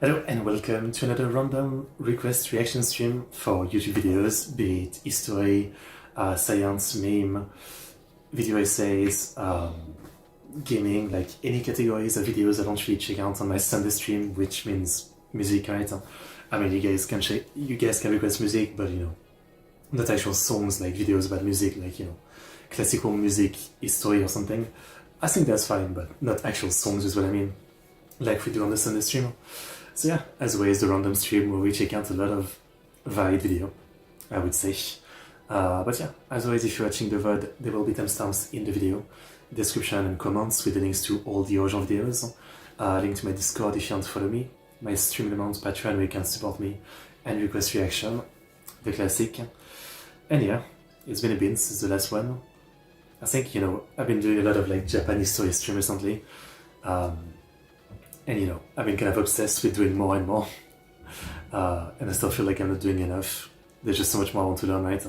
Hello and welcome to another random request reaction stream for YouTube videos, be it history, science, meme, video essays, gaming, like any categories of videos I don't really check out on my Sunday stream, which means music, right? I mean, you guys can request music, but not actual songs, like videos about music, like classical music, history or something. I think that's fine, but not actual songs is what I mean, like we do on the Sunday stream. So yeah, as always, the random stream where we check out a lot of varied video, I would say. But yeah, as always, if you're watching the VOD, there will be timestamps in the video, description and comments with the links to all the original videos, link to my Discord if you want to follow me, my stream amount, Patreon where you can support me, and request reaction, the classic. And yeah, it's been a bit since the last one. I think, I've been doing a lot of like Japanese story stream recently. And I've been kind of obsessed with doing more and more. And I still feel like I'm not doing enough. There's just so much more I want to learn, right?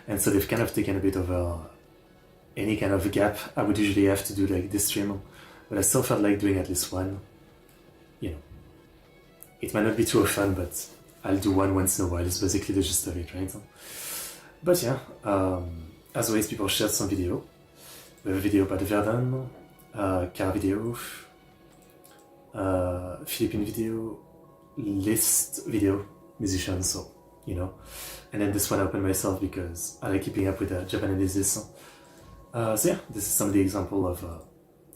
And so they've kind of taken a bit of any kind of gap I would usually have to do like this stream. But I still felt like doing at least one. It might not be too often, but I'll do one once in a while. It's basically the gist of it, right? But yeah, as always, people shared some video. We have a video about Verdun, car video, Philippine video, list video, musicians, so and then this one I opened myself because I like keeping up with the Japanese. So yeah, this is some of the example of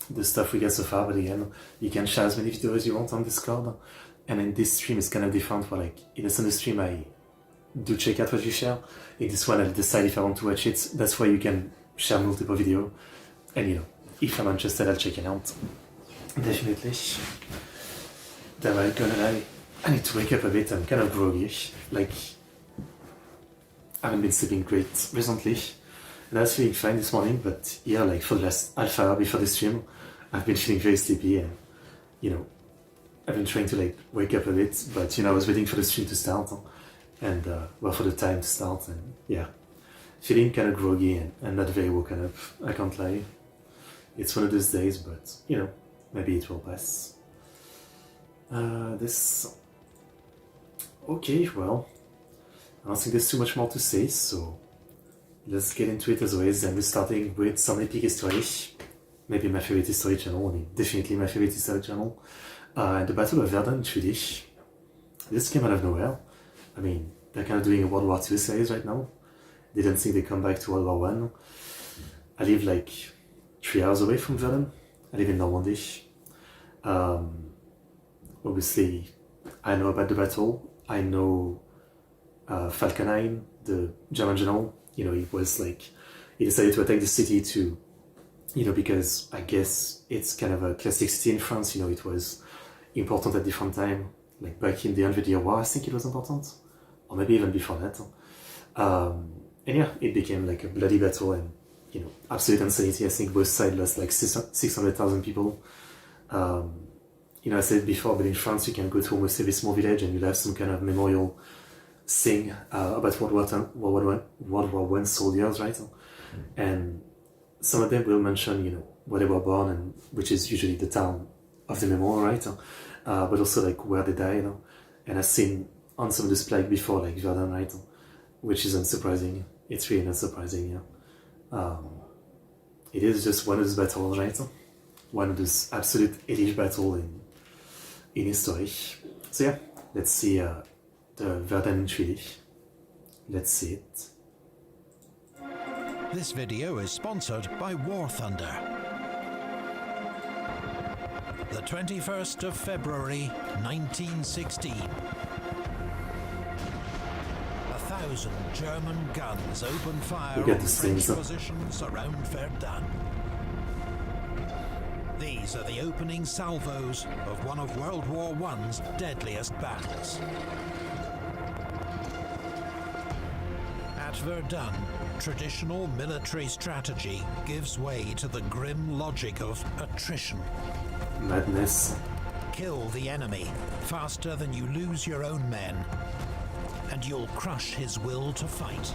the stuff we get so far, but again, you can share as many videos as you want on Discord, and in this stream is kind of different, where like in a Sunday stream I do check out what you share. In this one I'll decide if I want to watch it. That's why you can share multiple videos, and if I'm interested I'll check it out. Definitely. Then I'm gonna lie, I need to wake up a bit. I'm kind of groggy. Like, I haven't been sleeping great recently. And I was feeling fine this morning, but yeah, like for the last half hour before the stream, I've been feeling very sleepy and, I've been trying to like wake up a bit, but I was waiting for the stream to start and, well, for the time to start, and yeah, feeling kind of groggy and not very woken up, I can't lie. It's one of those days, but, maybe it will pass. Okay, well, I don't think there's too much more to say, so let's get into it as always. And we're starting with some epic history. Maybe my favorite history channel, I mean, definitely my favorite history channel. The Battle of Verdun 3D. This came out of nowhere. I mean, they're kind of doing a World War II series right now. Didn't think they'd come back to World War I. I live like 3 hours away from Verdun. I live in Normandy. Obviously, I know about the battle. I know Falkenhayn, the German general. It was like he decided to attack the city to, because I guess it's kind of a classic city in France. It was important at different time. Like back in the 100-Year War, I think it was important, or maybe even before that. And yeah, it became like a bloody battle and absolute insanity. I think both sides lost like 600,000 people. I said before, but in France you can go to almost every small village and you'll have some kind of memorial thing about World War I soldiers, right? And some of them will mention, where they were born, and which is usually the town of the memorial, right? But also like where they died. And I've seen on some of this plaque before, like Verdun, right? Which is unsurprising. It's really not surprising, yeah. It is just one of those battles, right? One of those absolute elite battles in history. So yeah, let's see the Verdun 3D. Let's see it. This video is sponsored by War Thunder. The 21st of February, 1916. 1,000 German guns open fire on French positions around Verdun. These are the opening salvos of one of World War I's deadliest battles. At Verdun, traditional military strategy gives way to the grim logic of attrition. Madness. Kill the enemy faster than you lose your own men, and you'll crush his will to fight.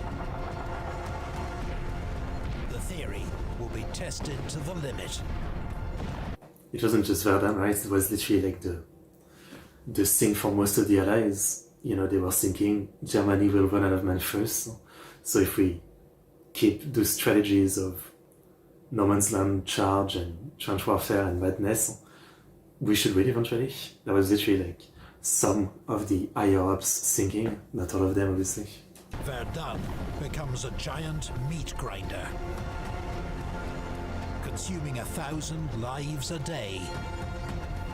The theory will be tested to the limit. It wasn't just Verdun, right? It was literally like the thing for most of the Allies, they were thinking Germany will run out of men first. So if we keep those strategies of no man's land charge and trench warfare and madness, we should win eventually. That was literally like some of the higher ups thinking, not all of them obviously. Verdun becomes a giant meat grinder, consuming 1,000 lives a day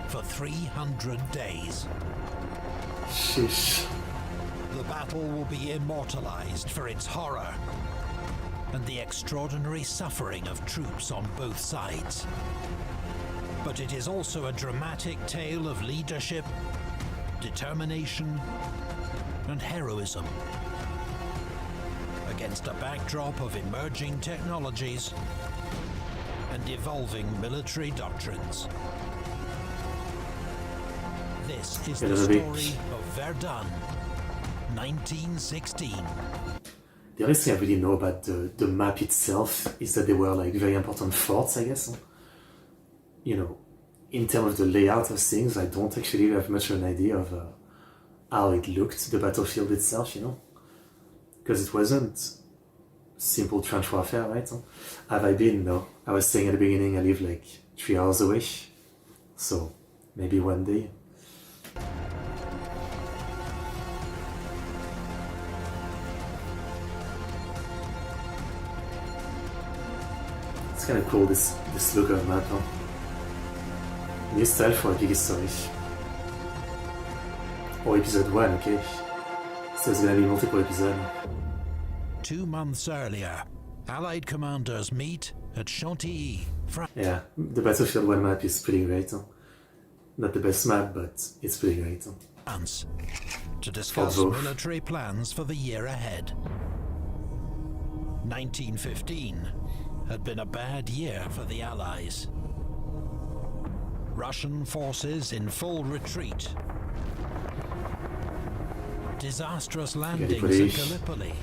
for 300 days. Sheesh. The battle will be immortalized for its horror and the extraordinary suffering of troops on both sides. But it is also a dramatic tale of leadership, determination, and heroism against a backdrop of emerging technologies and evolving military doctrines. This is the story of Verdun, 1916. The only thing I really know about the map itself is that they were like very important forts, I guess. In terms of the layout of things, I don't actually have much of an idea of how it looked, the battlefield itself, because it wasn't simple trench warfare, right? Have I been? No. I was saying at the beginning I live like 3 hours away, so maybe one day. It's kind of cool, this look of map, huh? New style for a big story. Or episode 1, okay? So there's gonna be multiple episodes. 2 months earlier, Allied commanders meet at Chantilly, France. Yeah, the Battlefield 1 map is pretty great. Huh? Not the best map, but it's pretty great. Huh? To discuss military plans for the year ahead. 1915 had been a bad year for the Allies. Russian forces in full retreat. Disastrous landings at Gallipoli.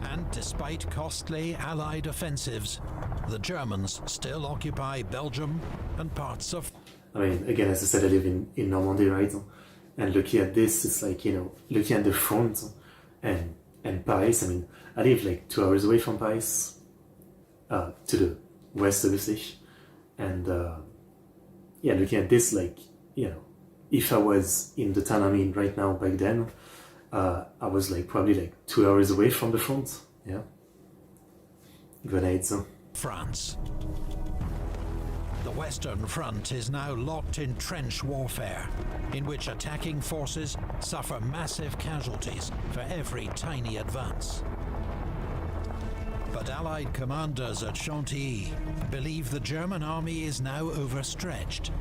And despite costly Allied offensives, the Germans still occupy Belgium and parts of... I mean, again, as I said, I live in Normandy, right? And looking at this, it's like, looking at the front and Paris. I mean, I live like 2 hours away from Paris, to the west, obviously. And looking at this, like, if I was in the town I'm in right now back then, I was like probably like 2 hours away from the front. Yeah. Grenades. France. The Western Front is now locked in trench warfare, in which attacking forces suffer massive casualties for every tiny advance. But Allied commanders at Chantilly believe the German army is now overstretched,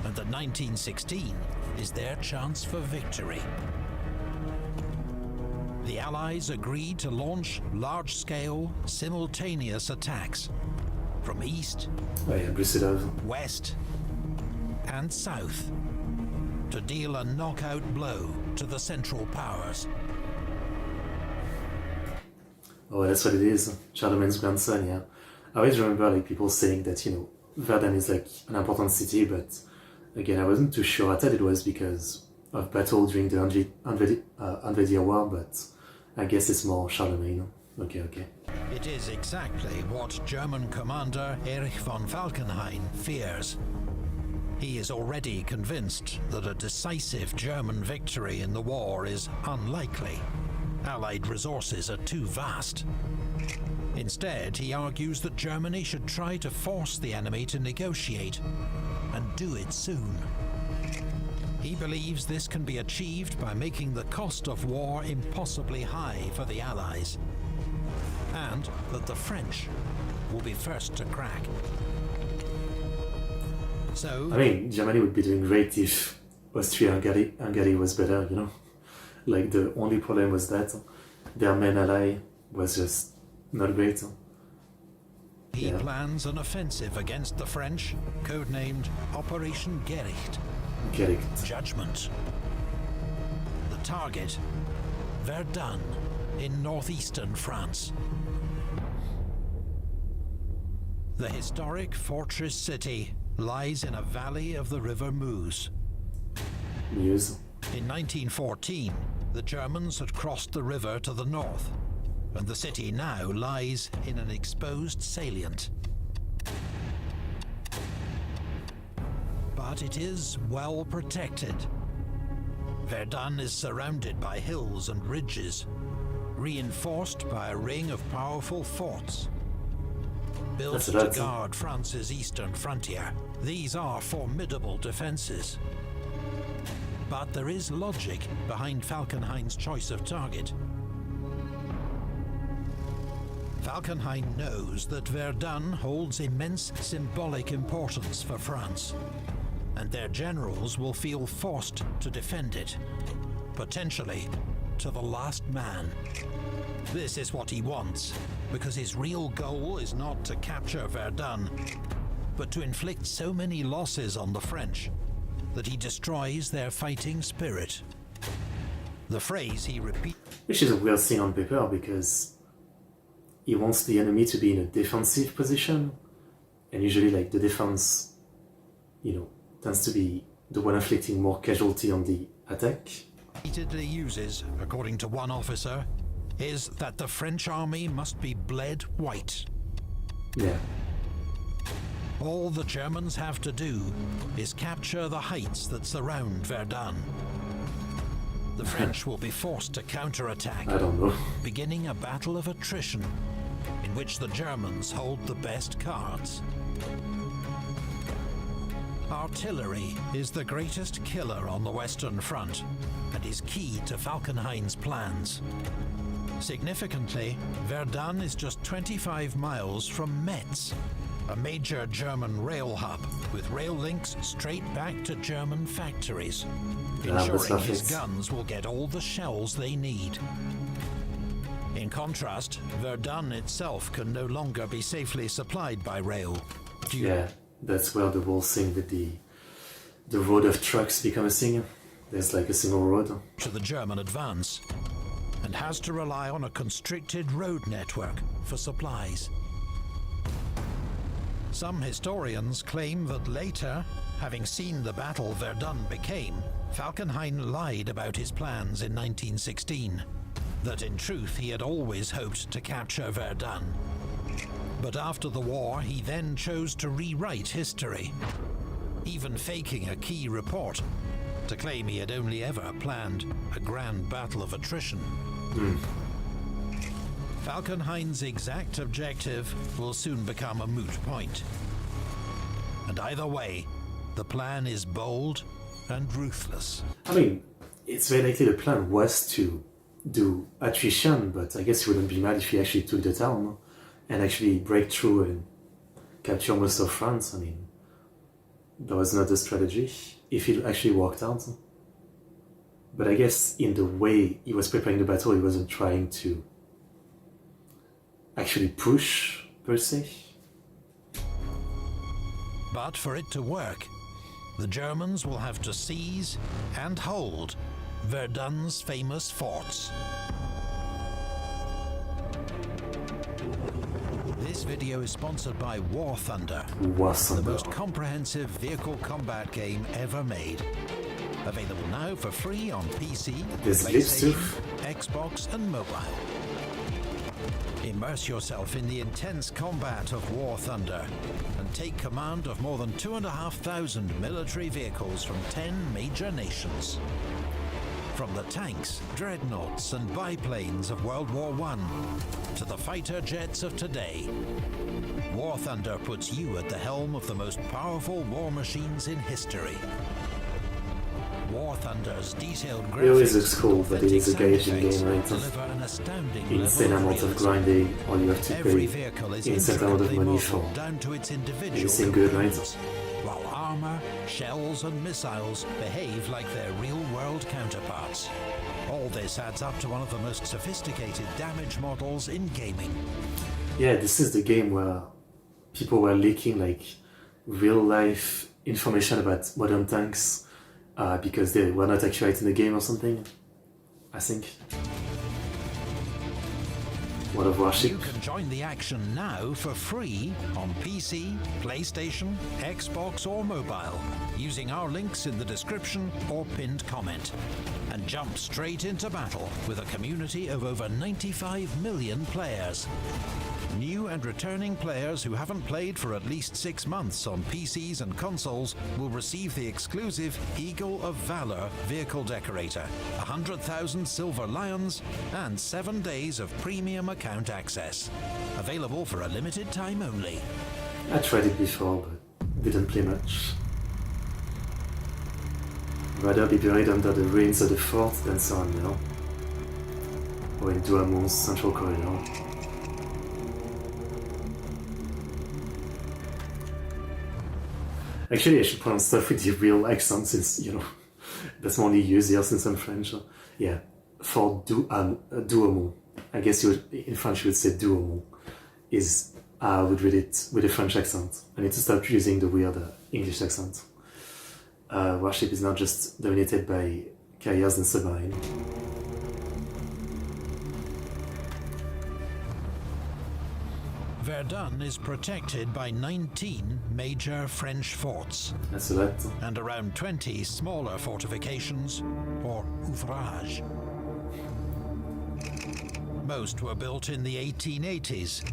and that 1916 is their chance for victory. The Allies agreed to launch large-scale, simultaneous attacks from east, west, and south to deal a knockout blow to the Central Powers. Oh, that's what it is. Charlemagne's grandson, yeah. I always remember like people saying that, Verdun is like an important city, but again, I wasn't too sure. I thought it was because of battle during the Hundred Year War, but I guess it's more Charlemagne. Okay. It is exactly what German commander Erich von Falkenhayn fears. He is already convinced that a decisive German victory in the war is unlikely. Allied resources are too vast. Instead, he argues that Germany should try to force the enemy to negotiate, and do it soon. He believes this can be achieved by making the cost of war impossibly high for the Allies, and that the French will be first to crack. So, I mean, Germany would be doing great if Austria-Hungary was better, Like, the only problem was that their main ally was just not great. He plans an offensive against the French, codenamed Operation Gericht. Judgment. The target, Verdun, in northeastern France. The historic fortress city lies in a valley of the river Meuse. News. In 1914, the Germans had crossed the river to the north, and the city now lies in an exposed salient. But it is well protected. Verdun is surrounded by hills and ridges, reinforced by a ring of powerful forts. Built to guard France's eastern frontier, these are formidable defenses. But there is logic behind Falkenhayn's choice of target. Falkenhayn knows that Verdun holds immense symbolic importance for France, and their generals will feel forced to defend it, potentially to the last man. This is what he wants, because his real goal is not to capture Verdun, but to inflict so many losses on the French that he destroys their fighting spirit. The phrase he repeats... Which is a weird thing on paper, because he wants the enemy to be in a defensive position, and usually like the defense, you know, tends to be the one inflicting more casualty on the attack. Repeatedly uses, according to one officer, is that the French army must be bled white. Yeah. All the Germans have to do is capture the heights that surround Verdun. The French will be forced to counterattack, I don't know. beginning a battle of attrition in which the Germans hold the best cards. Artillery is the greatest killer on the Western Front and is key to Falkenhayn's plans. Significantly, Verdun is just 25 miles from Metz, a major German rail hub with rail links straight back to German factories, ensuring his guns will get all the shells they need. In contrast, Verdun itself can no longer be safely supplied by rail. Yeah, that's where the whole thing with the road of trucks become a thing. There's like a single road. To the German advance, and has to rely on a constricted road network for supplies. Some historians claim that later, having seen the battle Verdun became, Falkenhayn lied about his plans in 1916, that in truth he had always hoped to capture Verdun. But after the war, he then chose to rewrite history, even faking a key report to claim he had only ever planned a grand battle of attrition. Falkenhayn's exact objective will soon become a moot point. And either way, the plan is bold and ruthless. I mean, it's very likely the plan was to do attrition, but I guess he wouldn't be mad if he actually took the town and actually break through and capture most of France. I mean, that was not the strategy, if it actually worked out. But I guess in the way he was preparing the battle, he wasn't trying to actually push, per se. But for it to work, the Germans will have to seize and hold Verdun's famous forts. This video is sponsored by War Thunder, the most comprehensive vehicle combat game ever made. Available now for free on PC, PlayStation, Xbox and mobile. Immerse yourself in the intense combat of War Thunder and take command of more than 2,500 military vehicles from 10 major nations. From the tanks, dreadnoughts and biplanes of World War I to the fighter jets of today, War Thunder puts you at the helm of the most powerful war machines in history. War Thunder's detailed graphics, it always looks cool, but it is a gauging game, right? Insane amount of grinding, all you have to pay insane amount of money for anything good, right? While armor, shells and missiles behave like their real-world counterparts. All this adds up to one of the most sophisticated damage models in gaming. Yeah, this is the game where people were leaking like real-life information about modern tanks because they were not actually in the game or something, I think. World of Warship. You can join the action now for free on PC, PlayStation, Xbox or mobile using our links in the description or pinned comment, and jump straight into battle with a community of over 95 million players. New and returning players who haven't played for at least 6 months on PCs and consoles will receive the exclusive Eagle of Valor vehicle decorator, 100,000 silver lions, and 7 days of premium account access. Available for a limited time only. I tried it before, but didn't play much. Rather be buried under the ruins of the fort than someone now, or in Douamont's central corridor. Actually, I should pronounce stuff with the real accent since, you know, that's only used here since I'm French. Yeah, for Douaumont. I guess in French you would say Douaumont. I would read it with a French accent. I need to stop using the weird English accent. Warship is not just dominated by carriers and submarines. Verdun is protected by 19 major French forts That's a lot. and around 20 smaller fortifications, or ouvrages. Most were built in the 1880s,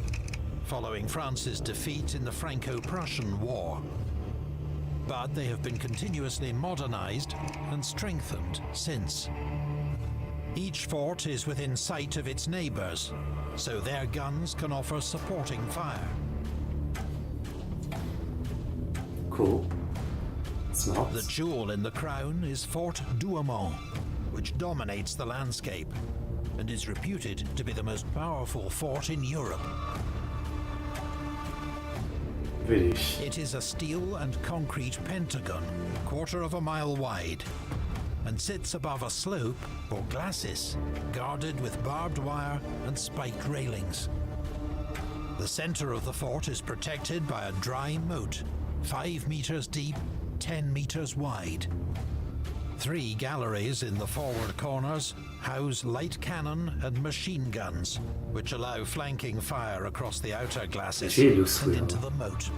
following France's defeat in the Franco-Prussian War. But they have been continuously modernized and strengthened since. Each fort is within sight of its neighbors, so their guns can offer supporting fire. Cool. Smart. The jewel in the crown is Fort Douaumont, which dominates the landscape and is reputed to be the most powerful fort in Europe. Really? It is a steel and concrete pentagon, 1/4 of a mile wide, and sits above a slope or glacis, guarded with barbed wire and spiked railings. The center of the fort is protected by a dry moat, 5 meters deep, 10 meters wide. 3 galleries in the forward corners house light cannon and machine guns, which allow flanking fire across the outer glacis and into the moat.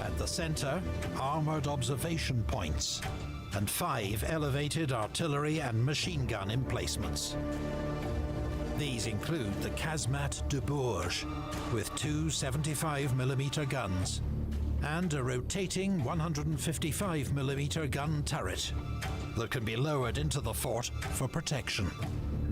At the center, armored observation points and 5 elevated artillery and machine gun emplacements. These include the Casemate de Bourges with 2 75mm guns and a rotating 155mm gun turret that can be lowered into the fort for protection.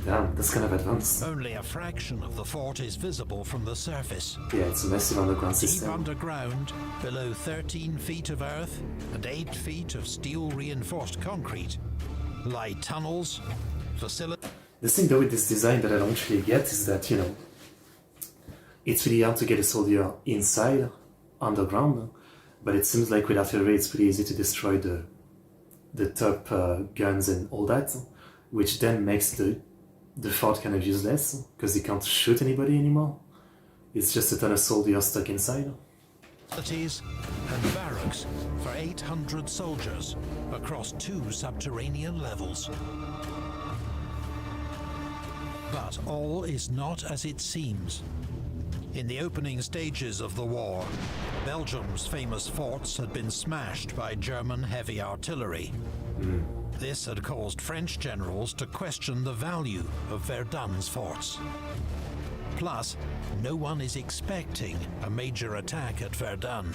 Damn, that's kind of advanced. Only a fraction of the fort is visible from the surface. Yeah, it's a massive underground Deep system. underground, below 13 feet of earth and 8 feet of steel-reinforced concrete, lie tunnels, facilities. The thing though with this design that I don't really get is that, you know, it's really hard to get a soldier inside, underground, but it seems like with artillery it's pretty easy to destroy the top guns and all that, which then makes the fort kind of useless, because you can't shoot anybody anymore. It's just a ton of soldiers stuck inside. And barracks for 800 soldiers across 2 subterranean levels. But all is not as it seems. In the opening stages of the war, Belgium's famous forts had been smashed by German heavy artillery. This had caused French generals to question the value of Verdun's forts. Plus, no one is expecting a major attack at Verdun.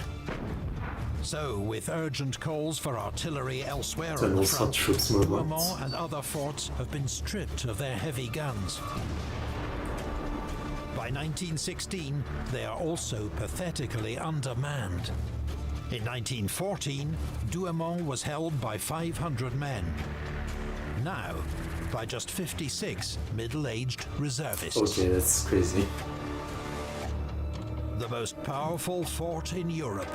So, with urgent calls for artillery elsewhere on the front, Douaumont and other forts have been stripped of their heavy guns. By 1916, they are also pathetically undermanned. In 1914, Douaumont was held by 500 men. Now, by just 56 middle-aged reservists. Okay, that's crazy. The most powerful fort in Europe.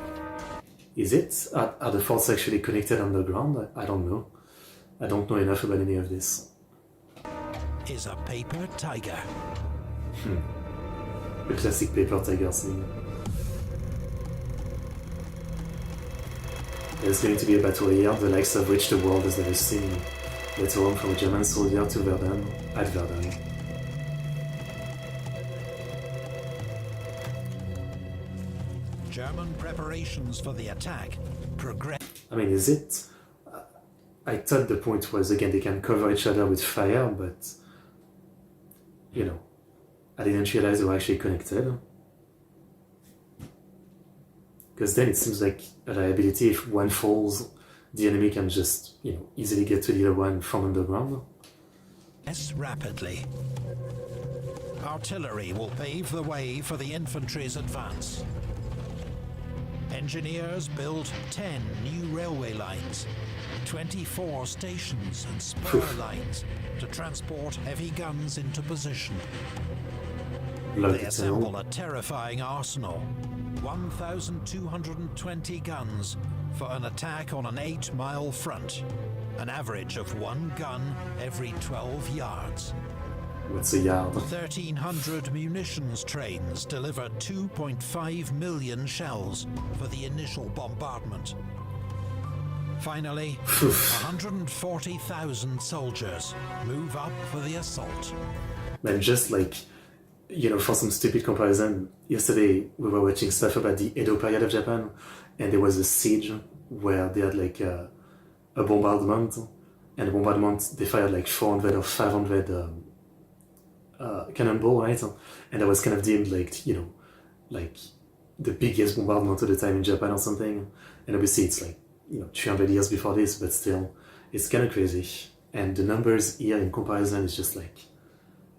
Is it? Are the forts actually connected underground? I don't know. I don't know enough about any of this. Is a paper tiger. The classic paper tiger thing. There's going to be a battle here, the likes of which the world has never seen. Letter home from a German soldier to Verdun at Verdun. German preparations for the attack progress. I mean, is it? I thought the point was, again, they can cover each other with fire, but, you know, I didn't realize they were actually connected. Because then it seems like a liability. If one falls, the enemy can just, you know, easily get to the other one from underground. Yes, rapidly. Artillery will pave the way for the infantry's advance. Engineers build 10 new railway lines, 24 stations and spur lines to transport heavy guns into position. They assemble a terrifying arsenal, 1,220 guns for an attack on an 8-mile front, an average of 1 gun every 12 yards. What's a yard? 1,300 munitions trains deliver 2.5 million shells for the initial bombardment. Finally, 140,000 soldiers move up for the assault. Man, just like, you know, for some stupid comparison, yesterday we were watching stuff about the Edo period of Japan, and there was a siege where they had like a bombardment, and the bombardment, they fired like 400 or 500 cannonball, right? And that was kind of deemed like, you know, like the biggest bombardment of the time in Japan or something. And obviously it's like, you know, 300 years before this, but still, it's kind of crazy. And the numbers here in comparison is just like,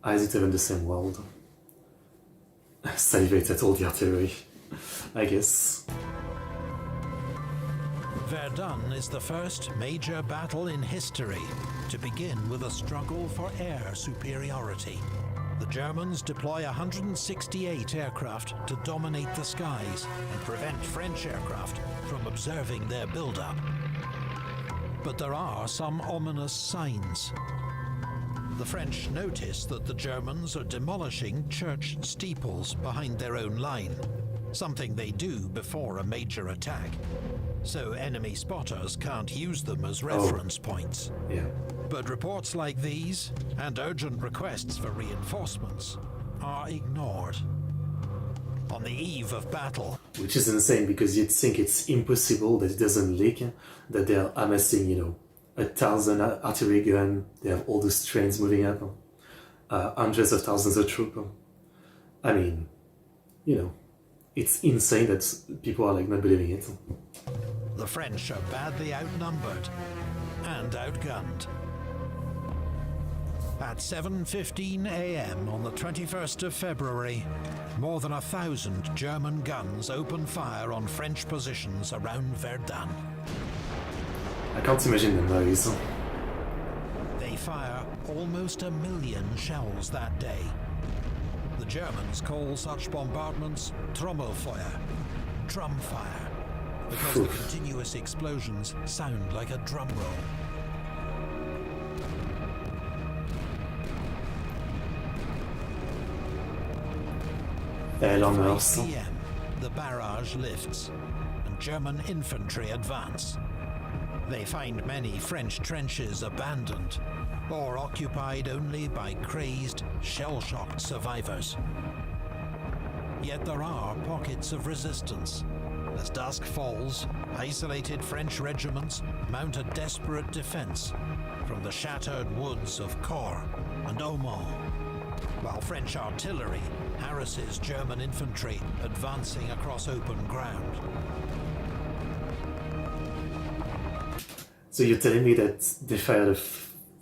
is it even the same world? Salivate at all the artillery, I guess. Verdun is the first major battle in history to begin with a struggle for air superiority. The Germans deploy 168 aircraft to dominate the skies and prevent French aircraft from observing their build-up. But there are some ominous signs. The French notice that the Germans are demolishing church steeples behind their own line, something they do before a major attack. So enemy spotters can't use them as reference points. Yeah. But reports like these, and urgent requests for reinforcements, are ignored. On the eve of battle... Which is insane, because you'd think it's impossible that it doesn't leak, that they're amassing, you know, 1,000 artillery guns, they have all those trains moving up, hundreds of thousands of troops. I mean, you know, it's insane that people are like not believing it. The French are badly outnumbered and outgunned. At 7:15 a.m. on the 21st of February, more than 1,000 German guns open fire on French positions around Verdun. I can't imagine the noise. They fire almost 1 million shells that day. The Germans call such bombardments Trommelfeuer, drum fire, because the continuous explosions sound like a drum roll. At 5 p.m., the barrage lifts, and German infantry advance. They find many French trenches abandoned, or occupied only by crazed, shell-shocked survivors. Yet there are pockets of resistance. As dusk falls, isolated French regiments mount a desperate defense from the shattered woods of Caen and Aumont, while French artillery harasses German infantry advancing across open ground. So you're telling me that they fired a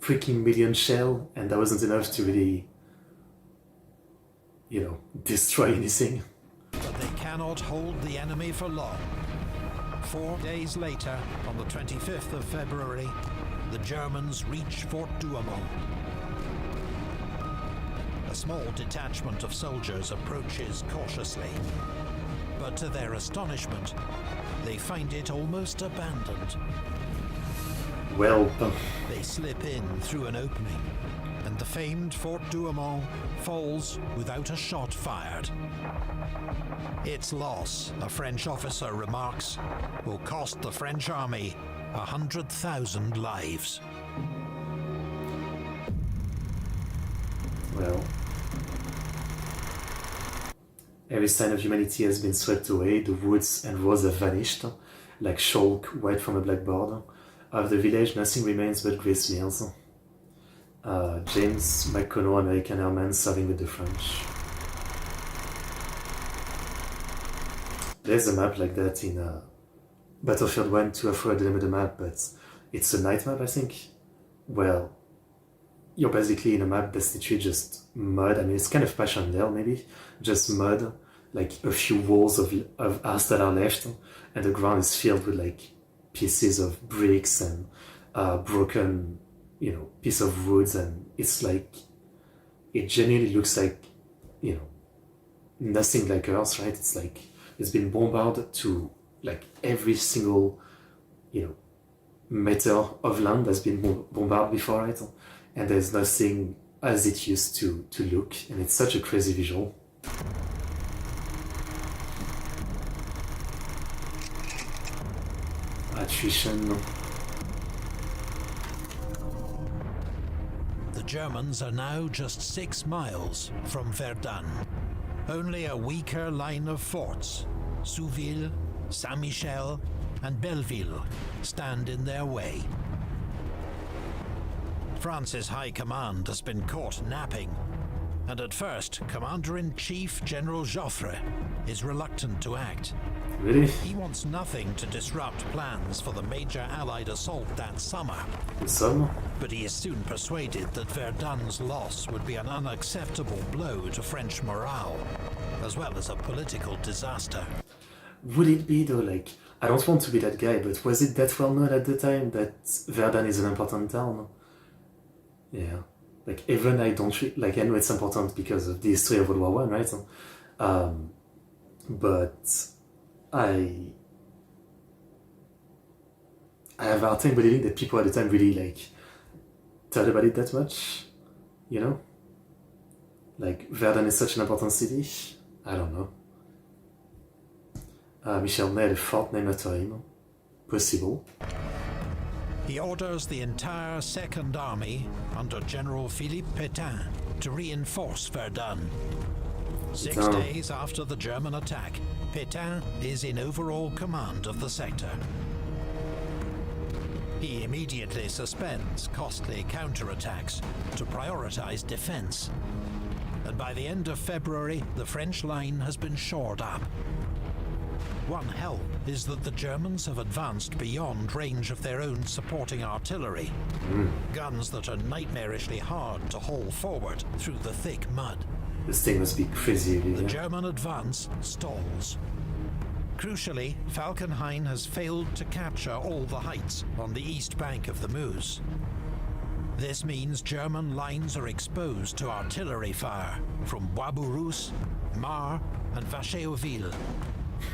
freaking million shell and that wasn't enough to really, you know, destroy anything? But they cannot hold the enemy for long. 4 days later, on the 25th of February, the Germans reach Fort Douaumont. A small detachment of soldiers approaches cautiously, but to their astonishment, they find it almost abandoned. Well, They slip in through an opening, and the famed Fort Douaumont falls without a shot fired. Its loss, a French officer remarks, will cost the French army 100,000 lives. Well, every sign of humanity has been swept away. The woods and roads have vanished, like chalk wiped from a blackboard. Of the village, nothing remains but grey smears. James McConnell, American airman serving with the French. There's a map like that in Battlefield 1, 2, I forgot the name of the map, but it's a night map, I think. Well, you're basically in a map that's literally just mud. I mean, it's kind of Passchendaele, maybe. Just mud, like a few walls of us that are left, and the ground is filled with like pieces of bricks and broken, piece of woods, and it's like, it genuinely looks like, nothing like Earth, right? It's like, it's been bombarded to like every single, meter of land has been bombarded before, right? And there's nothing as it used to look, and it's such a crazy visual. Attrition. The Germans are now just 6 miles from Verdun. Only a weaker line of forts, Souville, Saint-Michel and Belleville, stand in their way. France's high command has been caught napping, and at first, Commander-in-Chief General Joffre is reluctant to act. Really? He wants nothing to disrupt plans for the major Allied assault that summer. But he is soon persuaded that Verdun's loss would be an unacceptable blow to French morale, as well as a political disaster. Would it be though, like, I don't want to be that guy, but was it that well known at the time that Verdun is an important town? Yeah. Like, even I don't, like, I know it's important because of the history of World War I, right? But I have a hard time believing that people at the time really, like, thought about it that much, Like, Verdun is such an important city? I don't know. Michel Ney had a fort named after him. Possible. He orders the entire Second Army under General Philippe Pétain to reinforce Verdun. 6 days after the German attack, Pétain is in overall command of the sector. He immediately suspends costly counterattacks to prioritize defense. And by the end of February, the French line has been shored up. One help is that the Germans have advanced beyond range of their own supporting artillery. Guns that are nightmarishly hard to haul forward through the thick mud. This thing must be crazy. The German advance stalls. Crucially, Falkenhayn has failed to capture all the heights on the east bank of the Meuse. This means German lines are exposed to artillery fire from Bois-Bourrousse, Mars and Vacheauville,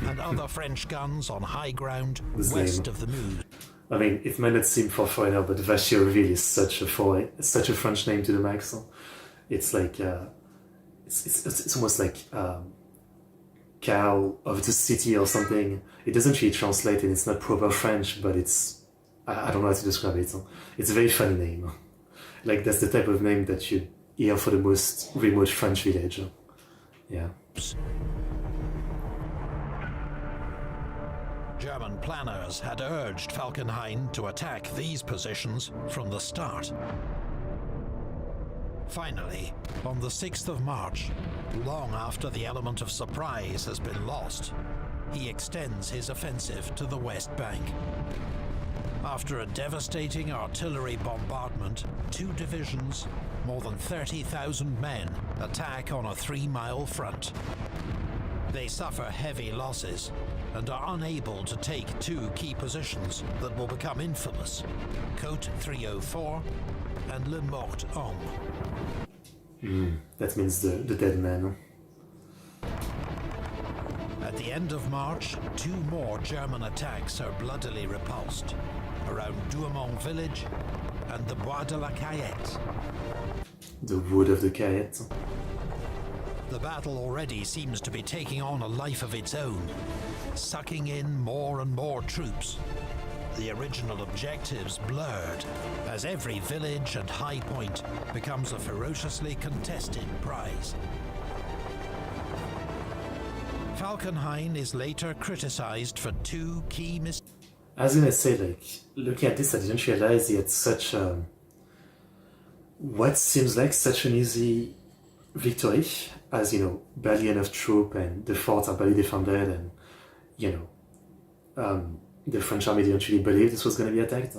and other French guns on high ground west of the Meuse. I mean, it might not seem for foreigner, but Vacheauville is such a French name to the max. It's like it's almost like cow of the city or something. It doesn't really translate, and it's not proper French, but it's I don't know how to describe it. It's a very funny name. Like, that's the type of name that you hear for the most remote French village. Yeah. German planners had urged Falkenhayn to attack these positions from the start. Finally, on the 6th of March, long after the element of surprise has been lost, he extends his offensive to the West Bank. After a devastating artillery bombardment, 2 divisions, more than 30,000 men, attack on a 3-mile front. They suffer heavy losses and are unable to take 2 key positions that will become infamous: Côte 304 and Le Mort Homme. That means the dead man. At the end of March, 2 more German attacks are bloodily repulsed, around Douaumont village and the Bois de la Cayette. The wood of the Cayette. The battle already seems to be taking on a life of its own, sucking in more and more troops. the original objectives blurred, as every village and high point becomes a ferociously contested prize. Falkenhayn is later criticized for two key mistakes. I was gonna say, like, looking at this, I didn't realize he had such what seems like such an easy victory, as, you know, barely enough troop and the forts are barely defended, and, you know, the French army didn't really believe this was gonna be attacked,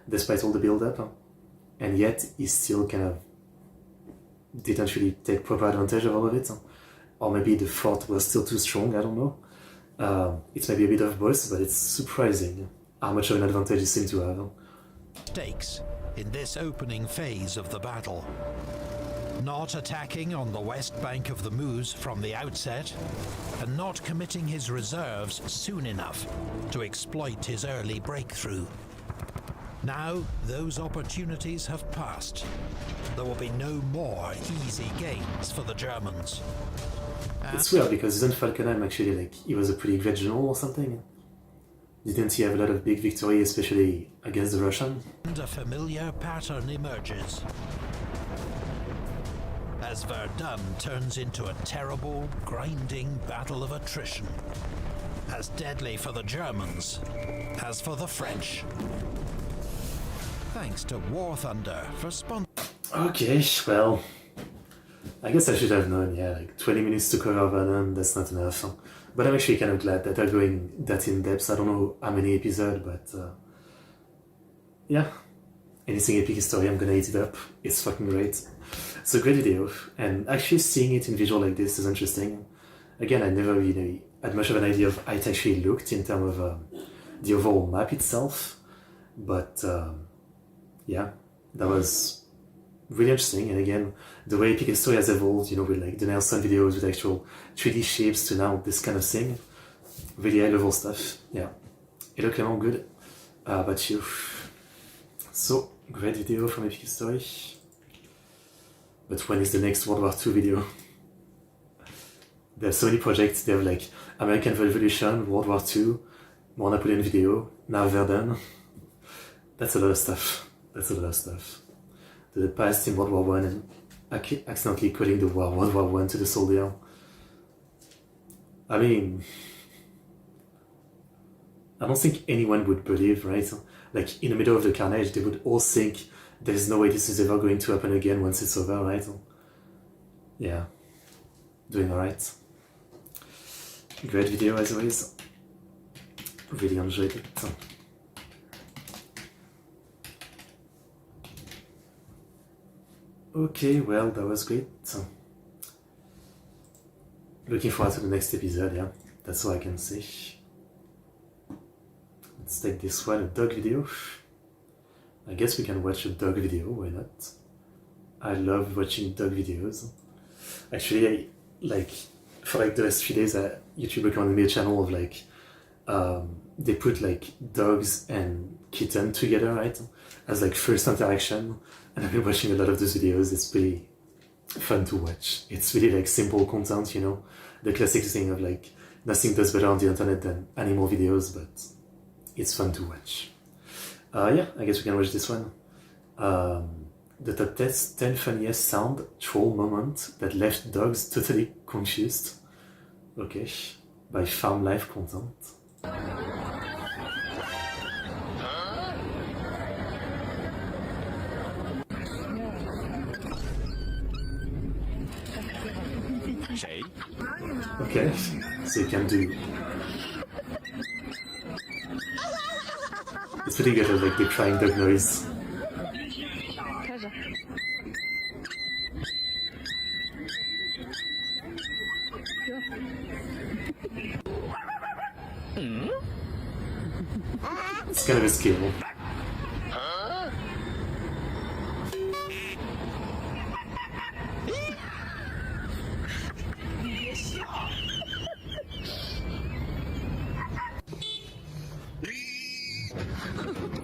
despite all the build-up, and yet he still kind of didn't really take proper advantage of all of it, or maybe the fort was still too strong, I don't know. It's maybe a bit of both, but it's surprising how much of an advantage he seemed to have. Mistakes in this opening phase of the battle. Not attacking on the west bank of the Meuse from the outset, and not committing his reserves soon enough to exploit his early breakthrough. Now, those opportunities have passed. There will be no more easy gains for the Germans. It's weird, because isn't Falkenhayn actually, like, he was a pretty great general or something? Didn't he have a lot of big victory, especially against the Russians? And a familiar pattern emerges, as Verdun turns into a terrible, grinding battle of attrition, as deadly for the Germans as for the French. Thanks to War Thunder for Okay, well, I guess I should have known, yeah, like 20 minutes to cover Verdun, that's not enough. But I'm actually kind of glad that they're going that in depth. I don't know how many episodes, but yeah, anything epic history, I'm gonna eat it up. It's fucking great. It's a great video, and actually seeing it in visual like this is interesting. Again, I never really had much of an idea of how it actually looked in terms of the overall map itself, but yeah, that was really interesting. And again, the way epic history has evolved, you know, with like the Nelson videos with actual 3D shapes to now this kind of thing, really high level stuff. Yeah, hello Clément, good. But you, so great video from epic history. But when is the next World War II video? There are so many projects. They have like American Revolution, World War II, more Napoleon video, now Verdun. That's a lot of stuff. That's a lot of stuff. The past in World War I and accidentally equating the World War I to the soldier. I mean, I don't think anyone would believe, right? Like, in the middle of the carnage, they would all think there's no way this is ever going to happen again once it's over, right? Yeah, doing alright. Great video as always. Really enjoyed it. Okay, well, that was great. Looking forward to the next episode, yeah. That's all I can say. Let's take this one, a dog video. I guess we can watch a dog video, why not? I love watching dog videos. Actually, for like the last few days, YouTube recommended me a channel of like, they put like dogs and kitten together, right? As like first interaction. And I've been watching a lot of those videos. It's pretty fun to watch. It's really like simple content, you know? The classic thing of like, nothing does better on the internet than animal videos, but it's fun to watch. Yeah, I guess we can watch this one. The top 10 funniest sound troll moment that left dogs totally confused. Okay, by Farm Life Content. Okay, so you can do. It's pretty good at like the crying dog noise. It's kind of a skill.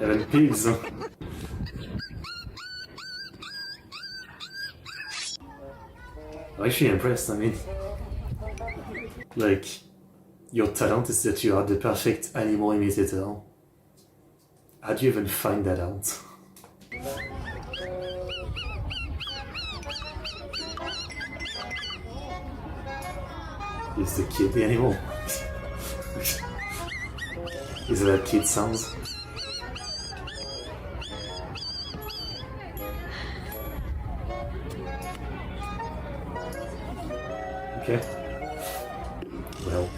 Even pigs. I'm actually impressed. I mean, like, your talent is that you are the perfect animal imitator. How do you even find that out? Is the kid the animal? Is it that kid sounds? Okay. Well.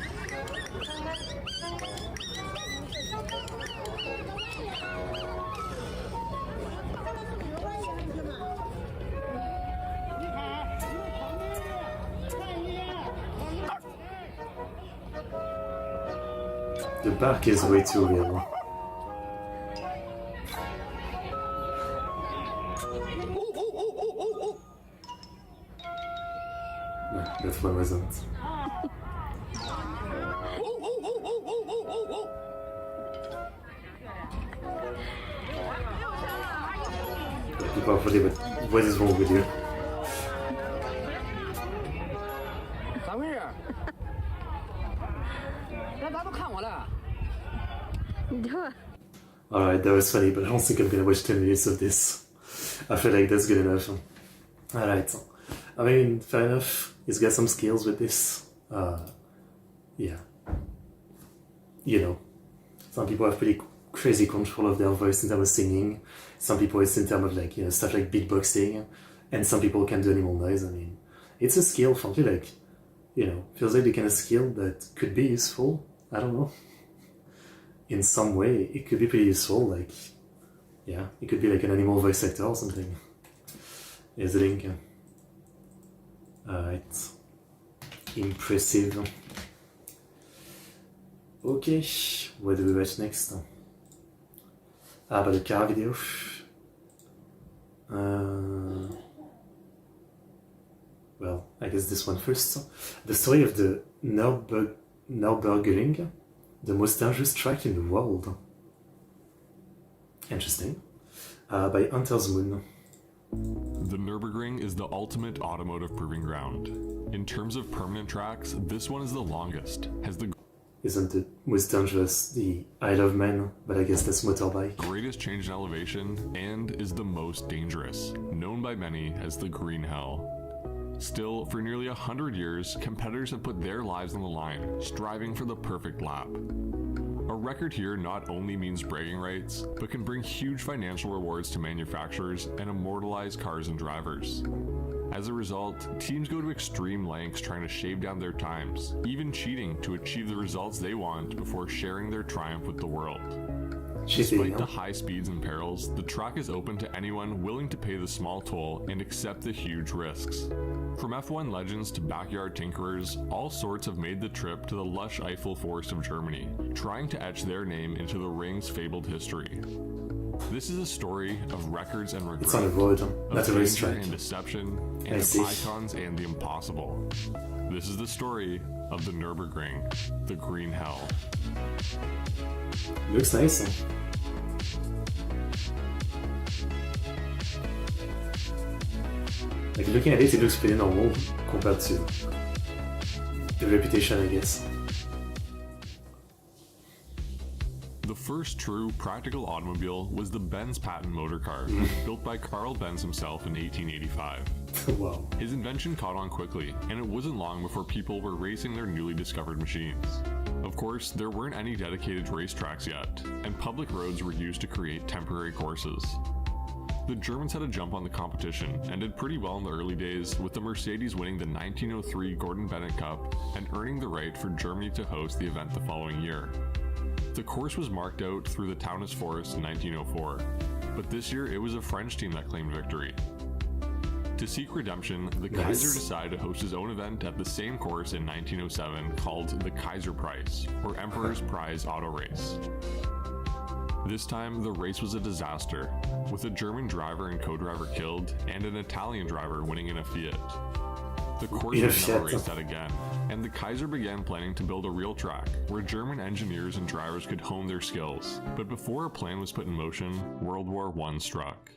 The bark is way too real. No, that one wasn't. People are funny, but what is wrong with you? Alright, that was funny, but I don't think I'm gonna watch 10 minutes of this. I feel like that's good enough. Alright. I mean, fair enough. He's got some skills with this. Yeah. You know, some people have pretty crazy control of their voice in terms of singing. Some people it's in terms of like, you know, stuff like beatboxing. And some people can do animal noise. I mean, it's a skill, frankly, like, you know, feels like the kind of skill that could be useful. I don't know. In some way, it could be pretty useful. Like, yeah, it could be like an animal voice actor or something. Here's the link. Alright. Impressive. Okay, what do we watch next? But the car video. Well, I guess this one first. The story of the Nurburgring, the most dangerous track in the world. Interesting. By Hunter's Moon. The Nürburgring is the ultimate automotive proving ground. In terms of permanent tracks, this one is the longest, has the Isn't the most dangerous the Isle of Man, but I guess that's motorbike. greatest change in elevation, and is the most dangerous, known by many as the Green Hell. Still, for nearly 100 years, competitors have put their lives on the line, striving for the perfect lap. A record here not only means bragging rights, but can bring huge financial rewards to manufacturers and immortalize cars and drivers. As a result, teams go to extreme lengths trying to shave down their times, even cheating to achieve the results they want before sharing their triumph with the world. Despite the high speeds and perils, the track is open to anyone willing to pay the small toll and accept the huge risks. From F1 legends to backyard tinkerers, all sorts have made the trip to the lush Eiffel forest of Germany, trying to etch their name into the ring's fabled history. This is a story of records and regret, It's on a road, not a of racetrack. danger and deception, and of icons and the impossible. This is the story of the Nürburgring, the Green Hell. Looks nice. Huh? Like looking at it looks pretty normal compared to the reputation, I guess. The first true practical automobile was the Benz patent motor car, built by Carl Benz himself in 1885. Wow. His invention caught on quickly, and it wasn't long before people were racing their newly discovered machines. Of course, there weren't any dedicated racetracks yet, and public roads were used to create temporary courses. The Germans had a jump on the competition and did pretty well in the early days, with the Mercedes winning the 1903 Gordon Bennett Cup and earning the right for Germany to host the event the following year. The course was marked out through the Taunus Forest in 1904, but this year it was a French team that claimed victory. To seek redemption, the Kaiser decided to host his own event at the same course in 1907 called the Kaiser Prize, or Emperor's Prize Auto Race. This time, the race was a disaster, with a German driver and co-driver killed and an Italian driver winning in a Fiat. The course was never raced out again, and the Kaiser began planning to build a real track where German engineers and drivers could hone their skills. But before a plan was put in motion, World War I struck.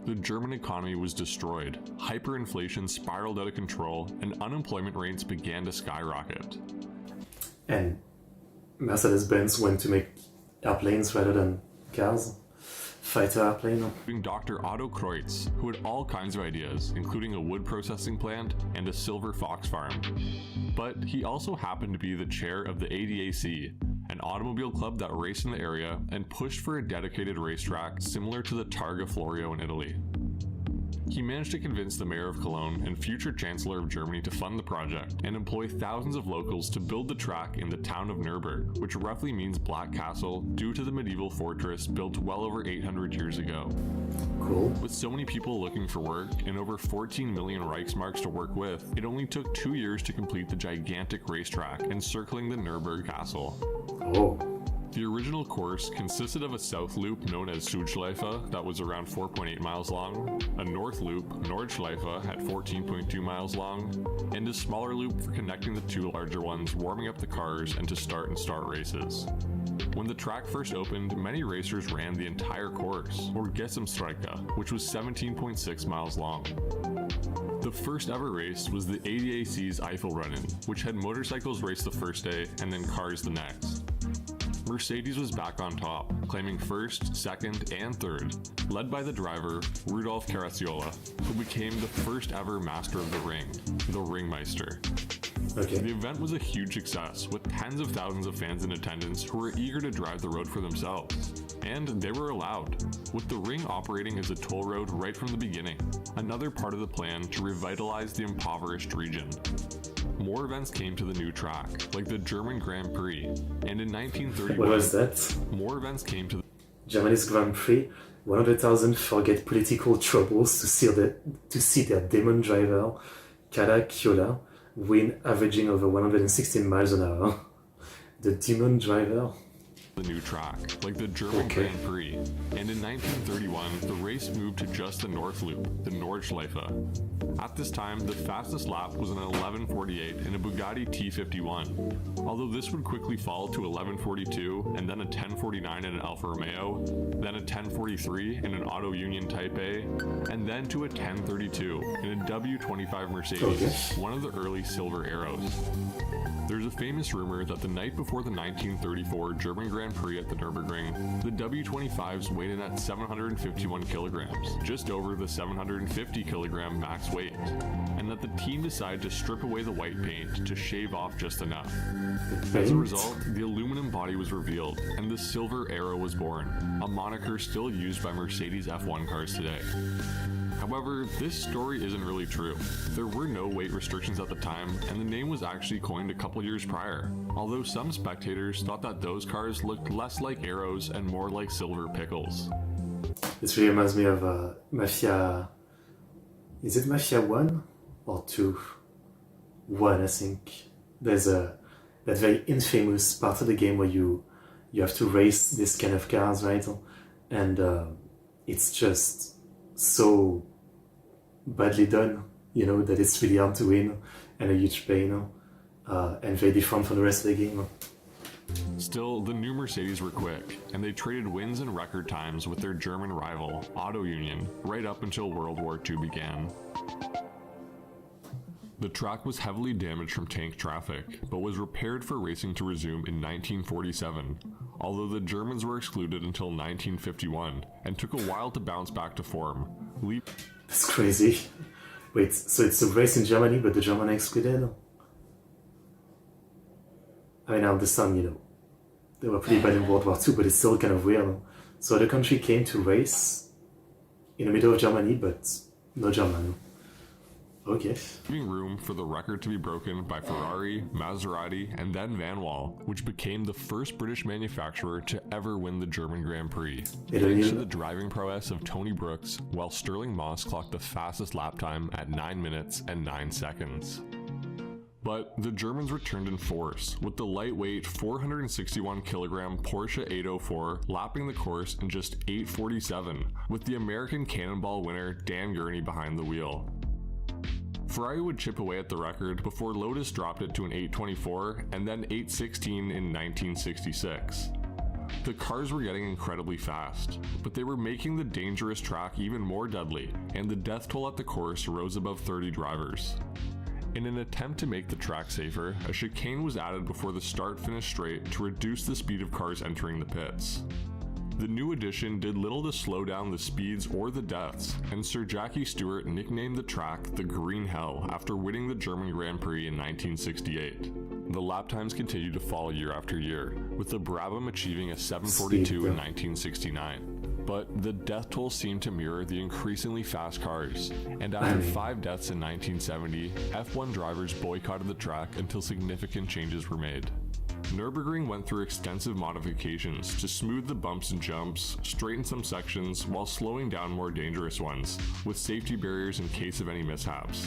The German economy was destroyed, hyperinflation spiraled out of control, and unemployment rates began to skyrocket. And Mercedes-Benz went to make airplanes rather than cars, fighter airplane. including Dr. Otto Kreutz, who had all kinds of ideas, including a wood processing plant and a silver fox farm. But he also happened to be the chair of the ADAC, an automobile club that raced in the area and pushed for a dedicated racetrack similar to the Targa Florio in Italy. He managed to convince the mayor of Cologne and future chancellor of Germany to fund the project and employ thousands of locals to build the track in the town of Nurburgring, which roughly means Black Castle due to the medieval fortress built well over 800 years ago. Cool. With so many people looking for work and over 14 million Reichsmarks to work with, it only took 2 years to complete the gigantic racetrack encircling the Nürburgring castle. Oh. The original course consisted of a south loop known as Südschleife that was around 4.8 miles long, a north loop, Nordschleife, at 14.2 miles long, and a smaller loop for connecting the two larger ones, warming up the cars and to start and start races. When the track first opened, many racers ran the entire course, or Gesamtstrecke, which was 17.6 miles long. The first ever race was the ADAC's Eifelrennen, which had motorcycles race the first day and then cars the next. Mercedes was back on top, claiming first, second, and third, led by the driver, Rudolf Caracciola, who became the first ever master of the ring, the Ringmeister. Okay. The event was a huge success, with tens of thousands of fans in attendance who were eager to drive the road for themselves. And they were allowed, with the ring operating as a toll road right from the beginning, another part of the plan to revitalize the impoverished region. More events came to the new track, like the German Grand Prix, and in 1931, What was that? more events came to the Germany's Grand Prix. 100,000 forget political troubles to see their demon driver, Caracciola, win, averaging over 116 miles an hour. The demon driver? new track, like the German Okay. Grand Prix, and in 1931, the race moved to just the North Loop, the Nordschleife. At this time, the fastest lap was an 11:48 in a Bugatti T51, although this would quickly fall to 11:42 and then a 10:49 in an Alfa Romeo, then a 10:43 in an Auto Union Type A, and then to a 10:32 in a W25 Mercedes, one of the early silver arrows. There's a famous rumor that the night before the 1934 German Grand Prix at the Nürburgring, the W25s weighed in at 751 kilograms, just over the 750 kilogram max weight, and that the team decided to strip away the white paint to shave off just enough. As a result, the aluminum body was revealed, and the silver arrow was born, a moniker still used by Mercedes F1 cars today. However, this story isn't really true. There were no weight restrictions at the time, and the name was actually coined a couple years prior, although some spectators thought that those cars looked less like arrows and more like silver pickles. This really reminds me of Mafia. Is it Mafia 1 or 2? 1, I think. There's that very infamous part of the game where you have to race this kind of cars, right? And it's just so badly done, that it's really hard to win and a huge pain, and very different from the rest of the game. Still, the new Mercedes were quick, and they traded wins and record times with their German rival, Auto Union, right up until World War II began. The track was heavily damaged from tank traffic, but was repaired for racing to resume in 1947, although the Germans were excluded until 1951, and took a while to bounce back to form. That's crazy. Wait, so it's a race in Germany, but the German are excluded? I mean, I understand, they were pretty bad in World War II, but it's still kind of weird. So the country came to race in the middle of Germany, but no German. Okay. Leaving room for the record to be broken by Ferrari, Maserati, and then Van Wall, which became the first British manufacturer to ever win the German Grand Prix. Thanks to the driving prowess of Tony Brooks, while Sterling Moss clocked the fastest lap time at 9 minutes and 9 seconds. But the Germans returned in force, with the lightweight 461 kilogram Porsche 804 lapping the course in just 8:47, with the American Cannonball winner Dan Gurney behind the wheel. Ferrari would chip away at the record before Lotus dropped it to an 8:24 and then 8:16 in 1966. The cars were getting incredibly fast, but they were making the dangerous track even more deadly, and the death toll at the course rose above 30 drivers. In an attempt to make the track safer, a chicane was added before the start-finish straight to reduce the speed of cars entering the pits. The new addition did little to slow down the speeds or the deaths, and Sir Jackie Stewart nicknamed the track the Green Hell after winning the German Grand Prix in 1968. The lap times continued to fall year after year, with the Brabham achieving a 7:42 in 1969. But the death toll seemed to mirror the increasingly fast cars, and after 5 deaths in 1970, F1 drivers boycotted the track until significant changes were made. Nürburgring went through extensive modifications to smooth the bumps and jumps, straighten some sections, while slowing down more dangerous ones, with safety barriers in case of any mishaps.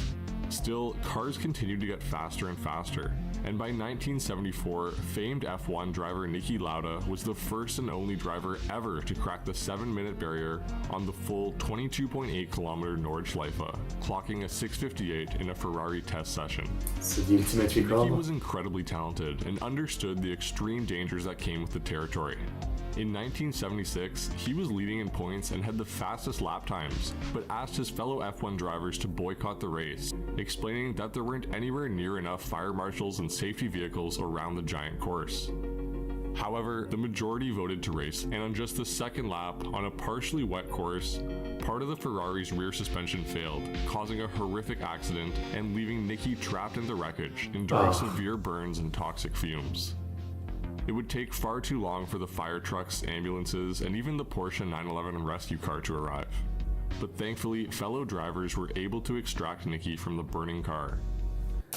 Still, cars continued to get faster and faster, and by 1974, famed F1 driver Niki Lauda was the first and only driver ever to crack the 7-minute barrier on the full 22.8-kilometer Nordschleife, clocking a 6:58 in a Ferrari test session. So the ultimate record. Niki was incredibly talented and understood the extreme dangers that came with the territory. In 1976, he was leading in points and had the fastest lap times, but asked his fellow F1 drivers to boycott the race, explaining that there weren't anywhere near enough fire marshals and safety vehicles around the giant course. However, the majority voted to race, and on just the second lap, on a partially wet course, part of the Ferrari's rear suspension failed, causing a horrific accident and leaving Niki trapped in the wreckage, enduring severe burns and toxic fumes. It would take far too long for the fire trucks, ambulances, and even the Porsche 911 rescue car to arrive. But thankfully, fellow drivers were able to extract Niki from the burning car.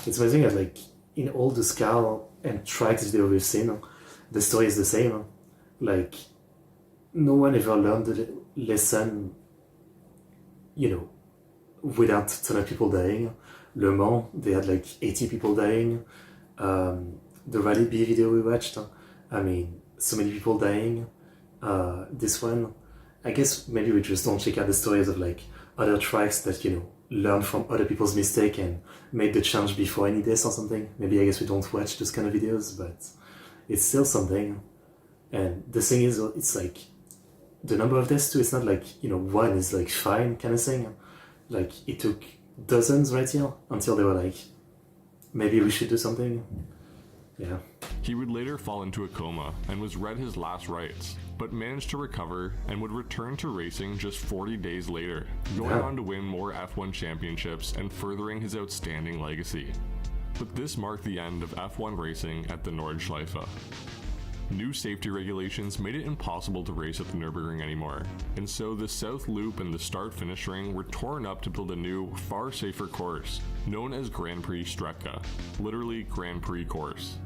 It's amazing that, like, in all the car and tracks that we've seen, the story is the same. Like, no one ever learned the lesson, without a ton of people dying. Le Mans, they had like 80 people dying. The Rally B video we watched, so many people dying. This one, I guess maybe we just don't check out the stories of like other tracks that, learned from other people's mistake and made the change before any deaths or something. Maybe I guess we don't watch those kind of videos, but it's still something. And the thing is, it's like the number of deaths too, it's not like, one is like fine kind of thing. Like it took dozens right here until they were like, maybe we should do something. Yeah. He would later fall into a coma and was read his last rites, but managed to recover and would return to racing just 40 days later, going on to win more F1 championships and furthering his outstanding legacy. But this marked the end of F1 racing at the Nordschleife. New safety regulations made it impossible to race at the Nürburgring anymore, and so the South Loop and the start-finish ring were torn up to build a new, far safer course, known as Grand Prix Strecke, literally Grand Prix course.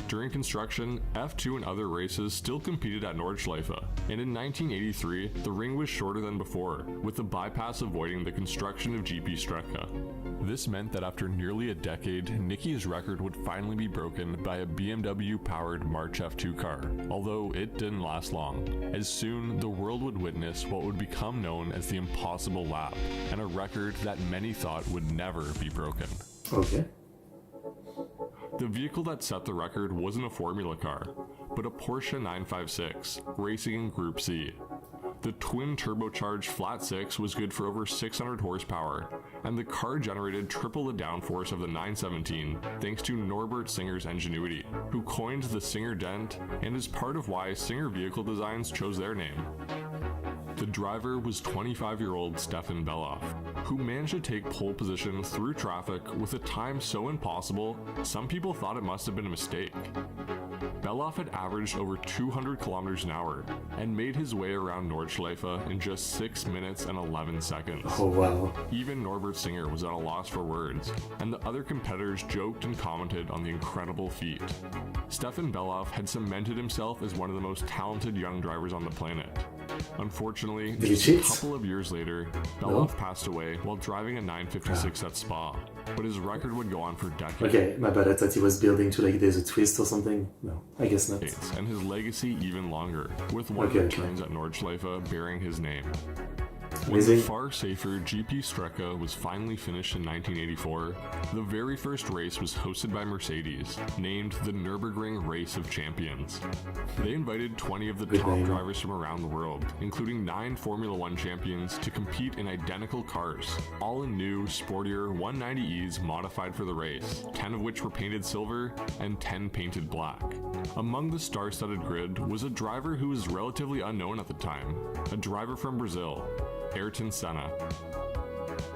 During construction, F2 and other races still competed at Nordschleife, and in 1983, the ring was shorter than before, with the bypass avoiding the construction of GP Strecke. This meant that after nearly a decade, Niki's record would finally be broken by a BMW-powered March F2 car, although it didn't last long, as soon the world would witness what would become known as the Impossible Lap, and a record that many thought would never be broken. Okay. The vehicle that set the record wasn't a Formula car, but a Porsche 956, racing in Group C. The twin turbocharged flat six was good for over 600 horsepower, and the car generated triple the downforce of the 917 thanks to Norbert Singer's ingenuity, who coined the Singer dent and is part of why Singer Vehicle Designs chose their name. The driver was 25-year-old Stefan Bellof, who managed to take pole position through traffic with a time so impossible, some people thought it must have been a mistake. Bellof had averaged over 200 kilometers an hour and made his way around Nordschleife in just 6 minutes and 11 seconds. Oh wow. Even Norbert Singer was at a loss for words, and the other competitors joked and commented on the incredible feat. Stefan Bellof had cemented himself as one of the most talented young drivers on the planet. Unfortunately, just a couple of years later, Bellof passed away while driving a 956 at Spa, but his record would go on for decades. Okay, my bad, I thought he was building to like there's a twist or something. No, I guess not. And his legacy even longer, with one of the trains at Nordschleife bearing his name. When the Amazing. far safer GP Strecke was finally finished in 1984, the very first race was hosted by Mercedes, named the Nürburgring Race of Champions. They invited 20 of the Good top name. drivers from around the world, including 9 Formula One champions, to compete in identical cars, all in new, sportier 190Es modified for the race, 10 of which were painted silver and 10 painted black. Among the star-studded grid was a driver who was relatively unknown at the time, a driver from Brazil, Ayrton Senna.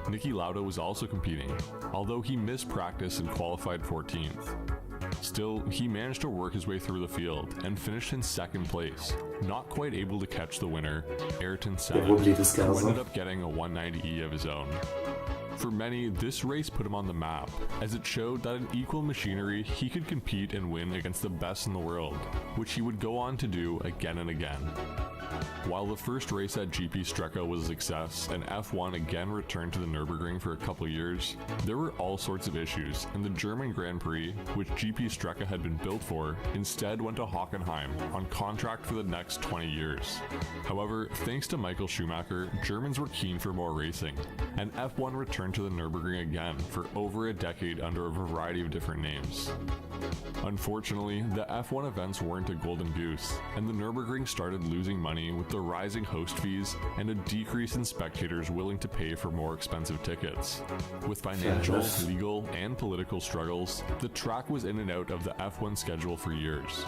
Niki Lauda was also competing, although he missed practice and qualified 14th. Still, he managed to work his way through the field and finished in second place, not quite able to catch the winner, Ayrton Senna, wobbly who disguise, ended huh? up getting a 190E of his own. For many, this race put him on the map, as it showed that in equal machinery he could compete and win against the best in the world, which he would go on to do again and again. While the first race at GP Strecke was a success and F1 again returned to the Nürburgring for a couple years, there were all sorts of issues, and the German Grand Prix, which GP Strecke had been built for, instead went to Hockenheim on contract for the next 20 years. However, thanks to Michael Schumacher, Germans were keen for more racing, and F1 returned to the Nürburgring again for over a decade under a variety of different names. Unfortunately, the F1 events weren't a golden goose, and the Nürburgring started losing money with the rising host fees and a decrease in spectators willing to pay for more expensive tickets. With financial, enough. legal, and political struggles, the track was in and out of the F1 schedule for years.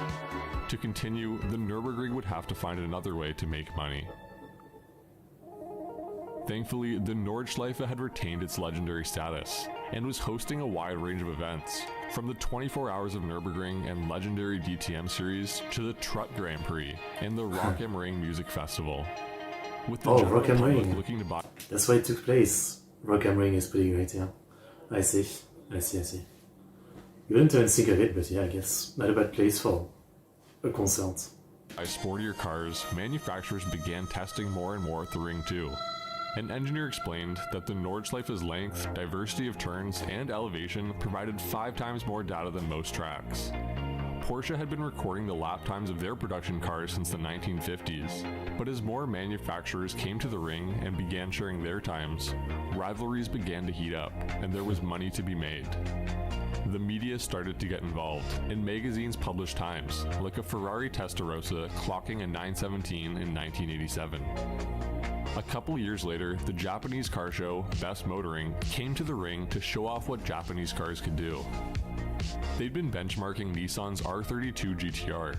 To continue, the Nürburgring would have to find another way to make money. Thankfully, the Nordschleife had retained its legendary status and was hosting a wide range of events, from the 24 Hours of Nürburgring and legendary DTM series to the Truck Grand Prix and the Rock am Ring Music Festival. With the Oh, general Rock am public Ring. looking to buy That's why it took place. Rock am Ring is pretty great, yeah. I see. You wouldn't even think of it, but yeah, I guess not a bad place for a concert. sportier cars, manufacturers began testing more and more at the ring too. An engineer explained that the Nordschleife's length, diversity of turns, and elevation provided 5 times more data than most tracks. Porsche had been recording the lap times of their production cars since the 1950s, but as more manufacturers came to the ring and began sharing their times, rivalries began to heat up, and there was money to be made. The media started to get involved, and magazines published times, like a Ferrari Testarossa clocking a 9:17 in 1987. A couple years later, the Japanese car show, Best Motoring, came to the ring to show off what Japanese cars could do. They'd been benchmarking Nissan's R32 GTR,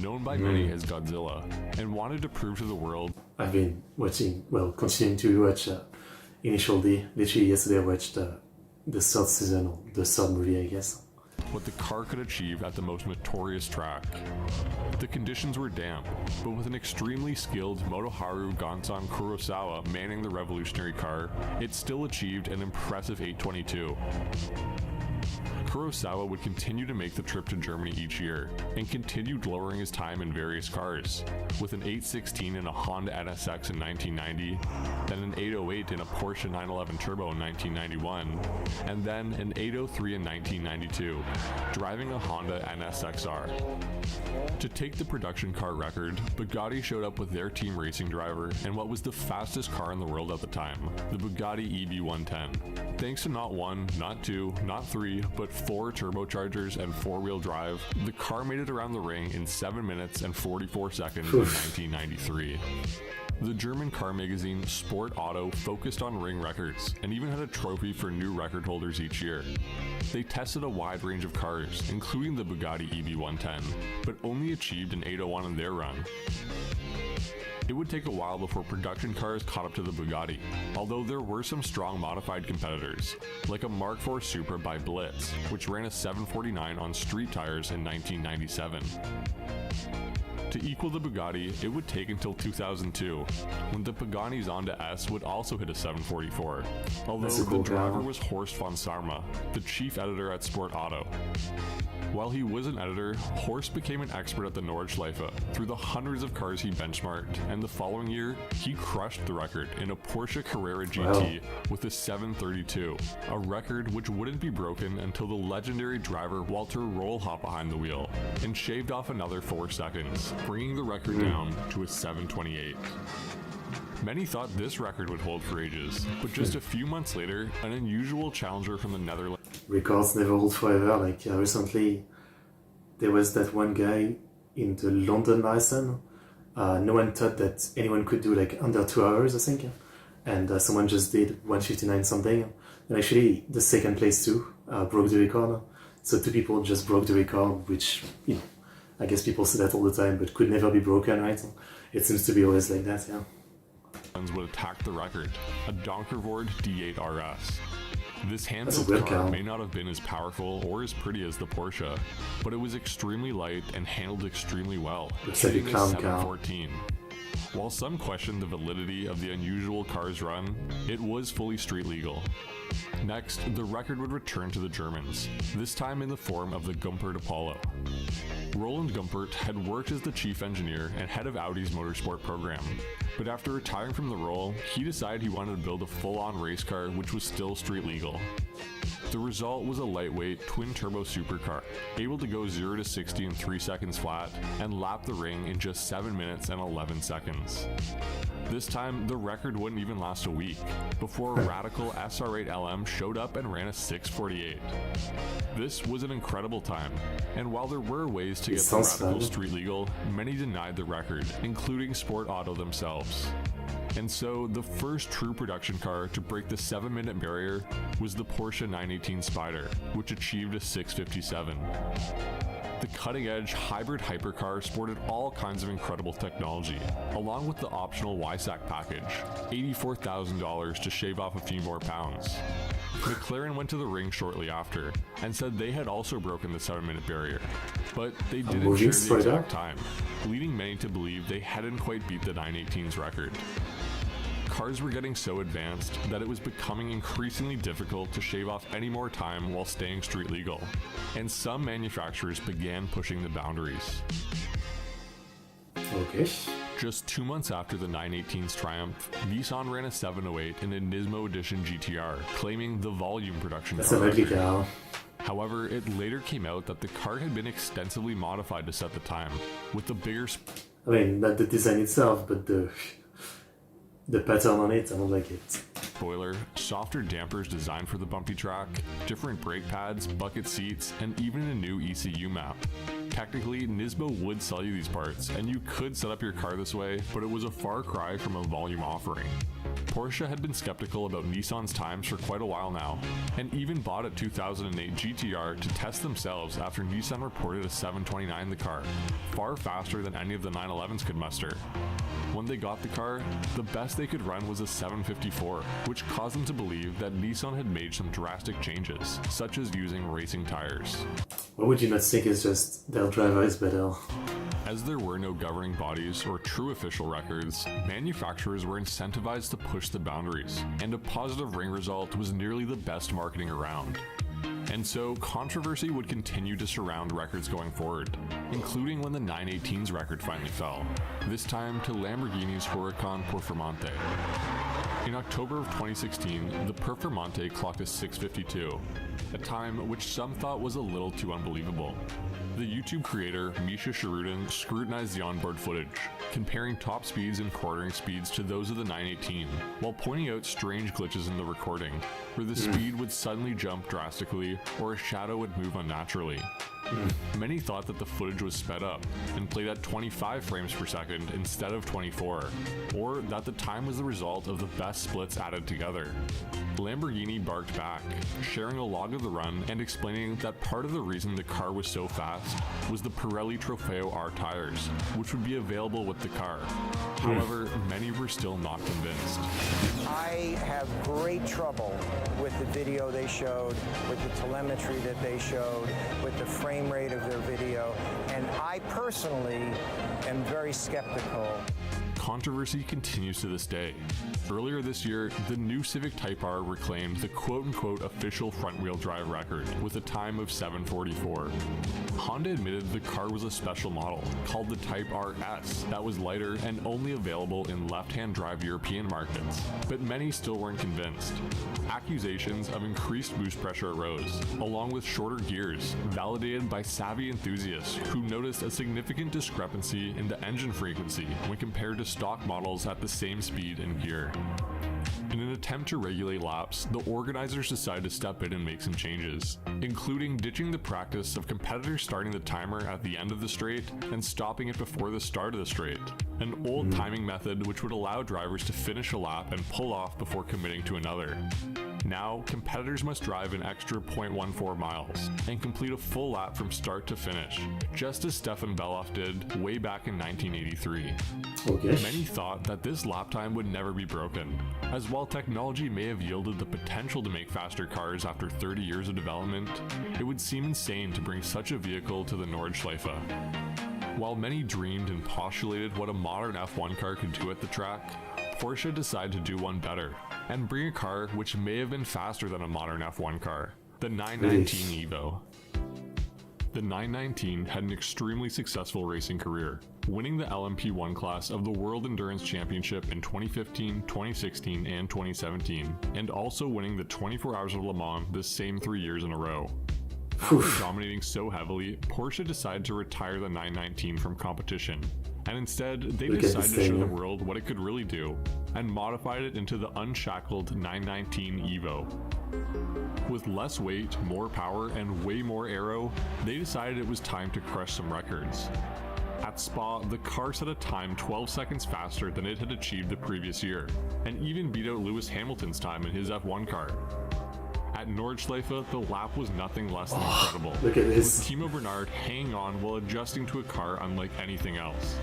known by many as Godzilla, and wanted to prove to the world I've been continuing to watch Initial D. Literally yesterday I watched the 3rd season, or the 3rd movie, I guess. what the car could achieve at the most notorious track. The conditions were damp, but with an extremely skilled Motoharu Gonsan Kurosawa manning the revolutionary car, it still achieved an impressive 822. Kurosawa would continue to make the trip to Germany each year, and continued lowering his time in various cars, with an 816 in a Honda NSX in 1990, then an 808 in a Porsche 911 Turbo in 1991, and then an 803 in 1992, driving a Honda NSXR. To take the production car record, Bugatti showed up with their team racing driver and what was the fastest car in the world at the time, the Bugatti EB110. Thanks to not 1, not 2, not 3, but 4 turbochargers and 4-wheel drive, the car made it around the ring in 7 minutes and 44 seconds in 1993. The German car magazine Sport Auto focused on ring records and even had a trophy for new record holders each year. They tested a wide range of cars, including the Bugatti EB110, but only achieved an 801 in their run. It would take a while before production cars caught up to the Bugatti, although there were some strong modified competitors, like a Mark IV Supra by Blitz, which ran a 749 on street tires in 1997. To equal the Bugatti, it would take until 2002, when the Pagani Zonda S would also hit a 744, although That's a the cool driver car. was Horst von Sarma, the chief editor at Sport Auto. While he was an editor, Horst became an expert at the Nordschleife through the hundreds of cars he benchmarked, and the following year, he crushed the record in a Porsche Carrera GT with a 732, a record which wouldn't be broken until the legendary driver Walter Roll hopped behind the wheel and shaved off another 4 seconds, bringing the record down to a 728. Many thought this record would hold for ages, but just a few months later, an unusual challenger from the Netherlands. Records never hold forever. Like recently, there was that one guy in the London Marathon. No one thought that anyone could do like under 2 hours, I think, and someone just did 1:59 something. And actually, the second place too broke the record. So 2 people just broke the record, which I guess people say that all the time, but could never be broken, right? It seems to be always like that, yeah. Would attack the record, a Donkervoort D8 RS. This That's a hand-built weird car car. may not have been as powerful or as pretty as the Porsche, but it was extremely light and handled extremely well, Looks like a hitting a clown car. 714. While some questioned the validity of the unusual car's run, it was fully street legal. Next, the record would return to the Germans, this time in the form of the Gumpert Apollo. Roland Gumpert had worked as the chief engineer and head of Audi's motorsport program, but after retiring from the role, he decided he wanted to build a full-on race car which was still street legal. The result was a lightweight twin-turbo supercar, able to go 0 to 60 in 3 seconds flat and lap the ring in just 7 minutes and 11 seconds. This time, the record wouldn't even last a week, before a radical SR8 LM showed up and ran a 6:48. This was an incredible time, and while there were ways to get the sounds radical fun. street legal, many denied the record, including Sport Auto themselves. And so, the first true production car to break the 7-minute barrier was the Porsche 918 Spyder, which achieved a 6:57. The cutting-edge hybrid hypercar sported all kinds of incredible technology, along with the optional YSAC package, $84,000 to shave off a few more pounds. McLaren went to the ring shortly after, and said they had also broken the 7-minute barrier, but they didn't moving share the spider? exact time, leading many to believe they hadn't quite beat the 918's record. Cars were getting so advanced that it was becoming increasingly difficult to shave off any more time while staying street legal, and some manufacturers began pushing the boundaries. Okay. Just 2 months after the 918's triumph, Nissan ran a 708 in a Nismo Edition GTR, claiming the volume production That's car an ugly record. car. However, it later came out that the car had been extensively modified to set the time, with the bigger I mean, not the design itself, but the pattern on it, I don't like it. spoiler, softer dampers designed for the bumpy track, different brake pads, bucket seats, and even a new ECU map. Technically, Nismo would sell you these parts, and you could set up your car this way, but it was a far cry from a volume offering. Porsche had been skeptical about Nissan's times for quite a while now, and even bought a 2008 GTR to test themselves after Nissan reported a 729 in the car, far faster than any of the 911s could muster. When they got the car, the best they could run was a 754, which caused them to believe that Nissan had made some drastic changes, such as using racing tires. Why would you not think it's just their driver is better? As there were no governing bodies or true official records, manufacturers were incentivized to push the boundaries, and a positive ring result was nearly the best marketing around. And so, controversy would continue to surround records going forward, including when the 918's record finally fell, this time to Lamborghini's Huracan Performante. In October of 2016, the Performante clocked a 652, a time which some thought was a little too unbelievable. The YouTube creator Misha Sharudin scrutinized the onboard footage, comparing top speeds and quartering speeds to those of the 918, while pointing out strange glitches in the recording, where the speed would suddenly jump drastically or a shadow would move unnaturally. Many thought that the footage was sped up and played at 25 frames per second instead of 24, or that the time was the result of the best splits added together. Lamborghini barked back, sharing a log of the run and explaining that part of the reason the car was so fast was the Pirelli Trofeo R tires, which would be available with the car. However, many were still not convinced. I have great trouble with the video they showed, with the telemetry that they showed, with the frame rate of their video, and I personally am very skeptical. Controversy continues to this day. Earlier this year, the new Civic Type R reclaimed the quote-unquote official front-wheel drive record with a time of 7:44. Honda admitted the car was a special model called the Type RS that was lighter and only available in left-hand drive European markets, but many still weren't convinced. Accusations of increased boost pressure arose, along with shorter gears, validated by savvy enthusiasts who noticed a significant discrepancy in the engine frequency when compared to stock models at the same speed and gear. In an attempt to regulate laps, the organizers decided to step in and make some changes, including ditching the practice of competitors starting the timer at the end of the straight and stopping it before the start of the straight, an old timing method which would allow drivers to finish a lap and pull off before committing to another. Now, competitors must drive an extra 0.14 miles and complete a full lap from start to finish, just as Stefan Beloff did way back in 1983. Okay. Many thought that this lap time would never be broken, as while technology may have yielded the potential to make faster cars after 30 years of development, it would seem insane to bring such a vehicle to the Nordschleife. While many dreamed and postulated what a modern F1 car could do at the track, Porsche decided to do one better, and bring a car which may have been faster than a modern F1 car, the 919 Evo. The 919 had an extremely successful racing career, winning the LMP1 class of the World Endurance Championship in 2015, 2016, and 2017, and also winning the 24 Hours of Le Mans the same 3 years in a row. After dominating so heavily, Porsche decided to retire the 919 from competition, and instead they decided to show the world what it could really do, and modified it into the unshackled 919 Evo. With less weight, more power, and way more aero, they decided it was time to crush some records. At Spa, the car set a time 12 seconds faster than it had achieved the previous year, and even beat out Lewis Hamilton's time in his F1 car. At Nordschleife, the lap was nothing less than incredible, look at this. with Timo Bernard hanging on while adjusting to a car unlike anything else.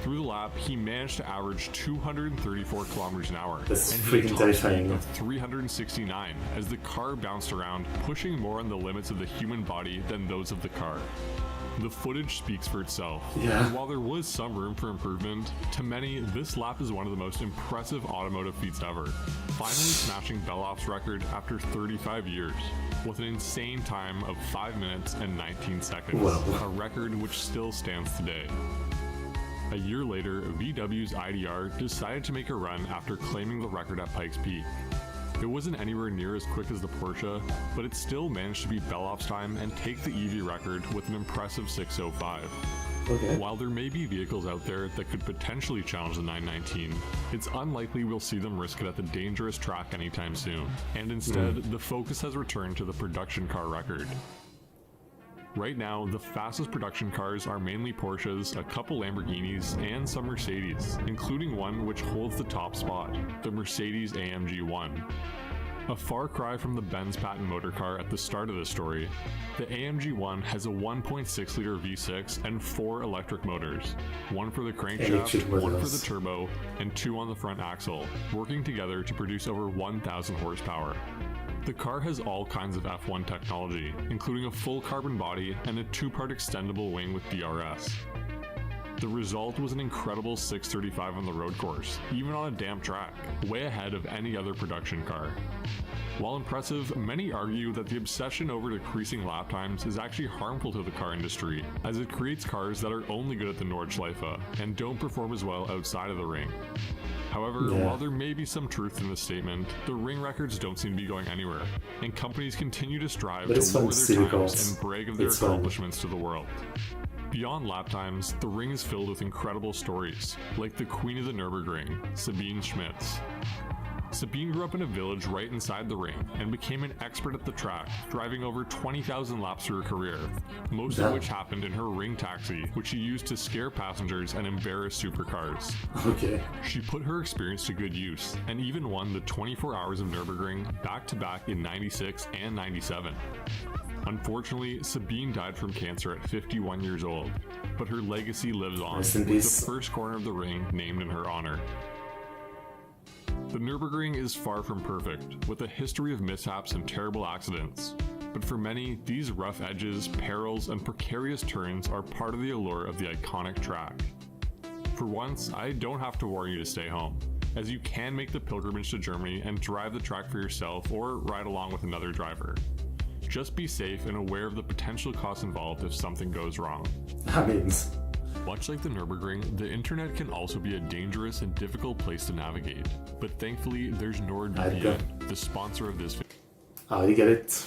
Through the lap, he managed to average 234 kilometers an hour, That's and hit a freaking top terrifying. speed of 369 as the car bounced around, pushing more on the limits of the human body than those of the car. The footage speaks for itself, Yeah. and while there was some room for improvement, to many, this lap is one of the most impressive automotive feats ever, finally smashing Beloff's record after 35 years, with an insane time of 5 minutes and 19 seconds, Wow. a record which still stands today. A year later, VW's IDR decided to make a run after claiming the record at Pikes Peak. It wasn't anywhere near as quick as the Porsche, but it still managed to beat Beloff's time and take the EV record with an impressive 6:05. Okay. While there may be vehicles out there that could potentially challenge the 919, it's unlikely we'll see them risk it at the dangerous track anytime soon, and instead, the focus has returned to the production car record. Right now, the fastest production cars are mainly Porsches, a couple Lamborghinis, and some Mercedes, including one which holds the top spot, the Mercedes AMG 1. A far cry from the Benz patent motor car at the start of the story, the AMG 1 has a 1.6-liter V6 and 4 electric motors, one for the crankshaft, one for the turbo, and 2 on the front axle, working together to produce over 1,000 horsepower. The car has all kinds of F1 technology, including a full carbon body and a 2-part extendable wing with DRS. The result was an incredible 635 on the road course, even on a damp track, way ahead of any other production car. While impressive, many argue that the obsession over decreasing lap times is actually harmful to the car industry, as it creates cars that are only good at the Nordschleife and don't perform as well outside of the ring. However, while there may be some truth in this statement, the ring records don't seem to be going anywhere, and companies continue to strive to lower their times and brag of their accomplishments to the world. Beyond lap times, the ring is filled with incredible stories, like the Queen of the Nürburgring, Sabine Schmitz. Sabine grew up in a village right inside the ring and became an expert at the track, driving over 20,000 laps through her career, most of which happened in her ring taxi, which she used to scare passengers and embarrass supercars. Okay. She put her experience to good use, and even won the 24 Hours of Nürburgring back-to-back in 96 and 97. Unfortunately, Sabine died from cancer at 51 years old, but her legacy lives on, with the first corner of the ring named in her honor. The Nürburgring is far from perfect, with a history of mishaps and terrible accidents. But for many, these rough edges, perils, and precarious turns are part of the allure of the iconic track. For once, I don't have to warn you to stay home, as you can make the pilgrimage to Germany and drive the track for yourself or ride along with another driver. Just be safe and aware of the potential costs involved if something goes wrong. That means... Much like the Nürburgring, the internet can also be a dangerous and difficult place to navigate, but thankfully there's NordVPN, the sponsor of this video. Oh, I get it.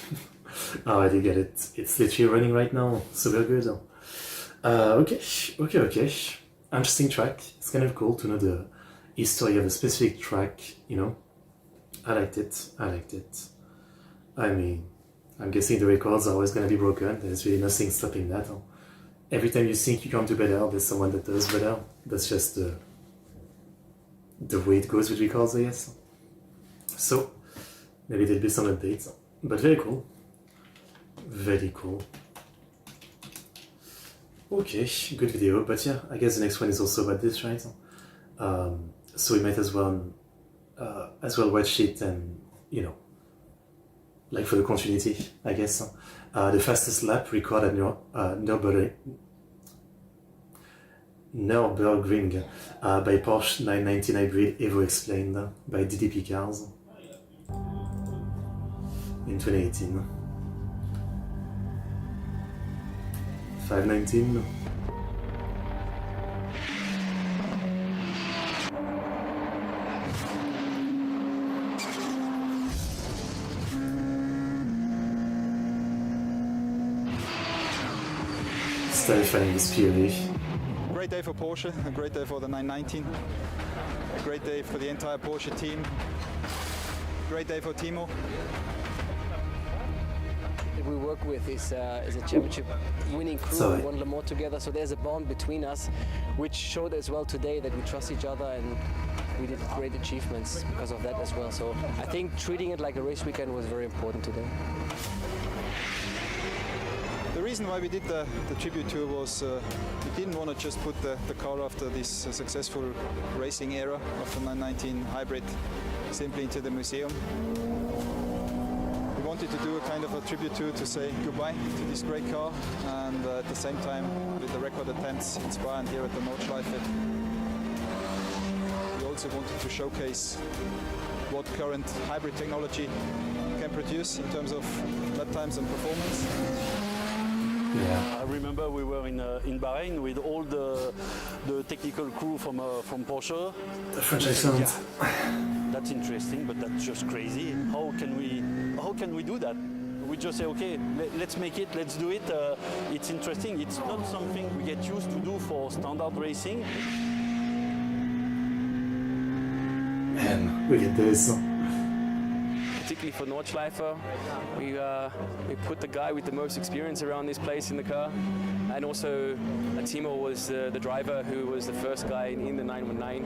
Oh, I did get it. It's literally running right now. Super good. Okay. interesting track. It's kind of cool to know the history of a specific track, you know. I liked it. I mean, I'm guessing the records are always going to be broken. There's really nothing stopping that. Every time you think you come to better, there's someone that does better. That's just the way it goes with records, I guess. So, maybe there'll be some updates. But very cool. Very cool. Okay, good video. But yeah, I guess the next one is also about this, right? So we might as well watch it and, you know, like for the continuity, I guess. The fastest lap recorded at Nurburgring by Porsche 919 Hybrid Evo Explained by DDP Cars in 2018. 519. Terrifying this Fury. Great day for Porsche, a great day for the 919, a great day for the entire Porsche team, great day for Timo. We work with is a championship winning crew. We won Le Mans together, so there's a bond between us, which showed as well today that we trust each other and we did great achievements because of that as well. So I think treating it like a race weekend was very important today. The reason why we did the tribute tour was we didn't want to just put the car after this successful racing era of the 919 hybrid simply into the museum. We wanted to do a kind of a tribute tour to say goodbye to this great car, and at the same time with the record attempts in Spa and here at the Nordschleife. We also wanted to showcase what current hybrid technology can produce in terms of lap times and performance. Yeah. I remember we were in Bahrain with all the technical crew from Porsche. The French accent. Yeah. That's interesting, but that's just crazy. How can we do that? We just say, okay, let's make it, let's do it. It's interesting. It's not something we get used to do for standard racing. Man, look at this. Particularly for Nordschleife, we put the guy with the most experience around this place in the car, and also Timo was the driver who was the first guy in the 919.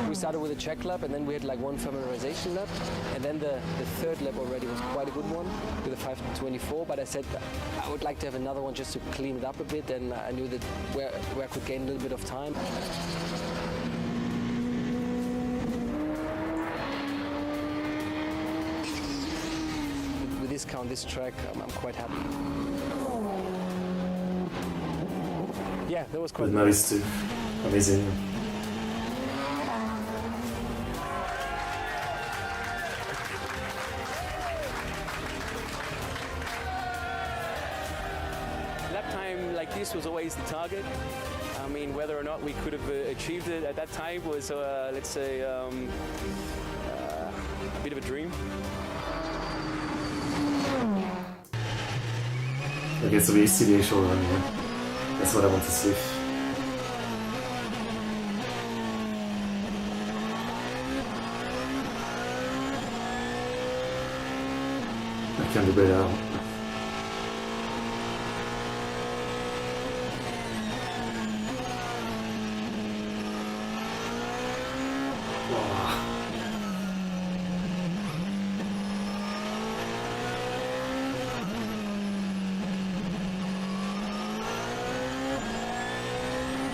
We started with a check lap, and then we had like one familiarization lap, and then the third lap already was quite a good one with a 5:24. But I said I would like to have another one just to clean it up a bit, and I knew that where I could gain a little bit of time. With this count, this track, I'm quite happy. Yeah, that was quite nice too. Amazing. This was always the target. I mean, whether or not we could have achieved it at that time was, let's say, a bit of a dream. Okay, so we see the actual run here. That's what I want to see. I can't do better.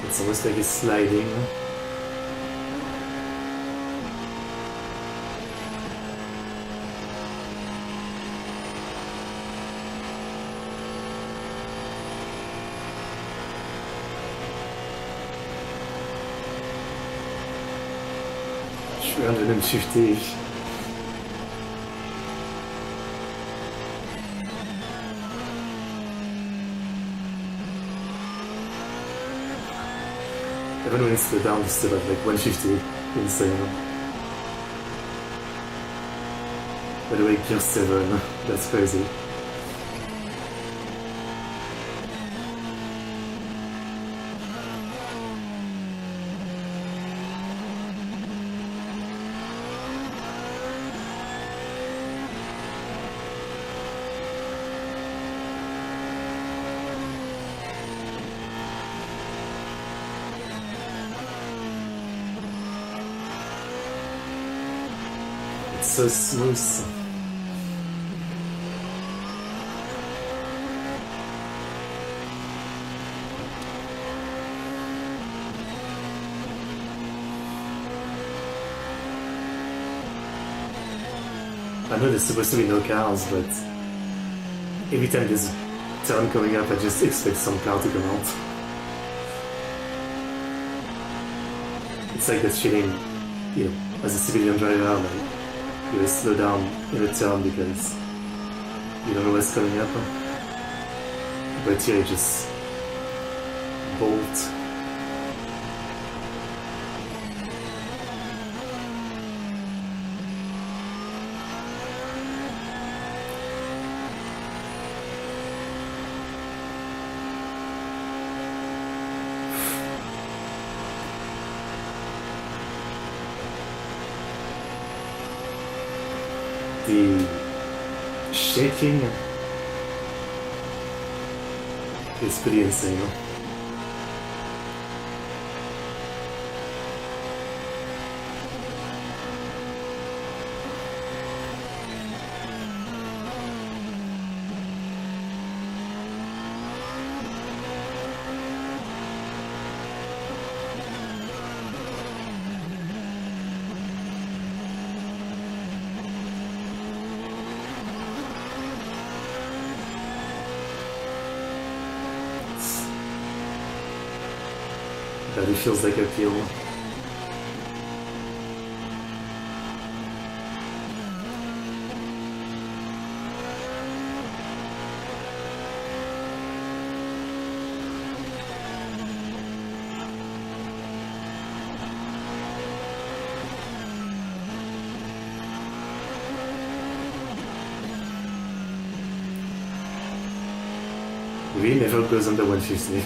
It's almost like it's sliding. $350. Even when it's down, it's still at like 150. Insane. By the way, Gear 7, that's crazy. so smooth. I know there's supposed to be no cars, but every time there's a turn coming up, I just expect some car to come out. It's like that feeling, you know, as a civilian driver, like you slow down in a turn because you don't know what's coming up. But here you just bolt. The shaking is pretty insane. But it feels like a pill. Really never goes under 150.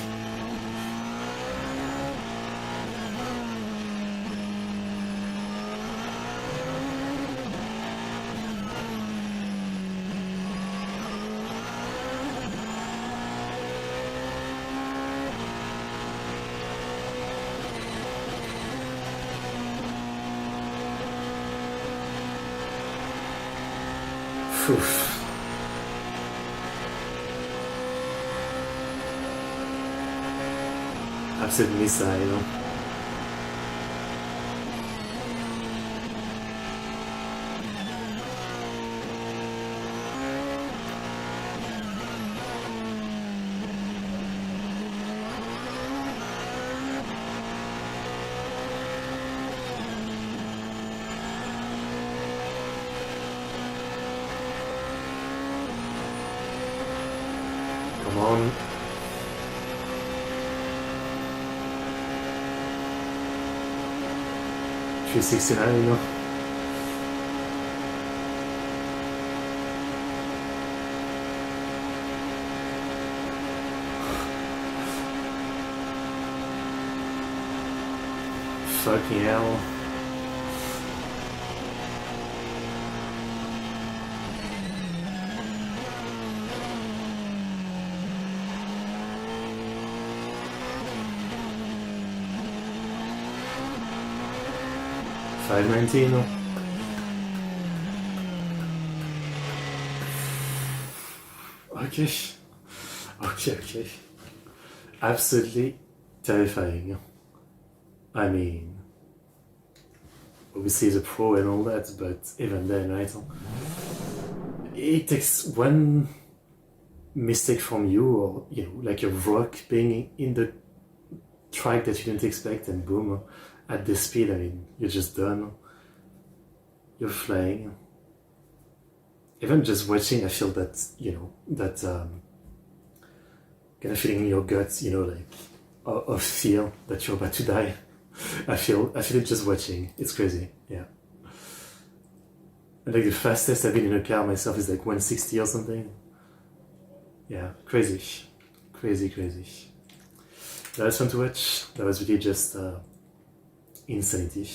Oof. Absolute missile. Come on. $369. Fucking hell. $519. Okay. Absolutely terrifying. I mean, obviously he's a pro and all that, but even then, right? It takes one mistake from you, or like a rock being in the track that you didn't expect, and boom, at this speed, I mean, you're just done. You're flying. Even just watching, I feel that, that kind of feeling in your guts, like of fear that you're about to die. I feel it just watching. It's crazy, yeah. And like the fastest I've been in a car myself is like 160 or something. Yeah, crazy. That was fun to watch. That was really just insanity.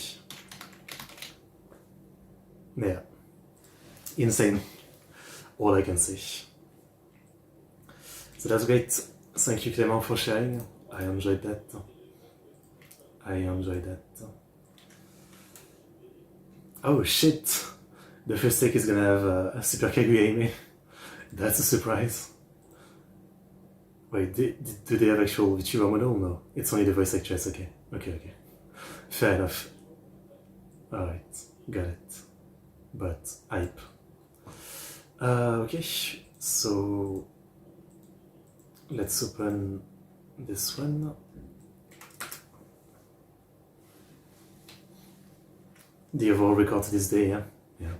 Yeah, insane. All I can say. So that's great. Thank you, Clément, for sharing. I enjoyed that. Oh shit! the first take is gonna have a Super Kaguya. That's a surprise. Wait, do they have actual VTuber model? No, it's only the voice actress. Okay. Fair enough. Alright, got it. But hype. Okay, so let's open this one. The overall record to this day, yeah? Yeah.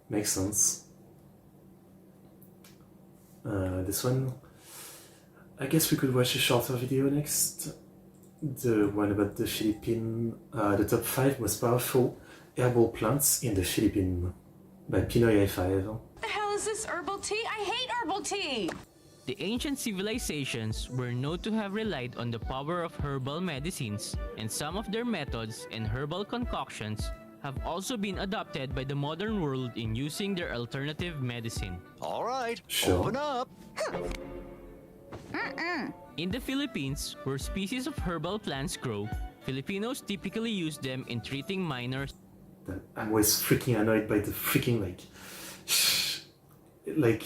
Makes sense. This one, I guess we could watch a shorter video next. The one about the Philippines, the top 5 most powerful herbal plants in the Philippines by Pinoy I5. What the hell is this herbal tea? I hate herbal tea! The ancient civilizations were known to have relied on the power of herbal medicines, and some of their methods and herbal concoctions have also been adopted by the modern world in using their alternative medicine. All right, Sure. open up. In the Philippines, where species of herbal plants grow, Filipinos typically use them in treating minor. I'm always freaking annoyed by the freaking like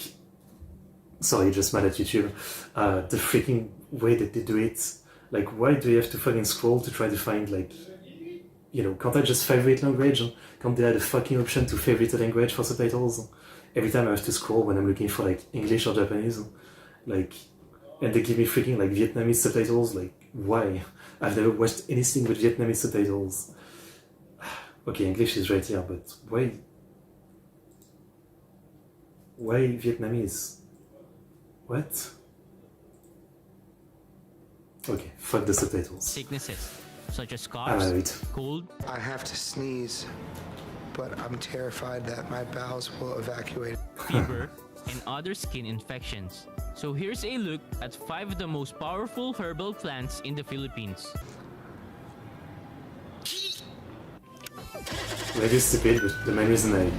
sorry, just mad at YouTube. The freaking way that they do it. Like, why do you have to fucking scroll to try to find, like, you know, can't I just favorite language? Can't they add a fucking option to favorite a language for subtitles? Every time I have to scroll when I'm looking for like English or Japanese, like, and they give me freaking like Vietnamese subtitles. Like, why? I've never watched anything with Vietnamese subtitles. Okay, English is right here, but why? Why Vietnamese? What? Okay, fuck the subtitles. Sicknesses, such as I'm coughs, out. cold, I have to sneeze, but I'm terrified that my bowels will evacuate. fever, and other skin infections. So here's a look at 5 of the most powerful herbal plants in the Philippines. Maybe stupid, but the main reason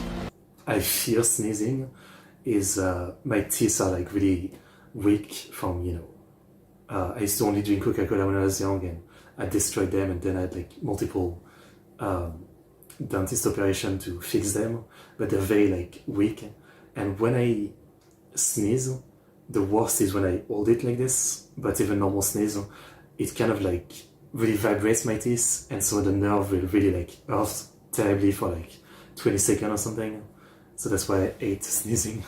I fear sneezing is my teeth are like really weak from, you know, I used to only drink Coca-Cola when I was young, and I destroyed them, and then I had like multiple dentist operation to fix them, but they're very like weak, and when I sneeze, the worst is when I hold it like this, but even normal sneeze, it kind of like really vibrates my teeth, and so the nerve will really like hurt terribly for like 20 seconds or something. So that's why I hate sneezing.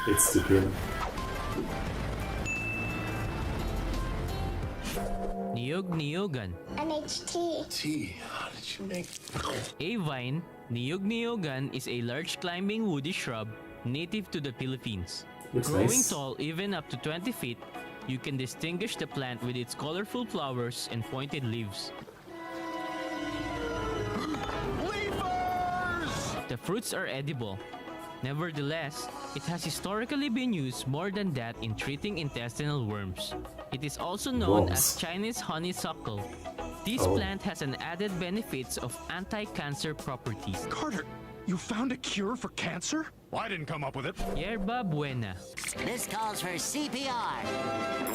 It's stupid. Niyog-niyogan. NHT. Tea, how did you make? A vine, Niyog-niyogan is a large climbing woody shrub native to the Philippines. Looks Growing nice. tall even up to 20 feet, you can distinguish the plant with its colorful flowers and pointed leaves. The fruits are edible. Nevertheless, it has historically been used more than that in treating intestinal worms. It is also known as Worms. Chinese honeysuckle. This Oh. plant has an added benefits of anti-cancer properties. Carter, you found a cure for cancer? Well, I didn't come up with it. Yerba buena. This calls for CPR.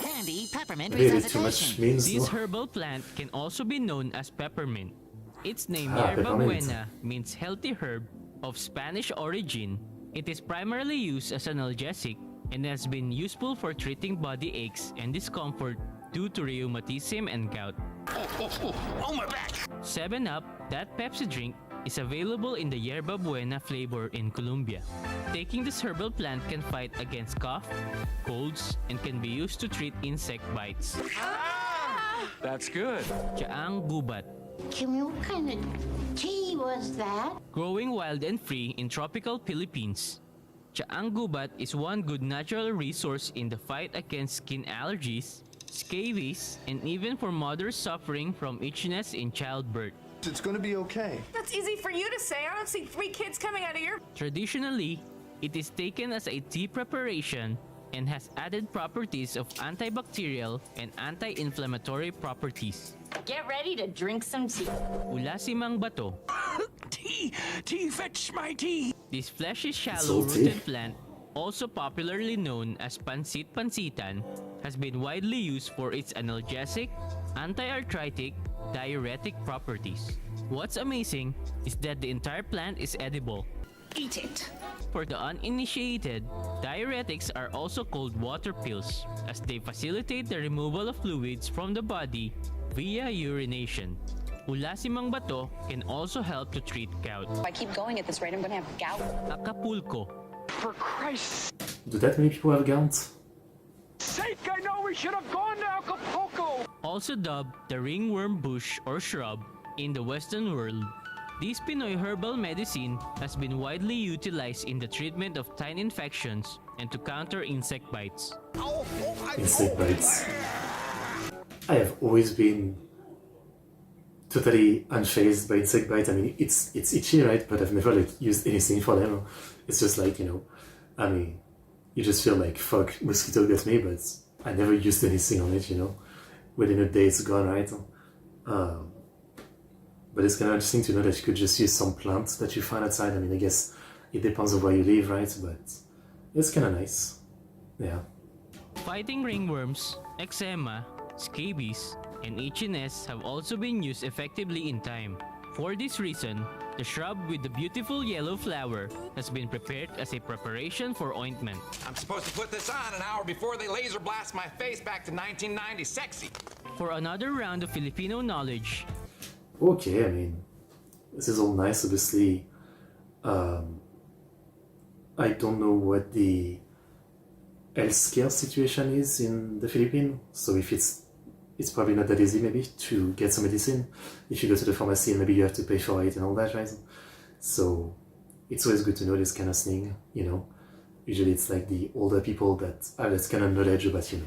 Candy peppermint Really too much resuscitation. means, This no? herbal plant can also be known as peppermint. Its name Yerba peppermint. buena means healthy herb of Spanish origin. It is primarily used as an analgesic and has been useful for treating body aches and discomfort due to rheumatism and gout. Oh, my back! 7-Up, that Pepsi drink, is available in the Yerba Buena flavor in Colombia. Taking this herbal plant can fight against cough, colds, and can be used to treat insect bites. That's good. Chaang gubat. Kimmy, what kind of tea was that? Growing wild and free in tropical Philippines, Chaang gubat is one good natural resource in the fight against skin allergies, scabies, and even for mothers suffering from itchiness in childbirth. It's gonna be okay. That's easy for you to say. I don't see 3 kids coming out of your... Traditionally, it is taken as a tea preparation and has added properties of antibacterial and anti-inflammatory properties. Get ready to drink some tea. Ulasimang bato. Tea! Tea, fetch my tea! This fleshy, salty. shallow-rooted plant, also popularly known as pansit-pansitan, has been widely used for its analgesic, anti-arthritic, diuretic properties. What's amazing is that the entire plant is edible. Eat it. For the uninitiated, diuretics are also called water pills as they facilitate the removal of fluids from the body via urination. Ulasimang bato can also help to treat gout. If I keep going at this rate, I'm going to have gout. Acapulco. For Christ's Do that many people have gout? sake, I know we should have gone to Acapulco! Also dubbed the ringworm bush or shrub in the Western world, this Pinoy herbal medicine has been widely utilized in the treatment of tine infections and to counter insect bites. Insect bites. I have always been totally unfazed by insect bites. I mean, it's itchy, right? But I've never like used anything for them. It's just like, you know, I mean, you just feel like, fuck, mosquito got me, but I never used anything on it, you know. Within a day it's gone, right? But it's kind of interesting to know that you could just use some plants that you find outside. I mean, I guess it depends on where you live, right? But it's kind of nice. Yeah. Fighting ringworms, eczema, scabies, and itchiness have also been used effectively in time. For this reason, the shrub with the beautiful yellow flower has been prepared as a preparation for ointment. I'm supposed to put this on an hour before they laser blast my face back to 1990 sexy. For another round of Filipino knowledge. Okay, I mean, this is all nice, obviously. I don't know what the healthcare situation is in the Philippines, so if it's probably not that easy maybe to get some medicine. If you go to the pharmacy and maybe you have to pay for it and all that, right? So it's always good to know this kind of thing, you know. Usually it's like the older people that have this kind of knowledge about, you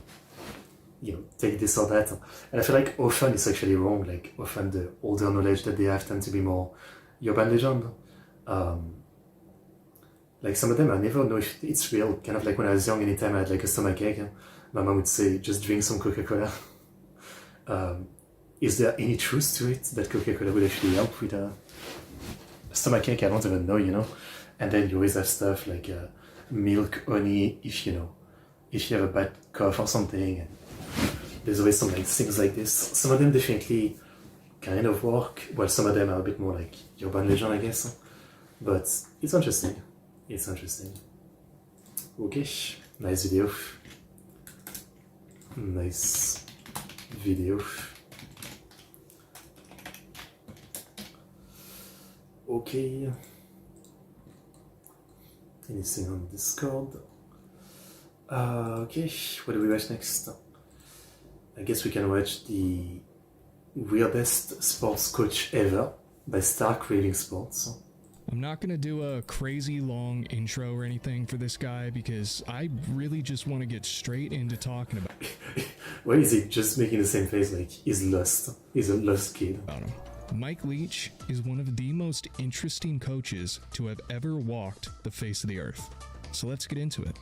know, take this or that. And I feel like often it's actually wrong. Like often the older knowledge that they have tend to be more urban legend. Like some of them I never know if it's real. Kind of like when I was young, anytime I had like a stomachache, my mom would say, just drink some Coca-Cola. Is there any truth to it that Coca-Cola would actually help with a stomachache? I don't even know, you know. And then you always have stuff like milk, honey, if you have a bad cough or something. And there's always some like things like this. Some of them definitely kind of work, while some of them are a bit more like urban legend, I guess. But it's interesting. It's interesting. Okay, nice video. Nice video. Okay. Anything on Discord? Okay, what do we watch next? I guess we can watch the weirdest sports coach ever by Stark Raving Sports. I'm not gonna do a crazy long intro or anything for this guy because I really just want to get straight into talking about Why is he just making the same face like he's lost? He's a lost kid. About him. Mike Leach is one of the most interesting coaches to have ever walked the face of the earth. So let's get into it.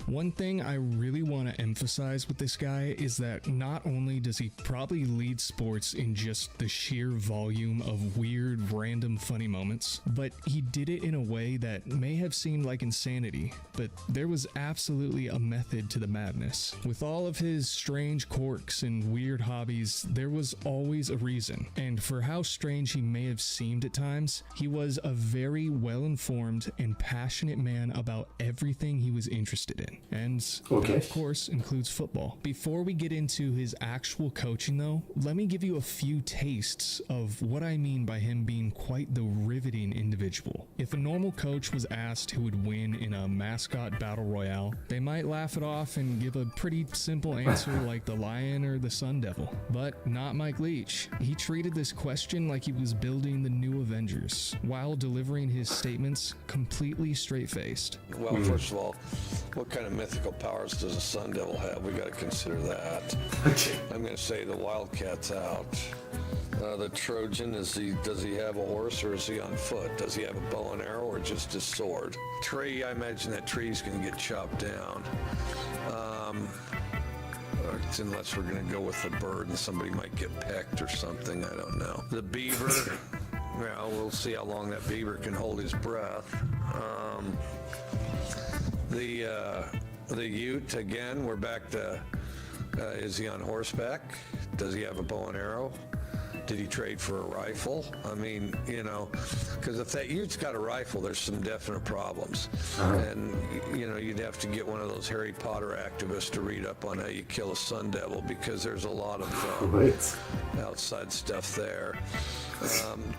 One thing I really want to emphasize with this guy is that not only does he probably lead sports in just the sheer volume of weird, random, funny moments, but he did it in a way that may have seemed like insanity, but there was absolutely a method to the madness. With all of his strange quirks and weird hobbies, there was always a reason, and for how strange he may have seemed at times, he was a very well-informed and passionate man about everything he was interested in. And that, of course, includes football. Before we get into his actual coaching, though, let me give you a few tastes of what I mean by him being quite the riveting individual. If a normal coach was asked who would win in a mascot battle royale, they might laugh it off and give a pretty simple answer like the Lion or the Sun Devil. But not Mike Leach. He treated this question like he was building the new Avengers, while delivering his statements completely straight-faced. Well, first of all, what kind of mythical powers does a Sun Devil have? We got to consider that. I'm going to say the Wildcat's out. The Trojan, does he have a horse or is he on foot? Does he have a bow and arrow or just his sword? Tree, I imagine that tree's going to get chopped down. Unless we're going to go with the bird and somebody might get pecked or something, I don't know. The beaver, well, we'll see how long that beaver can hold his breath. The Ute, again, we're back to, is he on horseback? Does he have a bow and arrow? Did he trade for a rifle? I mean, you know, because if that youth's got a rifle, there's some definite problems. And, you know, you'd have to get one of those Harry Potter activists to read up on how you kill a sun devil, because there's a lot of outside stuff there.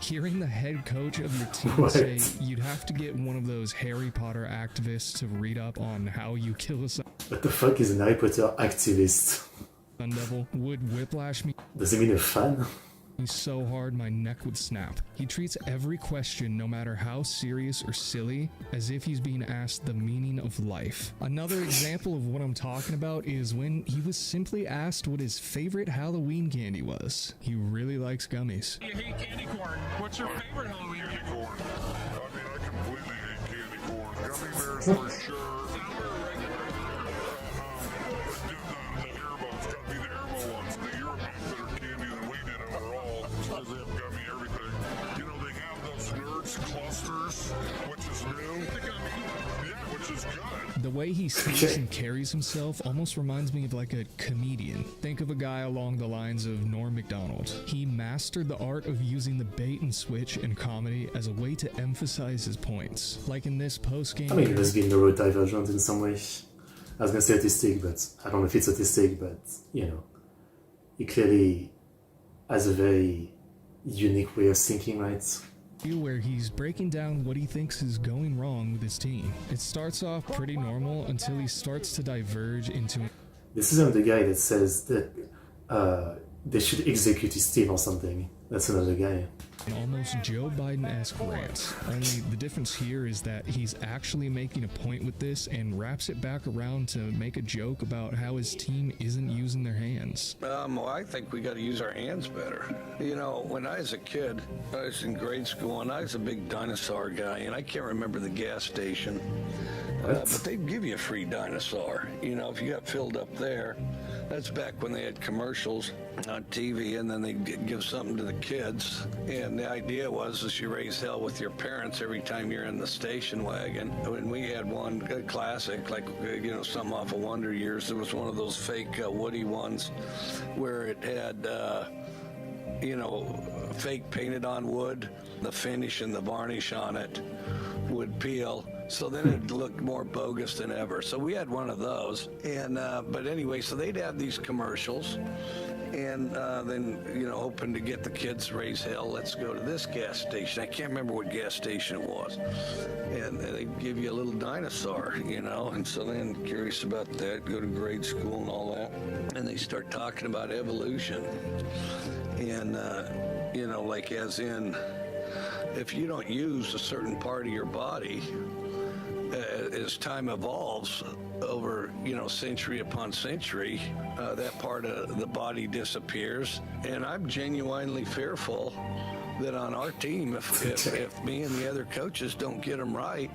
Hearing the head coach of your team say you'd have to get one of those Harry Potter activists to read up on how you kill a sun What the fuck is an Harry Potter activist? devil would whiplash me. Does he mean a fan? So hard my neck would snap. He treats every question, no matter how serious or silly, as if he's being asked the meaning of life. Another example of what I'm talking about is when he was simply asked what his favorite Halloween candy was. He really likes gummies. You hate candy corn. What's your favorite Halloween candy corn? I mean, I completely hate candy corn. Gummy bears for sure. The HERBAL's got to be the HERBAL ones. They are better candy than we did overall, because they have gummy everything. You know, they have those nerds clusters, which is new. The gummy, yeah, which is good. The way he speaks and carries himself almost reminds me of like a comedian. Think of a guy along the lines of Norm Macdonald. He mastered the art of using the bait and switch in comedy as a way to emphasize his points. Like in this post-game... I mean, he must be neurodivergent in some way. I was going to say autistic, but I don't know if it's autistic, but, you know, he clearly has a very unique way of thinking, right? Where he's breaking down what he thinks is going wrong with his team. It starts off pretty normal until he starts to diverge into... This isn't the guy that says that they should execute his team or something. That's another guy. An almost Joe Biden-esque rant. Only the difference here is that he's actually making a point with this and wraps it back around to make a joke about how his team isn't using their hands. Well, I think we got to use our hands better. You know, when I was a kid, I was in grade school, and I was a big dinosaur guy, and I can't remember the gas station. But they'd give you a free dinosaur, you know, if you got filled up there. That's back when they had commercials on TV, and then they'd give something to the kids. And the idea was that you raise hell with your parents every time you're in the station wagon. When we had one classic, like, you know, something off of Wonder Years, there was one of those fake Woody ones where it had, you know, fake painted on wood. The finish and the varnish on it would peel. So then it looked more bogus than ever. So we had one of those. And but anyway, so they'd have these commercials. And then, you know, hoping to get the kids to raise hell, let's go to this gas station. I can't remember what gas station it was. And they'd give you a little dinosaur, you know. And so then, curious about that, go to grade school and all that. And they start talking about evolution. And, you know, like as in, if you don't use a certain part of your body, as time evolves over, you know, century upon century, that part of the body disappears. And I'm genuinely fearful that on our team, if me and the other coaches don't get them right,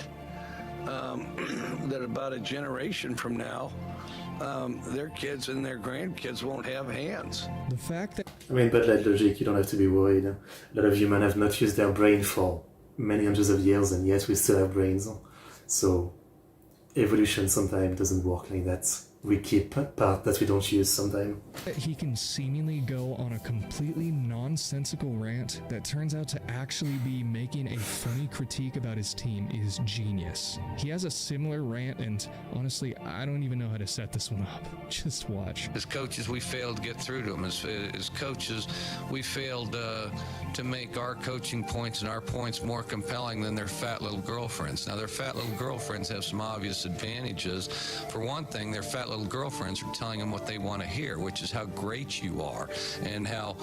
that about a generation from now, their kids and their grandkids won't have hands. The fact that... I mean, but like logic, you don't have to be worried. A lot of humans have not used their brain for many hundreds of years, and yet we still have brains. So evolution sometimes doesn't work like that. We keep part that we don't use sometimes. He can seemingly go on a completely nonsensical rant that turns out to actually be making a funny critique about his team is genius. He has a similar rant, and honestly, I don't even know how to set this one up. Just watch. As coaches, we failed to get through to them. As coaches, we failed to make our coaching points and our points more compelling than their fat little girlfriends. Now, their fat little girlfriends have some obvious advantages. For one thing, their fat little girlfriends are telling them what they want to hear, which is how great you are and how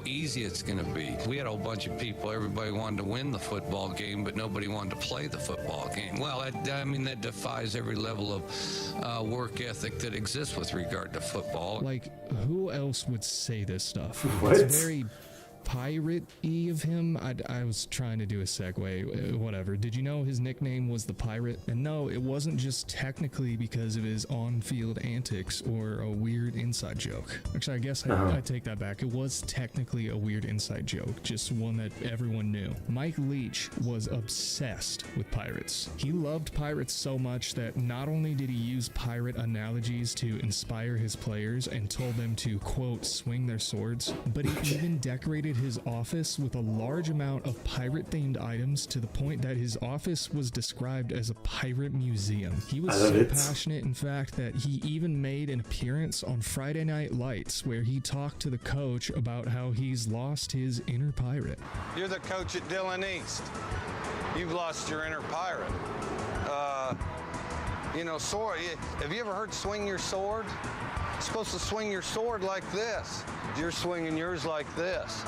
easy it's going to be. We had a whole bunch of people, everybody wanted to win the football game, but nobody wanted to play the football game. Well, I mean, that defies every level of work ethic that exists with regard to football. Like, who else would say this stuff? What? It's very pirate-y of him. I was trying to do a segue, whatever. Did you know his nickname was the Pirate? And no, it wasn't just technically because of his on-field antics or a weird inside joke. Actually, I guess I take that back. It was technically a weird inside joke, just one that everyone knew. Mike Leach was obsessed with pirates. He loved pirates so much that not only did he use pirate analogies to inspire his players and told them to, quote, swing their swords, but he even decorated decorated his office with a large amount of pirate-themed items to the point that his office was described as a pirate museum. He was so passionate, in fact, that he even made an appearance on Friday Night Lights where he talked to the coach about how he's lost his inner pirate. You're the coach at Dillon East. You've lost your inner pirate. You know, sword. Have you ever heard swing your sword? You're supposed to swing your sword like this. You're swinging yours like this.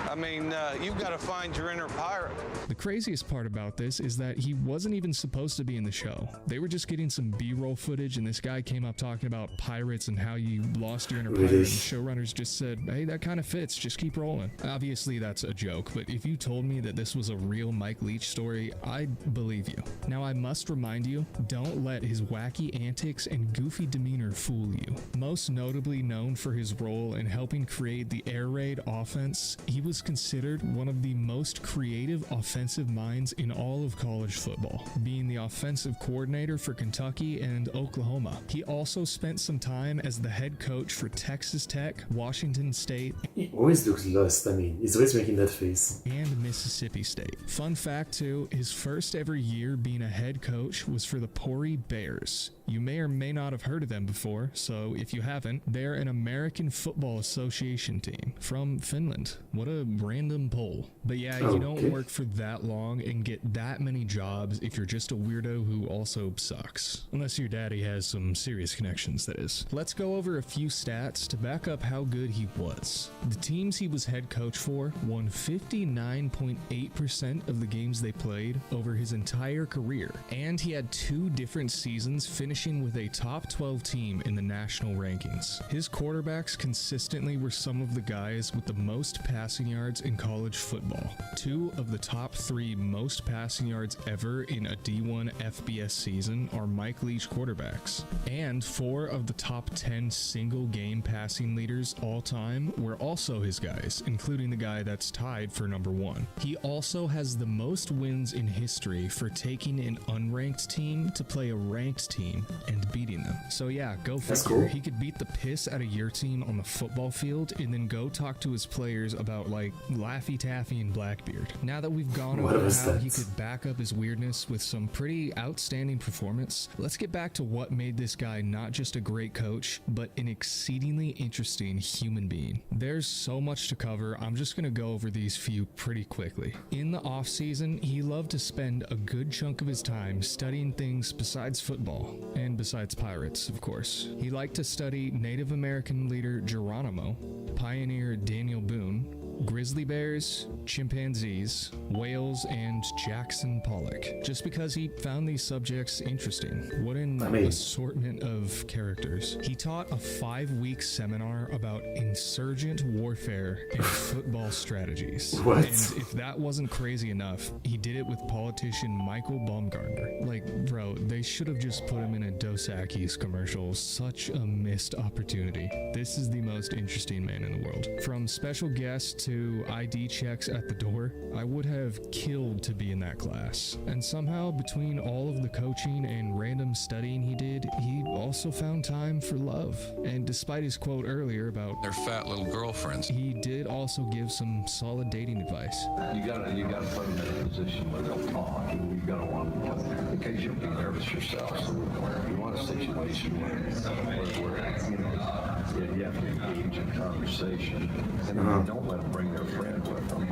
I mean, you've got to find your inner pirate. The craziest part about this is that he wasn't even supposed to be in the show. They were just getting some B-roll footage, and this guy came up talking about pirates and how you lost your inner pirate, and the showrunners just said, hey, that kind of fits, just keep rolling. Obviously, that's a joke, but if you told me that this was a real Mike Leach story, I'd believe you. Now, I must remind you, don't let his wacky antics and goofy demeanor fool you. Most notably known for his role in helping create the air raid offense, he was considered one of the most creative offensive minds in all of college football, being the offensive coordinator for Kentucky and Oklahoma. He also spent some time as the head coach for Texas Tech, Washington State. He always looks lost. I mean, he's always making that face. And Mississippi State. Fun fact too, his first ever year being a head coach was for the Pori Bears. You may or may not have heard of them before, so if you haven't, they're an American Football Association team from Finland. What a random poll. But yeah, you don't work for that long and get that many jobs if you're just a weirdo who also sucks. Unless your daddy has some serious connections, that is. Let's go over a few stats to back up how good he was. The teams he was head coach for won 59.8% of the games they played over his entire career, and he had 2 different seasons finishing with a top 12 team in the national rankings. His quarterbacks consistently were some of the guys with the most passing yards in college football. 2 of the top 3 most passing yards ever in a D1 FBS season are Mike Leach quarterbacks, and 4 of the top 10 single game passing leaders all time were also his guys, including the guy that's tied for number 1. He also has the most wins in history for taking an unranked team to play a ranked team and beating them. So yeah, go figure. He could beat the piss out of your team on the football field and then go talk to his players about like Laffy Taffy and Blackbeard. Now that we've gone over how he could back up his weirdness with some pretty outstanding performance, let's get back to what made this guy not just a great coach, but an exceedingly interesting human being. There's so much to cover, I'm just gonna go over these few pretty quickly. In the off season, he loved to spend a good chunk of his time studying things besides football, and besides pirates, of course. He liked to study Native American leader Geronimo, pioneer Daniel Boone, grizzly bears, chimpanzees, whales, and Jackson Pollock, just because he found these subjects interesting. What an assortment of characters. He taught a 5-week seminar about insurgent warfare and football strategies. What? And if that wasn't crazy enough, he did it with politician Michael Baumgartner. Like, bro, they should have just put him in a Dos Equis commercial. Such a missed opportunity. This is the most interesting man in the world. From special guest to ID checks at the door, I would have killed to be in that class. And somehow, between all of the coaching and random studying he did, he also found time for love. And despite his quote earlier about their fat little girlfriends, he did also give some solid dating advice. You gotta put them in a position where they'll talk. You gotta want them, in case you'll be nervous yourself. So you want a situation where you have to engage in conversation, and then you don't let them bring their friend with them.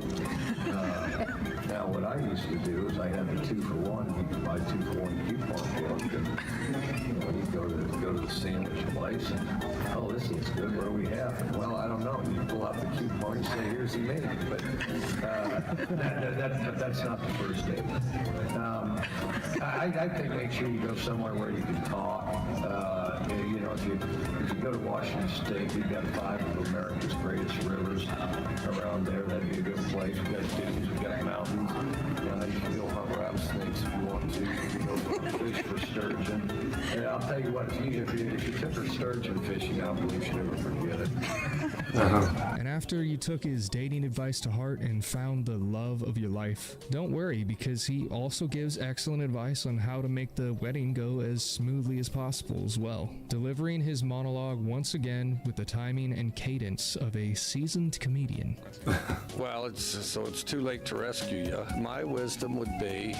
Now, what I used to do is I had the 2-for-1. You could buy 2-for-1 coupon book, and you go to the sandwich place, and this looks good. What do we have? And, well, I don't know. You pull out the coupon and say, here's the menu. But that's not the first date. I think make sure you go somewhere where you can talk. If you go to Washington State, you've got 5 of America's greatest rivers around there. That'd be a good place. We've got dunes, we've got mountains. You can go hunt rattlesnakes if you want to. You can go fish for sturgeon. And I'll tell you what, if you took her sturgeon fishing, I don't believe she'd ever forget it. And after you took his dating advice to heart and found the love of your life, don't worry, because he also gives excellent advice on how to make the wedding go as smoothly as possible as well. Delivering his monologue monologue once again with the timing and cadence of a seasoned comedian. Well, it's too late to rescue you. My wisdom would be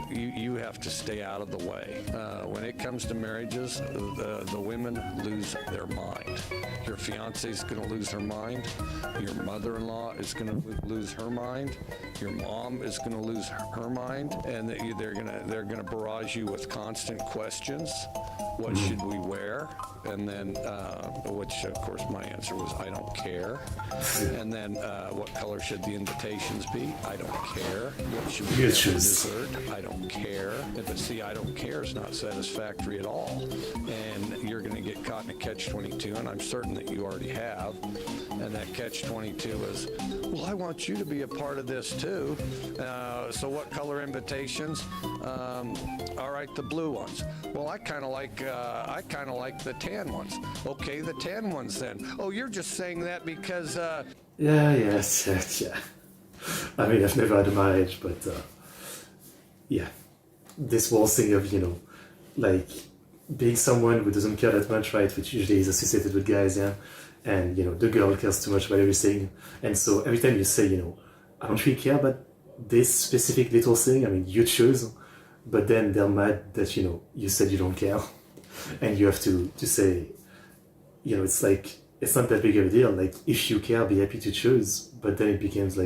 you have to stay out of the way. When it comes to marriages, the women lose their mind. Your fiance's going to lose her mind. Your mother-in-law is going to lose her mind. Your mom is going to lose her mind, and they're going to barrage you with constant questions. What should we wear? And then, which of course my answer was, I don't care. And then, what color should the invitations be? I don't care. What should we have for dessert? I don't care. But see, I don't care is not satisfactory at all. And you're going to get caught in a catch-22, and I'm certain that you already have. And that catch-22 is, well, I want you to be a part of this too. So what color invitations? All right, the blue ones. Well, I kind of like the tan ones. Okay, the tan ones then. Oh, you're just saying that because Yeah. I mean, I've never had a marriage, but yeah, this whole thing of, you know, like being someone who doesn't care that much, right, which usually is associated with guys, yeah, and, you know, the girl cares too much about everything, and so every time you say, you know, I don't really care about this specific little thing, I mean, you choose, but then they're mad that, you know, you said you don't care, and you have to say, you know, it's like, it's not that big of a deal, like, if you care, be happy to choose, but then it becomes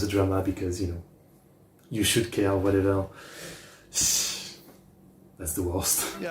a drama because, you know, you should care, whatever. That's the worst.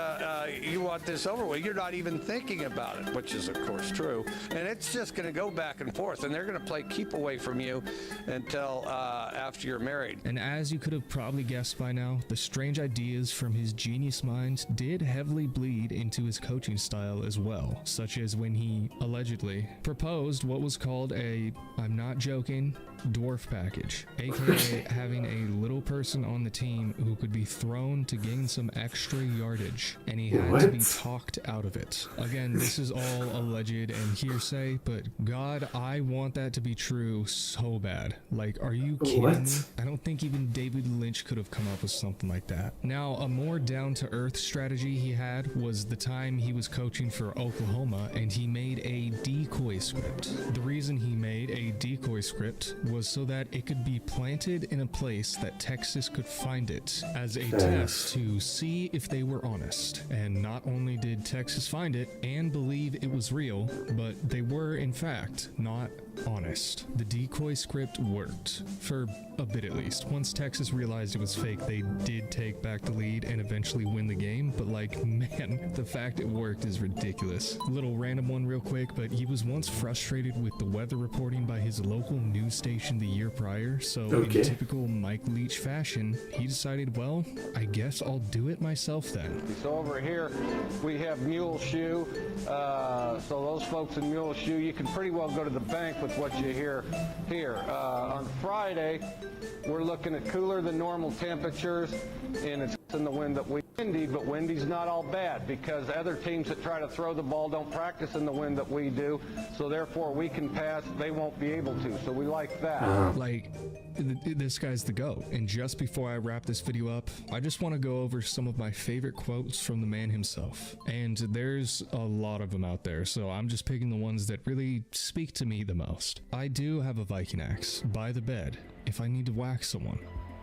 You want this over with. You're not even thinking about it, which is, of course, true. And it's just going to go back and forth, and they're going to play keep away from you until after you're married. And as you could have probably guessed by now, the strange ideas from his genius mind did heavily bleed into his coaching style as well, such as when he allegedly proposed what was called a, I'm not joking, dwarf package, aka having a little person on the team who could be thrown to gain some extra yardage, and he had to be talked out of it. Again, this is all alleged and hearsay, but God, I want that to be true so bad. Like, are you kidding me? I don't think even David Lynch could have come up with something like that. Now, a more down-to-earth strategy he had was the time he was coaching for Oklahoma, and he made a decoy script. The reason he made a decoy script was so that it could be planted in a place that Texas could find it as a test to see if they were honest. And not only did Texas find it and believe it was real, but they were in fact not honest. The decoy script worked, for a bit at least. Once Texas realized it was fake, they did take back the lead and eventually win the game, but like, man, the fact it worked is ridiculous. Little random one real quick, but he was once frustrated with the weather reporting by his local news station the year prior, so in typical Mike Leach fashion, he decided, well, I guess I'll do it myself then. So over here, we have Mule Shoe. So those folks in Mule Shoe, you can pretty well go to the bank with what you hear here. On Friday, we're looking at cooler than normal temperatures, and it's in the wind that windy, but windy's not all bad because other teams that try to throw the ball don't practice in the wind that we do, so therefore we can pass, they won't be able to, so we like that. Like, this guy's the GOAT. And just before I wrap this video up, I just want to go over some of my favorite quotes from the man himself. And there's a lot of them out there, so I'm just picking the ones that really speak to me the most. I do have a Viking axe by the bed if I need to whack someone.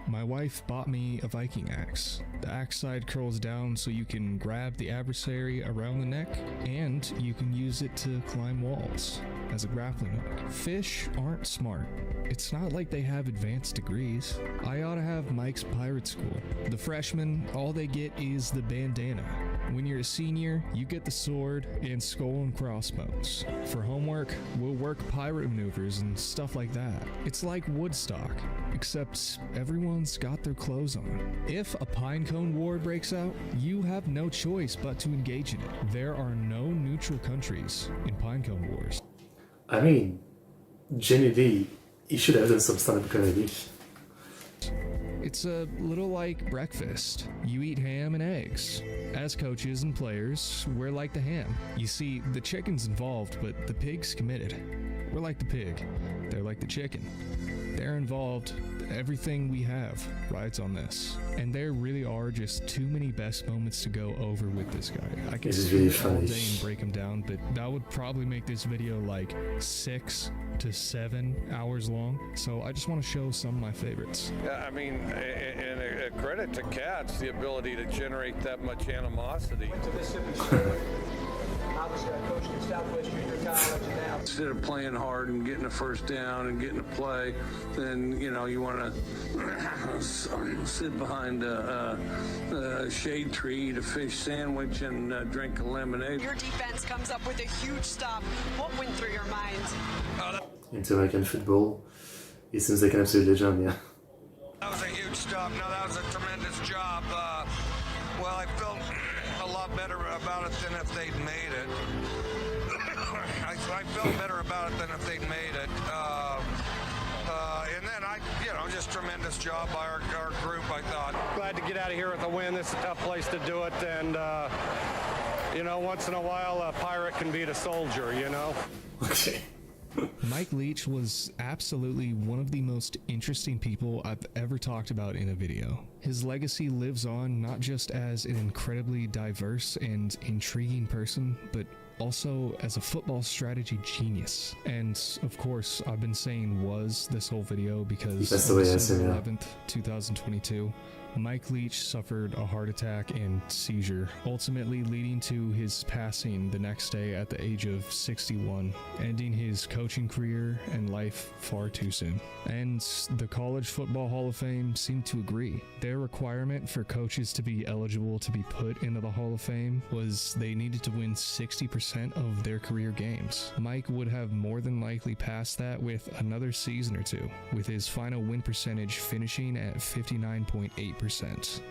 My wife bought me a Viking axe. The axe side curls down so you can grab the adversary around the neck, and you can use it to climb walls as a grappling hook. Fish aren't smart. It's not like they have advanced degrees. I ought to have Mike's pirate school. The freshmen, all they get is the bandana. When you're a senior, you get the sword and skull and crossbones. For homework, we'll work pirate maneuvers and stuff like that. It's like Woodstock, except everyone's got their clothes on. If a pinecone war breaks out, you have no choice but to engage in it. There are no neutral countries in pinecone wars. I mean, genuinely, you should have done some stand-up comedy. It's a little like breakfast. You eat ham and eggs. As coaches and players, we're like the ham. You see, the chicken's involved, but the pig's committed. We're like the pig. They're like the chicken. They're involved. Everything we have rides on this. And there really are just too many best moments to go over with this guy. I could sit here all day and break him down, but that would probably make this video like 6 to 7 hours long. So I just want to show some of my favorites. Yeah, I mean, and a credit to Cats, the ability to generate that much animosity. Instead of playing hard and getting a first down and getting a play, then, you know, you want to sit behind a shade tree, eat a fish sandwich, and drink a lemonade. Your defense comes up with a huge stop. What went through your mind? Into American football, he seems like an absolute legend, yeah. That was a huge stop. No, that was a tremendous job. Well, I felt a lot better about it than if they'd made it. I felt better about it than if they'd made it. And then just tremendous job by our group, I thought. Glad to get out of here with a win. This is a tough place to do it. And, once in a while, a pirate can beat a soldier, you know? Okay. Mike Leach was absolutely one of the most interesting people I've ever talked about in a video. His legacy lives on not just as an incredibly diverse and intriguing person, but also as a football strategy genius. And of course, I've been saying was this whole video because on December 11th, 2022, Mike Leach suffered a heart attack and seizure, ultimately leading to his passing the next day at the age of 61, ending his coaching career and life far too soon. And the College Football Hall of Fame seemed to agree. Their requirement for coaches to be eligible to be put into the Hall of Fame was they needed to win 60% of their career games. Mike would have more than likely passed that with another season or two, with his final win percentage finishing at 59.8%.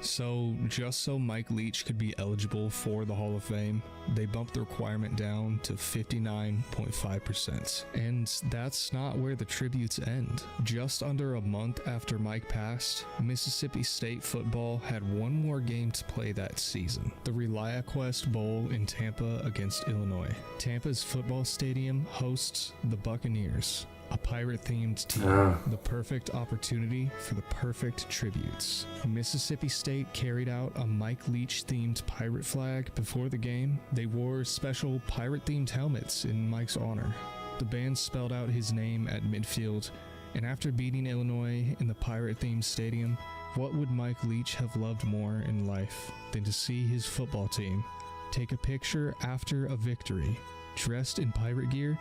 So just so Mike Leach could be eligible for the Hall of Fame, they bumped the requirement down to 59.5%. And that's not where the tributes end. Just under a month after Mike passed, Mississippi State football had one more game to play that season, the ReliaQuest Bowl in Tampa against Illinois. Tampa's football stadium hosts the Buccaneers, a pirate-themed team, the perfect opportunity for the perfect tributes. Mississippi State carried out a Mike Leach-themed pirate flag before the game. They wore special pirate-themed helmets in Mike's honor. The band spelled out his name at midfield, and after beating Illinois in the pirate-themed stadium, what would Mike Leach have loved more in life than to see his football team take a picture after a victory, dressed in pirate gear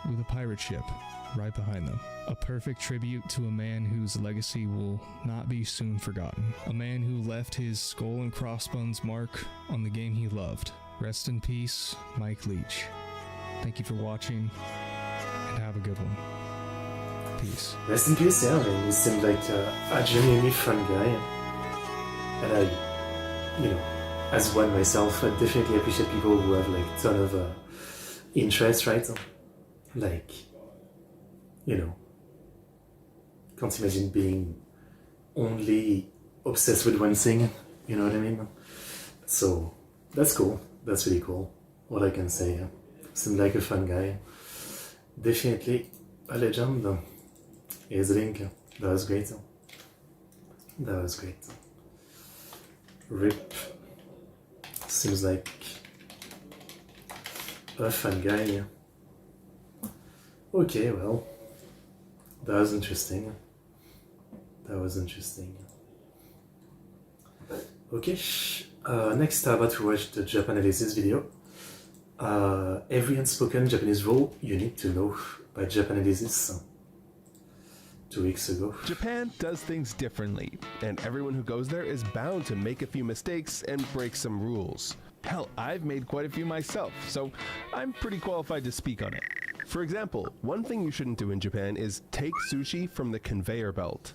with a pirate ship right behind them. A perfect tribute to a man whose legacy will not be soon forgotten. A man who left his skull and crossbones mark on the game he loved. Rest in peace, Mike Leach. Thank you for watching, and have a good one. Peace. Rest in peace, yeah. I mean, he seemed like a genuinely fun guy. And I, as one myself, I definitely appreciate people who have like a ton of interest, right? Like, can't imagine being only obsessed with one thing, you know what I mean? So, that's cool. That's really cool. All I can say, yeah. Seemed like a fun guy. Definitely a legend. Here's a link. That was great. That was great. RIP. Seems like a fun guy, yeah. Okay, well, that was interesting. That was interesting. Okay, next I'm about to watch the Japan analysis video. Every unspoken Japanese rule you need to know by Japan analysis 2 weeks ago. Japan does things differently, and everyone who goes there is bound to make a few mistakes and break some rules. Hell, I've made quite a few myself, so I'm pretty qualified to speak on it. For example, one thing you shouldn't do in Japan is take sushi from the conveyor belt.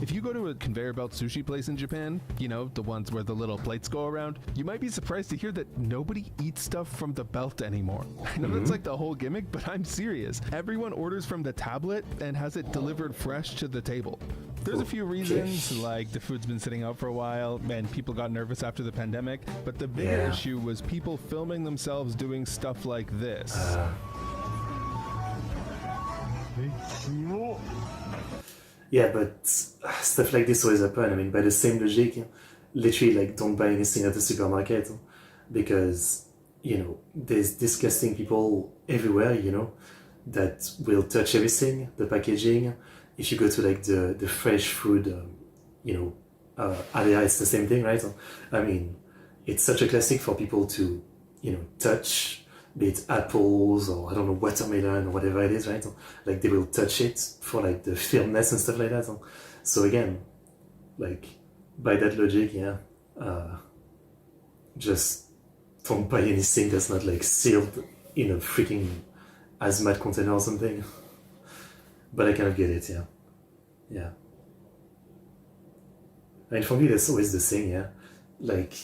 If you go to a conveyor belt sushi place in Japan, the ones where the little plates go around, you might be surprised to hear that nobody eats stuff from the belt anymore. I know that's like the whole gimmick, but I'm serious. Everyone orders from the tablet and has it delivered fresh to the table. There's a few reasons, like the food's been sitting out for a while and people got nervous after the pandemic, but the bigger issue was people filming themselves doing stuff like this. Yeah, but stuff like this always happen. I mean, by the same logic, literally, like, don't buy anything at the supermarket because, you know, there's disgusting people everywhere, you know, that will touch everything, the packaging. If you go to, like, the fresh food, you know, area, it's the same thing, right? I mean, it's such a classic for people to, you know, touch, be it apples or, I don't know, watermelon or whatever it is, right? Like, they will touch it for, like, the firmness and stuff like that. So again, like, by that logic, yeah, just don't buy anything that's not, like, sealed in a freaking hazmat container or something. But I kind of get it, yeah. Yeah. I mean, for me, that's always the thing, yeah. Like,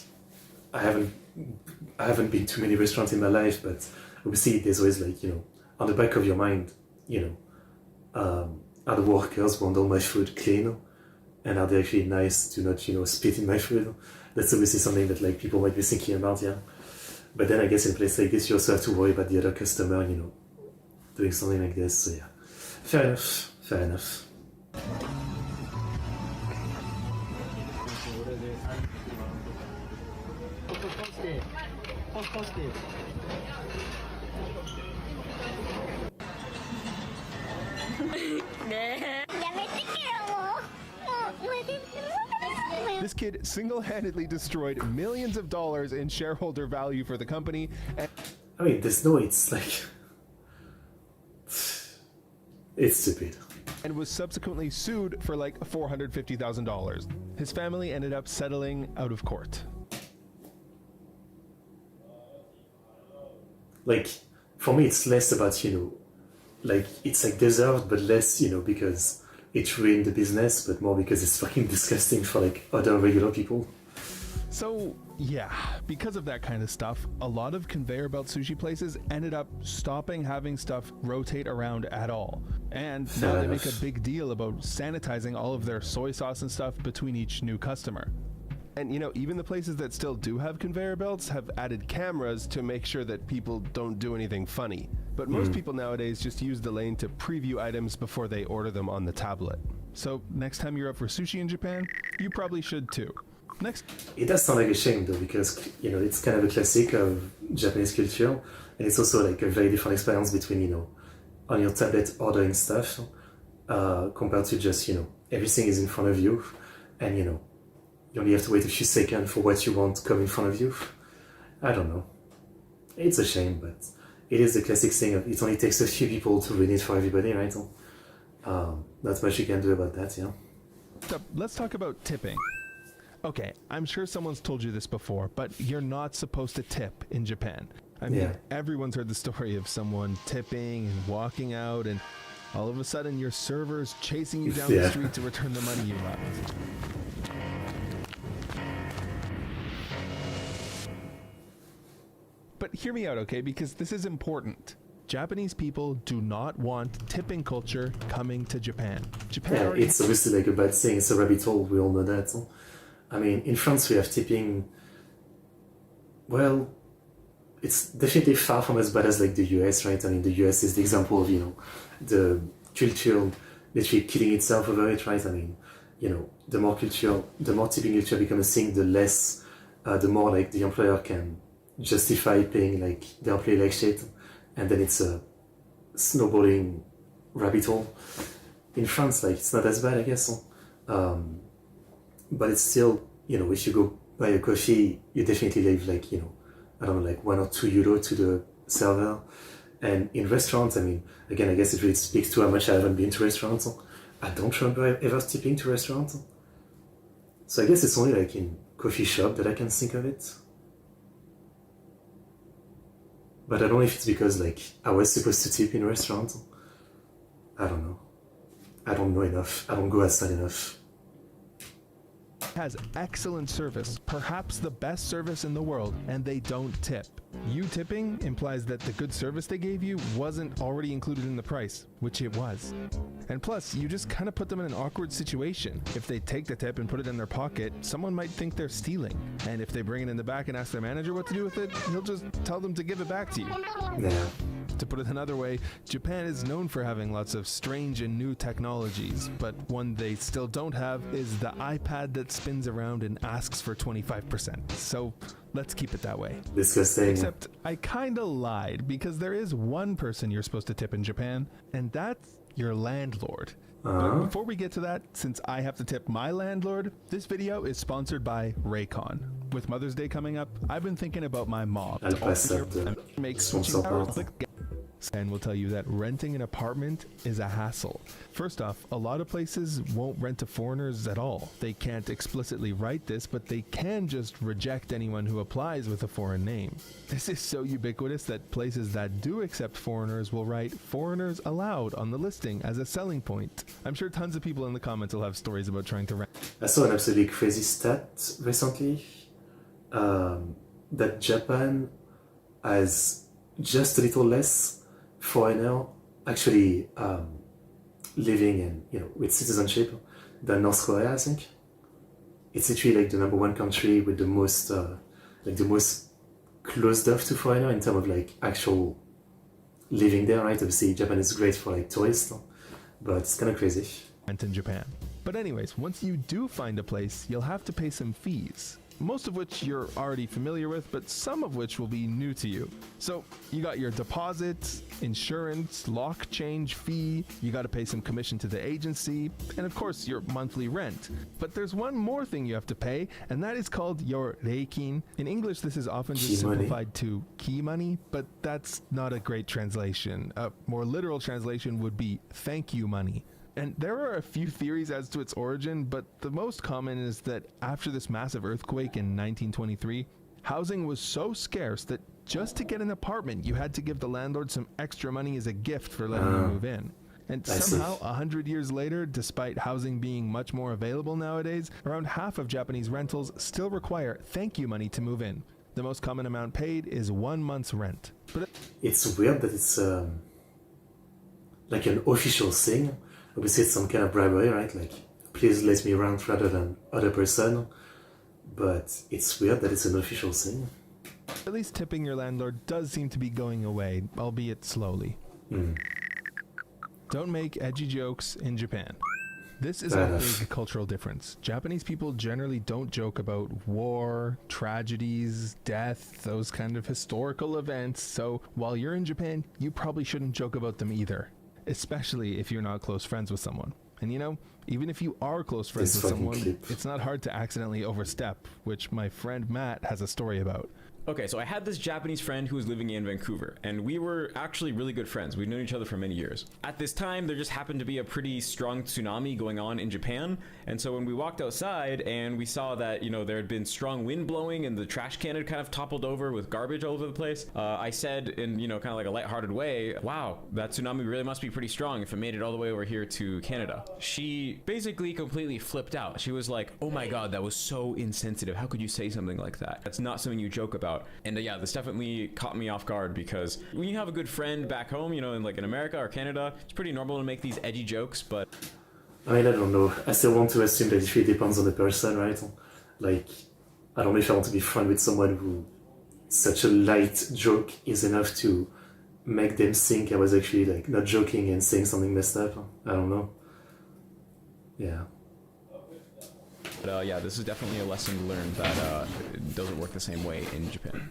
I haven't been to many restaurants in my life, but obviously there's always, like, you know, on the back of your mind, you know, are the workers want all my food clean? And are they actually nice to not, you know, spit in my food? That's obviously something that, like, people might be thinking about, yeah. But then I guess in a place like this, you also have to worry about the other customer, you know, doing something like this, so yeah. Fair enough, fair enough. This kid single-handedly destroyed millions of dollars in shareholder value for the company. And I mean, there's no, it's like, it's stupid. And was subsequently sued for like $450,000. His family ended up settling out of court. Like, for me, it's less about, you know, like, it's like deserved, but less, you know, because it ruined the business, but more because it's fucking disgusting for, like, other regular people. So, yeah, because of that kind of stuff, a lot of conveyor belt sushi places ended up stopping having stuff rotate around at all. And now they make a big deal about sanitizing all of their soy sauce and stuff between each new customer. And, you know, even the places that still do have conveyor belts have added cameras to make sure that people don't do anything funny. But most people nowadays just use the lane to preview items before they order them on the tablet. So next time you're up for sushi in Japan, you probably should too. Next. It does sound like a shame though, because, you know, it's kind of a classic of Japanese culture, and it's also like a very different experience between, you know, on your tablet ordering stuff compared to just, you know, everything is in front of you, and, you know, you only have to wait a few seconds for what you want to come in front of you. I don't know. It's a shame, but it is the classic thing of it only takes a few people to ruin it for everybody, right? Not much you can do about that, yeah. So let's talk about tipping. Okay, I'm sure someone's told you this before, but you're not supposed to tip in Japan. I mean, everyone's heard the story of someone tipping and walking out, and all of a sudden your server's chasing you down the street to return the money you left. But hear me out, okay? Because this is important. Japanese people do not want tipping culture coming to Japan. Yeah, it's obviously like a bad thing. It's a rabbit hole. We all know that. I mean, in France we have tipping. Well, it's definitely far from as bad as like the US, right? I mean, the US is the example of, you know, the culture literally killing itself over it, right? I mean, you know, the more tipping culture becomes a thing, the more like the employer can justify paying like the employee like shit, and then it's a snowballing rabbit hole. In France, like, it's not as bad, I guess, but it's still, you know, if you go buy a coffee, you definitely leave like, you know, I don't know, like €1 or €2 to the server. And in restaurants, I mean, again, I guess it really speaks to how much I haven't been to restaurants. I don't remember ever tipping to restaurants, so I guess it's only like in coffee shop that I can think of it. But I don't know if it's because, like, I was supposed to tip in restaurants. I don't know. I don't know enough. I don't go outside enough. Has excellent service, perhaps the best service in the world, and they don't tip. You tipping implies that the good service they gave you wasn't already included in the price, which it was. And plus, you just kind of put them in an awkward situation. If they take the tip and put it in their pocket, someone might think they're stealing. And if they bring it in the back and ask their manager what to do with it, he'll just tell them to give it back to you. Yeah. To put it another way, Japan is known for having lots of strange and new technologies, but one they still don't have is the iPad that spins around and asks for 25%. So let's keep it that way. Disgusting. Except I kinda lied, because there is one person you're supposed to tip in Japan, and that's your landlord. But before we get to that, since I have to tip my landlord, this video is sponsored by Raycon. With Mother's Day coming up, I've been thinking about my mom. Make switching hours and will tell you that renting an apartment is a hassle. First off, a lot of places won't rent to foreigners at all. They can't explicitly write this, but they can just reject anyone who applies with a foreign name. This is so ubiquitous that places that do accept foreigners will write "foreigners allowed" on the listing as a selling point. I'm sure tons of people in the comments will have stories about trying to rent. I saw an absolutely crazy stat recently that Japan has just a little less foreigner actually living in, with citizenship than North Korea. I think it's literally like the #1 country with the most closed off to foreigner in terms of like actual living there, right? Obviously Japan is great for like tourists, but it's kind of crazy. Rent in Japan. But anyways, once you do find a place, you'll have to pay some fees. Most of which you're already familiar with, but some of which will be new to you. So you got your deposits, insurance, lock change fee, you got to pay some commission to the agency, and of course your monthly rent. But there's one more thing you have to pay, and that is called your reikin. In English, this is often just simplified to key money, but that's not a great translation. A more literal translation would be thank you money. And there are a few theories as to its origin, but the most common is that after this massive earthquake in 1923, housing was so scarce that just to get an apartment, you had to give the landlord some extra money as a gift for letting you move in. And somehow, 100 years later, despite housing being much more available nowadays, around half of Japanese rentals still require thank you money to move in. The most common amount paid is 1 month's rent. But it's weird that it's like an official thing. Obviously it's some kind of bribery, right? Like, please let me rent rather than other person. But it's weird that it's an official thing. At least tipping your landlord does seem to be going away, albeit slowly. Don't make edgy jokes in Japan. This is a big cultural difference. Japanese people generally don't joke about war, tragedies, death, those kind of historical events. So while you're in Japan, you probably shouldn't joke about them either. Especially if you're not close friends with someone. And even if you are close friends with someone, it's not hard to accidentally overstep, which my friend Matt has a story about. Okay, so I had this Japanese friend who was living in Vancouver, and we were actually really good friends. We'd known each other for many years. At this time, there just happened to be a pretty strong tsunami going on in Japan, and so when we walked outside and we saw that, there had been strong wind blowing and the trash can had kind of toppled over with garbage all over the place, I said in, kind of like a lighthearted way, wow, that tsunami really must be pretty strong if it made it all the way over here to Canada. She basically completely flipped out. She was like, oh my god, that was so insensitive. How could you say something like that? That's not something you joke about. And yeah, this definitely caught me off guard, because when you have a good friend back home, in America or Canada, it's pretty normal to make these edgy jokes, but... I mean, I don't know. I still want to assume that it really depends on the person, right? Like, I don't know if I want to be friends with someone who such a light joke is enough to make them think I was actually, like, not joking and saying something messed up. I don't know. Yeah. But yeah, this is definitely a lesson learned that it doesn't work the same way in Japan.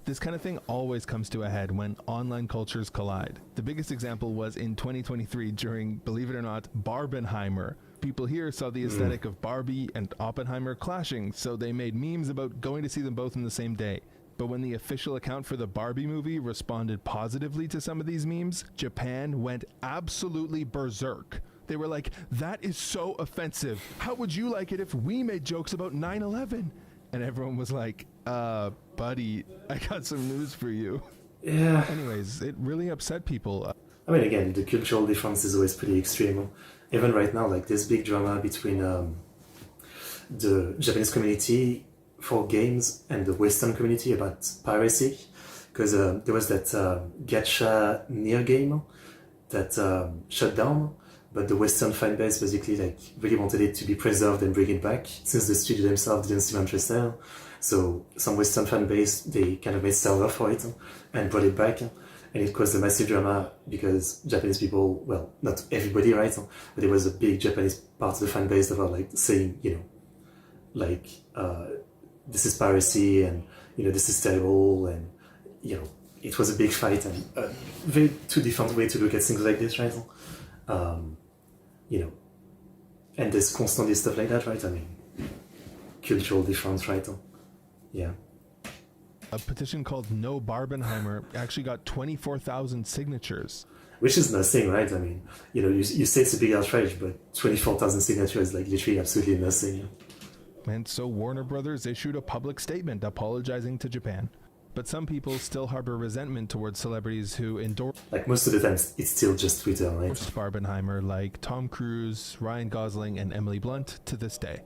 This kind of thing always comes to a head when online cultures collide. The biggest example was in 2023 during, believe it or not, Barbenheimer. People here saw the aesthetic of Barbie and Oppenheimer clashing, so they made memes about going to see them both in the same day. But when the official account for the Barbie movie responded positively to some of these memes, Japan went absolutely berserk. They were like, that is so offensive. How would you like it if we made jokes about 9/11? And everyone was like, buddy, I got some news for you. Yeah. Anyways, it really upset people. I mean, again, the cultural difference is always pretty extreme. Even right now, like, there's big drama between the Japanese community for games and the Western community about piracy. Because there was that gacha Nier game that shut down. But the Western fan base basically like really wanted it to be preserved and bring it back, since the studio themselves didn't seem interested. So some Western fan base, they kind of made server for it and brought it back. and it caused a massive drama because Japanese people, well, not everybody, right? But there was a big Japanese part of the fan base that were like saying, like this is piracy, and this is terrible, and it was a big fight, and very two different way to look at things like this, right? And there's constantly stuff like that, right? I mean, cultural difference, right? Yeah. A petition called No Barbenheimer actually got 24,000 signatures. Which is nothing, right? I mean, you say it's a big outrage, but 24,000 signatures is like literally absolutely nothing. And so Warner Brothers issued a public statement apologizing to Japan. But some people still harbor resentment towards celebrities who endorse... Like most of the time, it's still just Twitter, right? Barbenheimer, like Tom Cruise, Ryan Gosling, and Emily Blunt to this day.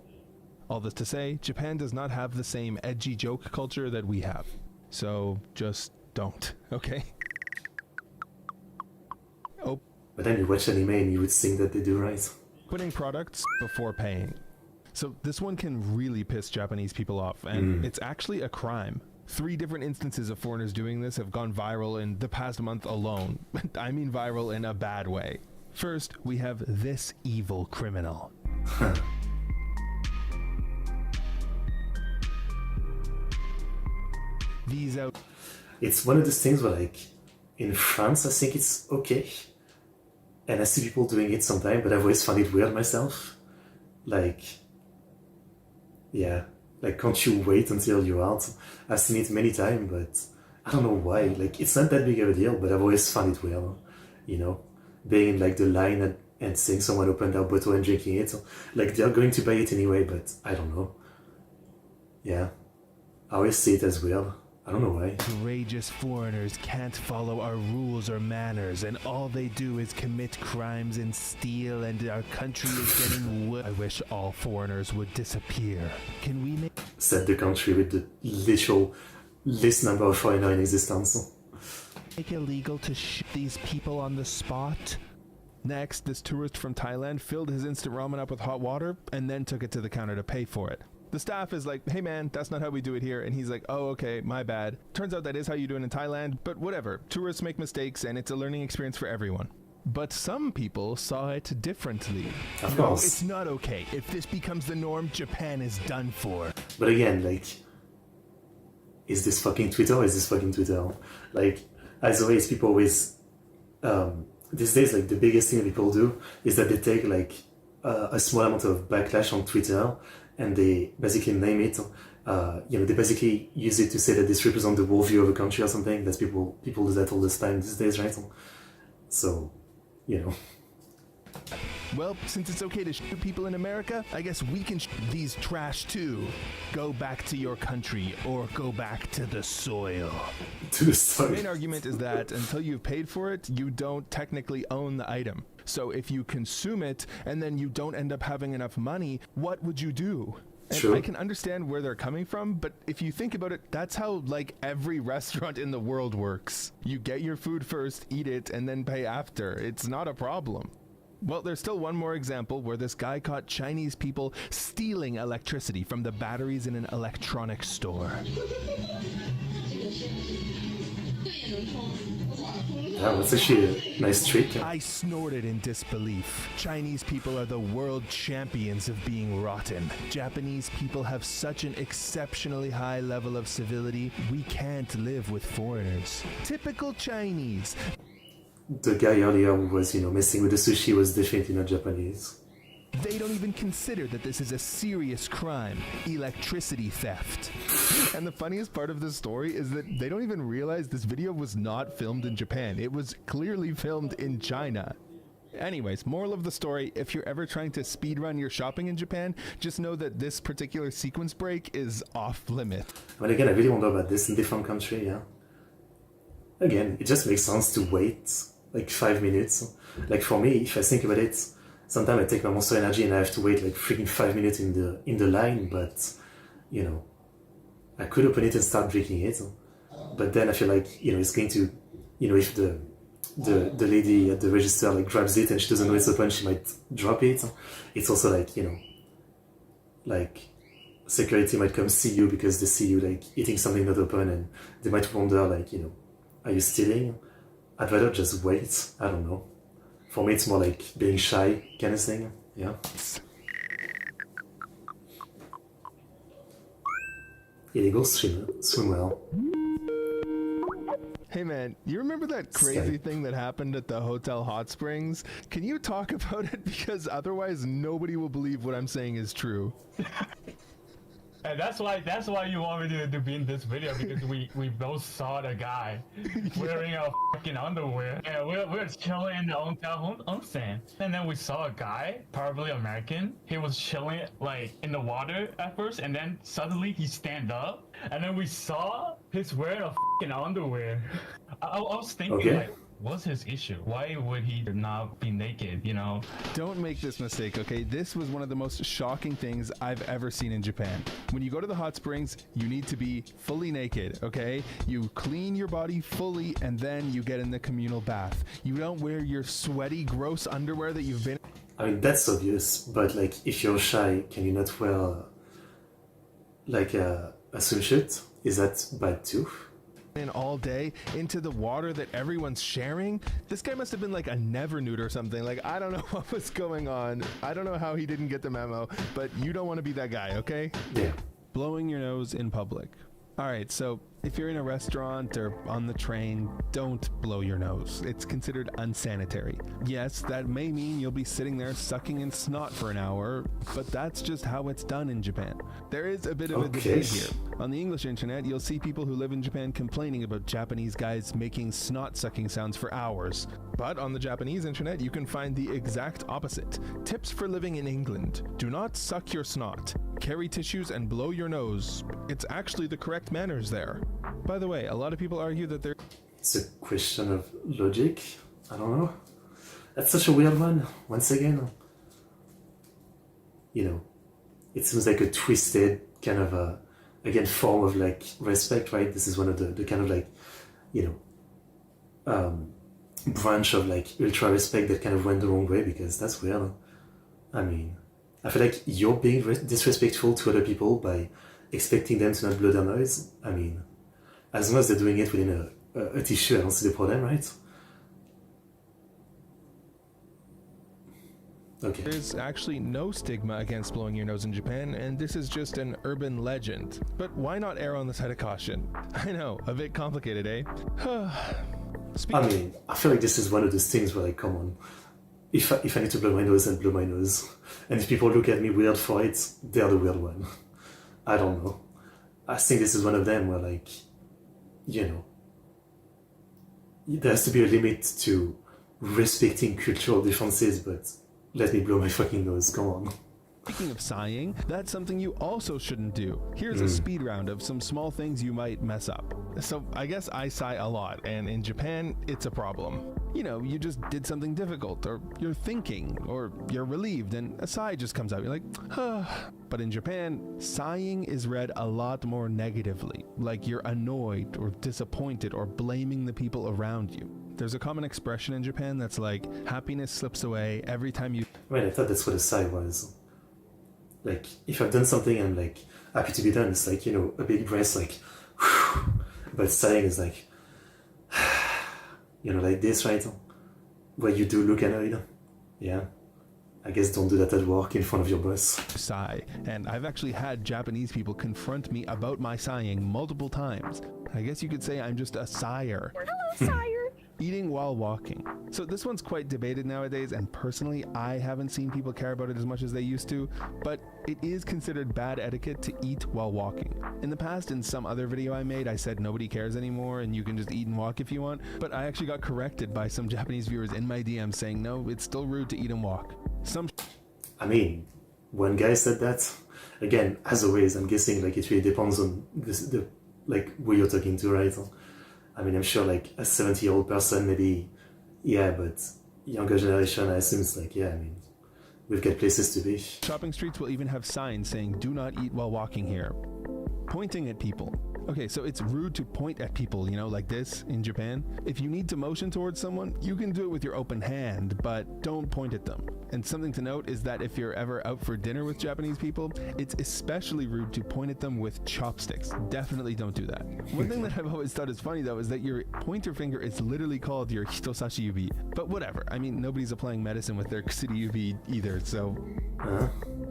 All this to say, Japan does not have the same edgy joke culture that we have. So just don't, okay? Oh. But then you watch anime and you would think that they do right. Putting products before paying. So this one can really piss Japanese people off, and it's actually a crime. 3 different instances of foreigners doing this have gone viral in the past month alone. I mean viral in a bad way. First, we have this evil criminal. It's one of those things where, like, in France, I think it's okay. And I see people doing it sometimes, but I've always found it weird myself. Like, yeah. Like, can't you wait until you're out? I've seen it many times, but I don't know why. Like, it's not that big of a deal, but I've always found it weird. Being in, like, the line and seeing someone open their bottle and drinking it. Like, they're going to buy it anyway, but I don't know. Yeah. I always see it as weird. I don't know why. Courageous foreigners can't follow our rules or manners, and all they do is commit crimes and steal, and our country is getting I wish all foreigners would disappear. Can we make... Set the country with the literal least number of foreigners in existence. Make it illegal to shoot these people on the spot? Next, this tourist from Thailand filled his instant ramen up with hot water, and then took it to the counter to pay for it. The staff is like, hey man, that's not how we do it here. And he's like, oh, okay, my bad. Turns out that is how you do it in Thailand, but whatever. Tourists make mistakes and it's a learning experience for everyone. But some people saw it differently. Of No, course. it's not okay. If this becomes the norm, Japan is done for. But again, like, is this fucking Twitter or is this fucking Twitter? Like, as always, people always, these days, like, the biggest thing that people do is that they take, like, a small amount of backlash on Twitter and they basically name it. They basically use it to say that this represents the worldview of a country or something. That's people do that all this time these days, right? So, Well, since it's okay to shoot people in America, I guess we can shoot these trash too. Go back to your country or go back to the soil. To the soil. The main argument is that until you've paid for it, you don't technically own the item. So if you consume it and then you don't end up having enough money, what would you do? And Sure. I can understand where they're coming from, but if you think about it, that's how like every restaurant in the world works. You get your food first, eat it, and then pay after. It's not a problem. Well, there's still one more example where this guy caught Chinese people stealing electricity from the batteries in an electronics store. That was actually a nice trick. I snorted in disbelief. Chinese people are the world champions of being rotten. Japanese people have such an exceptionally high level of civility, we can't live with foreigners. Typical Chinese. The guy earlier who was, messing with the sushi was definitely not Japanese. They don't even consider that this is a serious crime, electricity theft. And the funniest part of this story is that they don't even realize this video was not filmed in Japan. It was clearly filmed in China. Anyways, moral of the story, if you're ever trying to speedrun your shopping in Japan, just know that this particular sequence break is off limit. But again, I really wonder about this in different country, yeah. Again, it just makes sense to wait like 5 minutes. Like for me, if I think about it, sometimes I take my Monster Energy and I have to wait like freaking 5 minutes in the line, but I could open it and start drinking it. But then I feel like, it's going to, if the lady at the register like grabs it and she doesn't know it's open, she might drop it. It's also like, like security might come see you because they see you like eating something not open and they might wonder like, are you stealing? I'd rather just wait. I don't know. For me, it's more like being shy kind of thing. Yeah. Illegal swim well. Hey man, you remember that crazy thing that happened at the Hotel Hot Springs? Can you talk about it? Because otherwise nobody will believe what I'm saying is true. And that's why you want me to be in this video, because we both saw the guy wearing a fucking underwear. And we're chilling in the hotel onsen. And then we saw a guy, probably American. He was chilling like in the water at first, and then suddenly he stand up. And then we saw he's wearing a fucking underwear. I was thinking like, what's his issue? Why would he not be naked, you know? Don't make this mistake, okay? This was one of the most shocking things I've ever seen in Japan. When you go to the hot springs, you need to be fully naked, okay? You clean your body fully and then you get in the communal bath. You don't wear your sweaty, gross underwear that you've been... I mean, that's obvious, but like, if you're shy, can you not wear like a swimsuit? Is that bad too? In all day into the water that everyone's sharing. This guy must have been like a never nude or something. Like, I don't know what was going on. I don't know how he didn't get the memo, but you don't want to be that guy, okay? Yeah. Blowing your nose in public. All right, so if you're in a restaurant or on the train, don't blow your nose. It's considered unsanitary. Yes, that may mean you'll be sitting there sucking in snot for an hour, but that's just how it's done in Japan. There is a bit of a debate here. On the English internet, you'll see people who live in Japan complaining about Japanese guys making snot sucking sounds for hours. But on the Japanese internet, you can find the exact opposite. Tips for living in England. Do not suck your snot. Carry tissues and blow your nose. It's actually the correct manners there. By the way, a lot of people argue that there... It's a question of logic. I don't know. That's such a weird one. Once again, you know, it seems like a twisted kind of again, form of like respect, right? This is one of the kind of like, you know, branch of like ultra respect that kind of went the wrong way, because that's weird. I mean, I feel like you're being disrespectful to other people by expecting them to not blow their nose. I mean, as long as they're doing it within a tissue, I don't see the problem, right? Okay. There's actually no stigma against blowing your nose in Japan, and this is just an urban legend. But why not err on the side of caution? I know, a bit complicated, eh? I mean, I feel like this is one of those things where, like, come on. If I need to blow my nose, I'll blow my nose. And if people look at me weird for it, they're the weird one. I don't know. I think this is one of them where, like, you know, there has to be a limit to respecting cultural differences, but let me blow my fucking nose, come on. Speaking of sighing, that's something you also shouldn't do. Here's a speed round of some small things you might mess up. So I guess I sigh a lot, and in Japan, it's a problem. You know, you just did something difficult, or you're thinking, or you're relieved, and a sigh just comes out. You're like, But in Japan, sighing is read a lot more negatively, like you're annoyed, or disappointed, or blaming the people around you. There's a common expression in Japan that's like, happiness slips away every time you... Right, I thought that's what a sigh was. Like, if I've done something and I'm like, happy to be done, it's like, you know, a big breath, like, but sighing is like, you know, like this, right? Where you do look annoyed. Yeah. I guess don't do that at work in front of your boss. Sigh. And I've actually had Japanese people confront me about my sighing multiple times. I guess you could say I'm just a sigher. Hello, sire. Eating while walking. So this one's quite debated nowadays, and personally, I haven't seen people care about it as much as they used to, but it is considered bad etiquette to eat while walking. In the past, in some other video I made, I said nobody cares anymore and you can just eat and walk if you want, but I actually got corrected by some Japanese viewers in my DM saying, no, it's still rude to eat and walk. I mean, one guy said that. Again, as always, I'm guessing like it really depends on the like who you're talking to, right? I mean, I'm sure like a 70-year-old person, maybe, yeah, but younger generation, I assume it's like, yeah, I mean, we've got places to be. Shopping streets will even have signs saying, do not eat while walking here. Pointing at people. Okay, so it's rude to point at people, you know, like this in Japan. If you need to motion towards someone, you can do it with your open hand, but don't point at them. And something to note is that if you're ever out for dinner with Japanese people, it's especially rude to point at them with chopsticks. Definitely don't do that. One thing that I've always thought is funny though is that your pointer finger is literally called your hitosashi yubi. But whatever, I mean, nobody's applying medicine with their kusuri yubi either, so...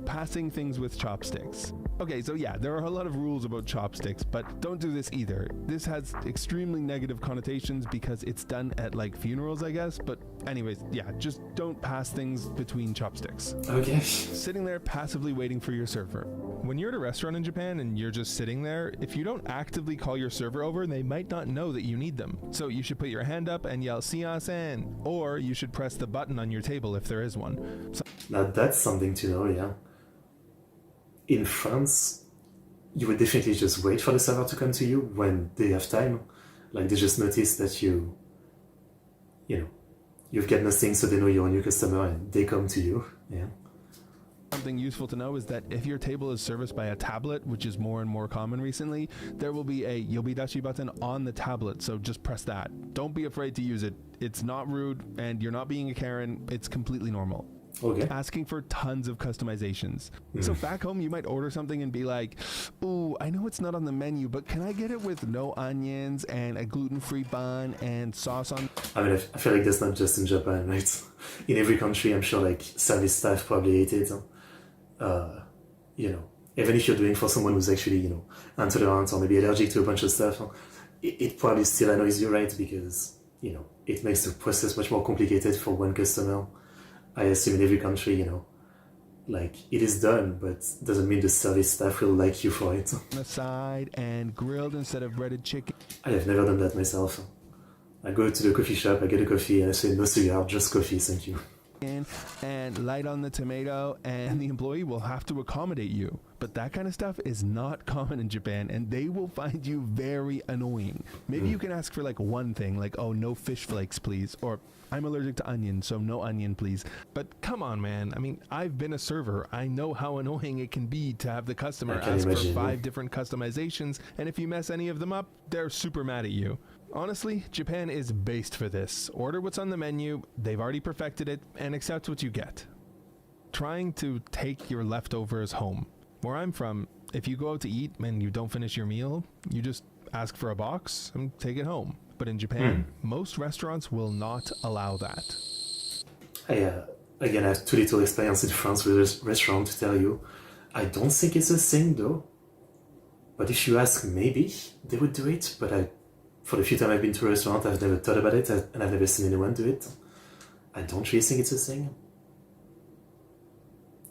Passing things with chopsticks. Okay, so yeah, there are a lot of rules about chopsticks, but don't do this either. This has extremely negative connotations because it's done at like funerals, I guess. But anyways, yeah, just don't pass things between chopsticks. Okay. Sitting there passively waiting for your server. When you're at a restaurant in Japan and you're just sitting there, if you don't actively call your server over, they might not know that you need them. So you should put your hand up and yell "Siyasen," or you should press the button on your table if there is one. So now that's something to know, yeah. In France, you would definitely just wait for the server to come to you when they have time. Like they just notice that you've got nothing, so they know you're a new customer and they come to you. Yeah. Something useful to know is that if your table is serviced by a tablet, which is more and more common recently, there will be a yobidashi button on the tablet, so just press that. Don't be afraid to use it. It's not rude and you're not being a Karen. It's completely normal. Okay. Asking for tons of customizations. So back home, you might order something and be like, "Ooh, I know it's not on the menu, but can I get it with no onions and a gluten-free bun and sauce on?" I mean, I feel like that's not just in Japan, right? In every country, I'm sure like service staff probably hate it. Even if you're doing for someone who's actually, intolerant or maybe allergic to a bunch of stuff, it probably still annoys you, right? Because, it makes the process much more complicated for one customer. I assume in every country, like it is done, but doesn't mean the service staff will like you for it. On the side and grilled instead of breaded chicken. I have never done that myself. I go to the coffee shop, I get a coffee, and I say no cigar, just coffee, thank you. And light on the tomato, and the employee will have to accommodate you. But that kind of stuff is not common in Japan, and they will find you very annoying. Maybe you can ask for like one thing, like, "Oh, no fish flakes, please," or "I'm allergic to onion, so no onion, please." But come on, man. I mean, I've been a server. I know how annoying it can be to have the customer ask for 5 different customizations, and if you mess any of them up, they're super mad at you. Honestly, Japan is based for this. Order what's on the menu, they've already perfected it, and accept what you get. Trying to take your leftovers home. Where I'm from, if you go out to eat and you don't finish your meal, you just ask for a box and take it home. But in Japan, most restaurants will not allow that. Again, I have too little experience in France with a restaurant to tell you. I don't think it's a thing though. But if you ask, maybe they would do it. But for the few times I've been to a restaurant, I've never thought about it, and I've never seen anyone do it. I don't really think it's a thing.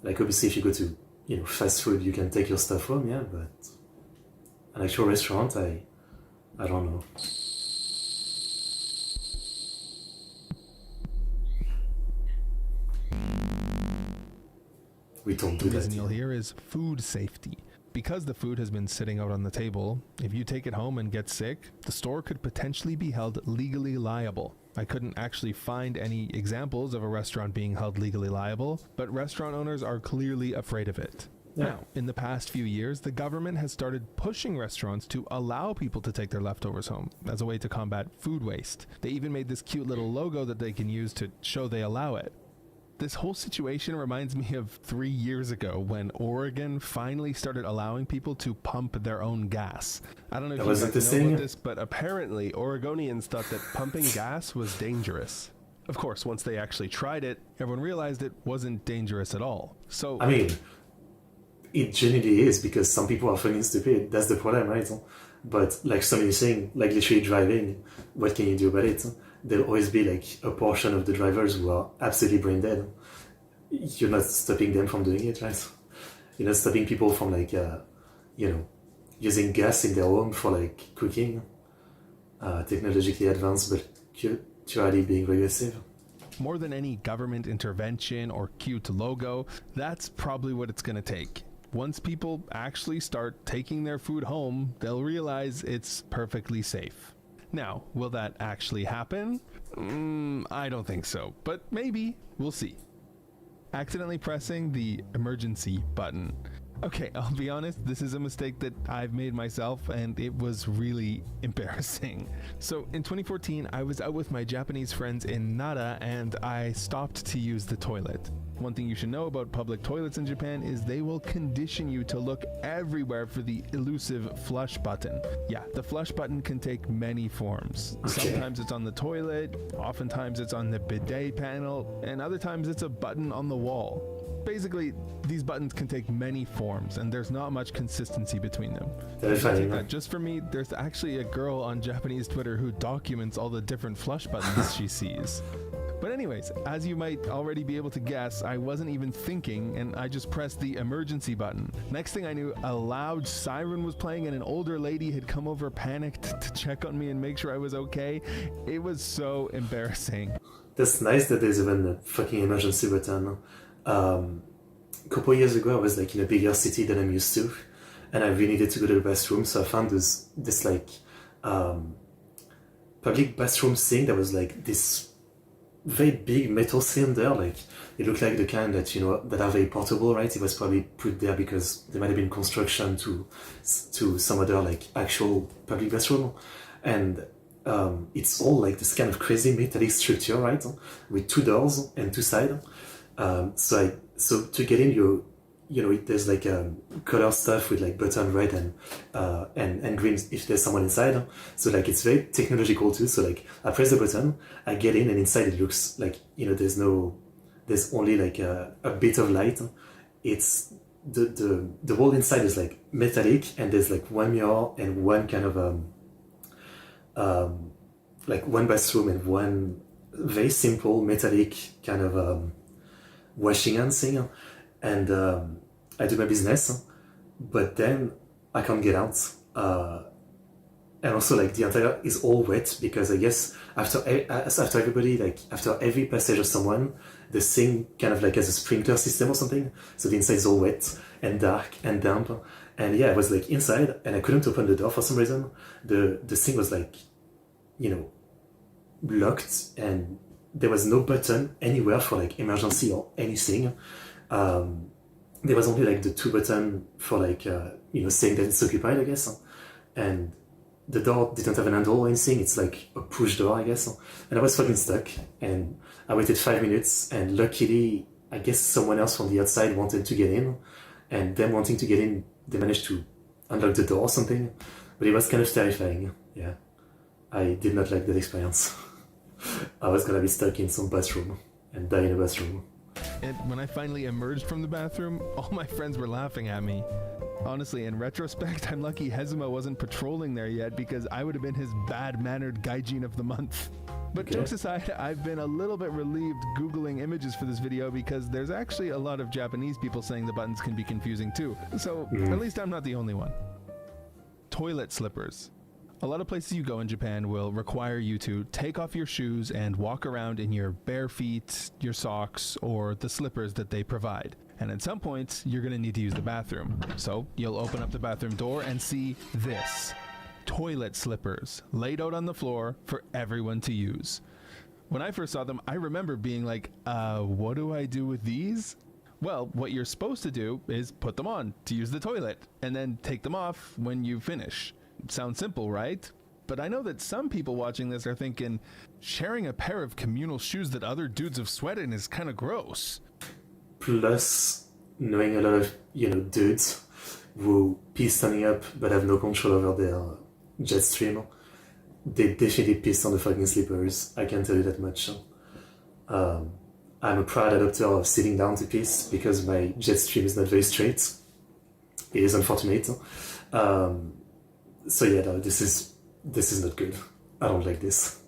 Like obviously if you go to, fast food, you can take your stuff home, yeah, but an actual restaurant, I don't know. We don't do that. The reason you'll hear is food safety. Because the food has been sitting out on the table, if you take it home and get sick, the store could potentially be held legally liable. I couldn't actually find any examples of a restaurant being held legally liable, but restaurant owners are clearly afraid of it. Yeah. Now, in the past few years, the government has started pushing restaurants to allow people to take their leftovers home as a way to combat food waste. They even made this cute little logo that they can use to show they allow it. This whole situation reminds me of 3 years ago when Oregon finally started allowing people to pump their own gas. I don't know if you guys know about this, but apparently Oregonians thought that pumping gas was dangerous. Of course, once they actually tried it, everyone realized it wasn't dangerous at all. So I mean, it genuinely is, because some people are fucking stupid. That's the problem, right? But like somebody saying, like literally driving, what can you do about it? There'll always be like a portion of the drivers who are absolutely brain dead. You're not stopping them from doing it, right? You're not stopping people from like, using gas in their home for like cooking, technologically advanced, but culturally being regressive. More than any government intervention or cute logo, that's probably what it's going to take. Once people actually start taking their food home, they'll realize it's perfectly safe. Now, will that actually happen? I don't think so, but maybe. We'll see. Accidentally pressing the emergency button. Okay, I'll be honest, this is a mistake that I've made myself, and it was really embarrassing. So in 2014, I was out with my Japanese friends in Nara, and I stopped to use the toilet. One thing you should know about public toilets in Japan is they will condition you to look everywhere for the elusive flush button. Yeah, the flush button can take many forms. Okay. Sometimes it's on the toilet, oftentimes it's on the bidet panel, and other times it's a button on the wall. Basically, these buttons can take many forms, and there's not much consistency between them. Just for me, there's actually a girl on Japanese Twitter who documents all the different flush buttons she sees. But anyways, as you might already be able to guess, I wasn't even thinking, and I just pressed the emergency button. Next thing I knew, a loud siren was playing, and an older lady had come over panicked to check on me and make sure I was okay. It was so embarrassing. That's nice that there's even a fucking emergency button. A couple years ago, I was like in a bigger city than I'm used to, and I really needed to go to the bathroom, so I found this like public bathroom thing that was like this very big metal cylinder. Like it looked like the kind that, you know, that are very portable, right? It was probably put there because there might have been construction to some other like actual public bathroom, and it's all like this kind of crazy metallic structure, right, with two doors and two sides. So to get in, you know, there's like color stuff with like button red and green if there's someone inside. So like it's very technological too. So like I press the button, I get in, and inside it looks like, you know, there's only like a bit of light. It's the wall inside is like metallic, and there's like one mirror and one kind of like one bathroom and one very simple metallic kind of washing hand thing, and I do my business, but then I can't get out, and also like the entire is all wet because I guess after everybody, like after every passage of someone, the thing kind of like has a sprinkler system or something, so the inside is all wet and dark and damp, and yeah, I was like inside and I couldn't open the door for some reason. The thing was like, you know, locked, and there was no button anywhere for like emergency or anything. There was only like the two button for like, you know, saying that it's occupied, I guess. And the door didn't have an handle or anything. It's like a push door, I guess. And I was fucking stuck. And I waited 5 minutes, and luckily, I guess someone else from the outside wanted to get in. And them wanting to get in, they managed to unlock the door or something. But it was kind of terrifying. Yeah. I did not like that experience. I was gonna be stuck in some bathroom and die in a bathroom. And when I finally emerged from the bathroom, all my friends were laughing at me. Honestly, in retrospect, I'm lucky Hezuma wasn't patrolling there yet, because I would have been his bad-mannered gaijin of the month. But jokes aside, I've been a little bit relieved Googling images for this video, because there's actually a lot of Japanese people saying the buttons can be confusing too. So at least I'm not the only one. Toilet slippers. A lot of places you go in Japan will require you to take off your shoes and walk around in your bare feet, your socks, or the slippers that they provide. And at some points, you're going to need to use the bathroom. So you'll open up the bathroom door and see this. Toilet slippers laid out on the floor for everyone to use. When I first saw them, I remember being like, what do I do with these? Well, what you're supposed to do is put them on to use the toilet, and then take them off when you finish. Sounds simple, right? But I know that some people watching this are thinking, sharing a pair of communal shoes that other dudes have sweat in is kind of gross. Plus, knowing a lot of, you know, dudes who pee standing up but have no control over their jet stream, they definitely piss on the fucking slippers. I can tell you that much. I'm a proud adopter of sitting down to piss because my jet stream is not very straight. It is unfortunate. So yeah, no, this is not good. I don't like this.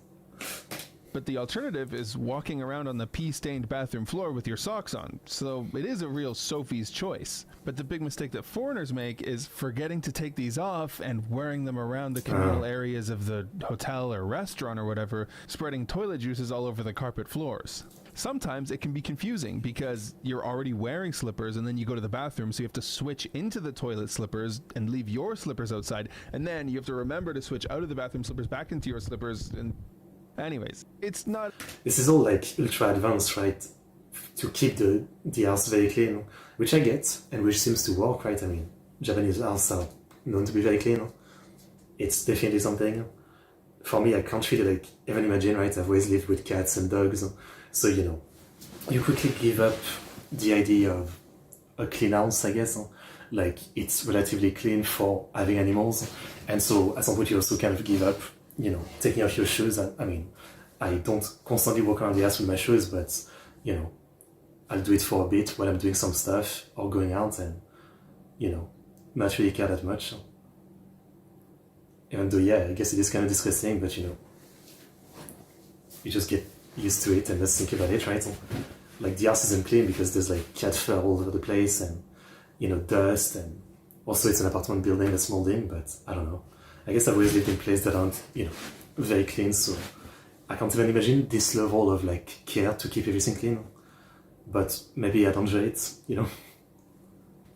But the alternative is walking around on the pee-stained bathroom floor with your socks on, so it is a real Sophie's choice. But the big mistake that foreigners make is forgetting to take these off and wearing them around the communal areas of the hotel or restaurant or whatever, spreading toilet juices all over the carpet floors. Sometimes it can be confusing because you're already wearing slippers and then you go to the bathroom, so you have to switch into the toilet slippers and leave your slippers outside, and then you have to remember to switch out of the bathroom slippers back into your slippers, and anyways, it's not... This is all like ultra advanced, right? to keep the house very clean, which I get and which seems to work, right? I mean, Japanese houses are known to be very clean. It's definitely something. For me, I can't really like even imagine, right? I've always lived with cats and dogs, so you know, you quickly give up the idea of a clean house, I guess. Like it's relatively clean for having animals, and so at some point you also kind of give up, you know, taking off your shoes. I mean, I don't constantly walk around the house with my shoes, but you know, I'll do it for a bit while I'm doing some stuff or going out, and you know, not really care that much. Even though, yeah, I guess it is kind of disgusting, but you know, you just get used to it and just think about it, right? Like the house isn't clean because there's like cat fur all over the place and you know, dust, and also it's an apartment building that's molding, but I don't know. I guess I've always lived in places that aren't, you know, very clean, so I can't even imagine this level of like care to keep everything clean. But maybe I don't enjoy it, you know?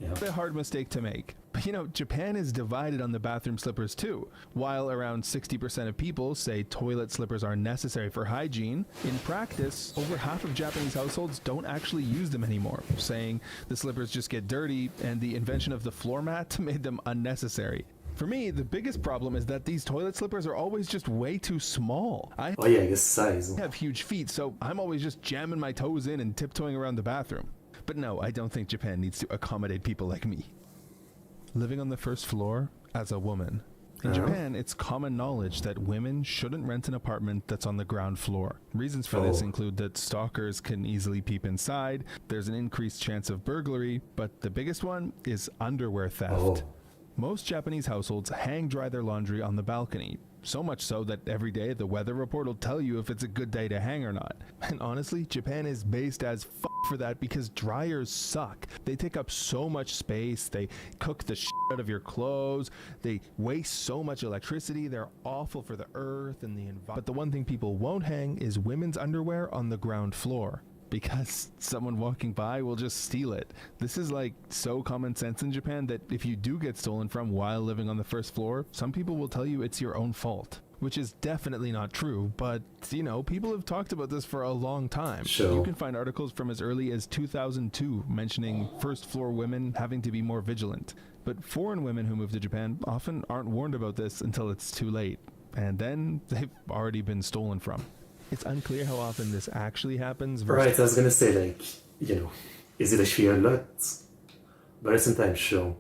Yeah. A hard mistake to make. But you know, Japan is divided on the bathroom slippers too. While around 60% of people say toilet slippers are necessary for hygiene, in practice, over half of Japanese households don't actually use them anymore, saying the slippers just get dirty and the invention of the floor mat made them unnecessary. For me, the biggest problem is that these toilet slippers are always just way too small. I guess size. have huge feet, so I'm always just jamming my toes in and tiptoeing around the bathroom. But no, I don't think Japan needs to accommodate people like me. Living on the first floor as a woman. In Japan, it's common knowledge that women shouldn't rent an apartment that's on the ground floor. Reasons for this include that stalkers can easily peep inside, there's an increased chance of burglary, but the biggest one is underwear theft. Most Japanese households hang dry their laundry on the balcony, so much so that every day the weather report will tell you if it's a good day to hang or not. And honestly, Japan is based as for that because dryers suck. They take up so much space, they cook the shit out of your clothes, they waste so much electricity, they're awful for the earth and the environment. But the one thing people won't hang is women's underwear on the ground floor, because someone walking by will just steal it. This is like so common sense in Japan that if you do get stolen from while living on the first floor, some people will tell you it's your own fault. Which is definitely not true, but you know, people have talked about this for a long time. Sure. You can find articles from as early as 2002 mentioning first floor women having to be more vigilant. But foreign women who move to Japan often aren't warned about this until it's too late, and then they've already been stolen from. It's unclear how often this actually happens. Right, I was gonna say, like, you know, is it actually a lot? But at the same time, sure.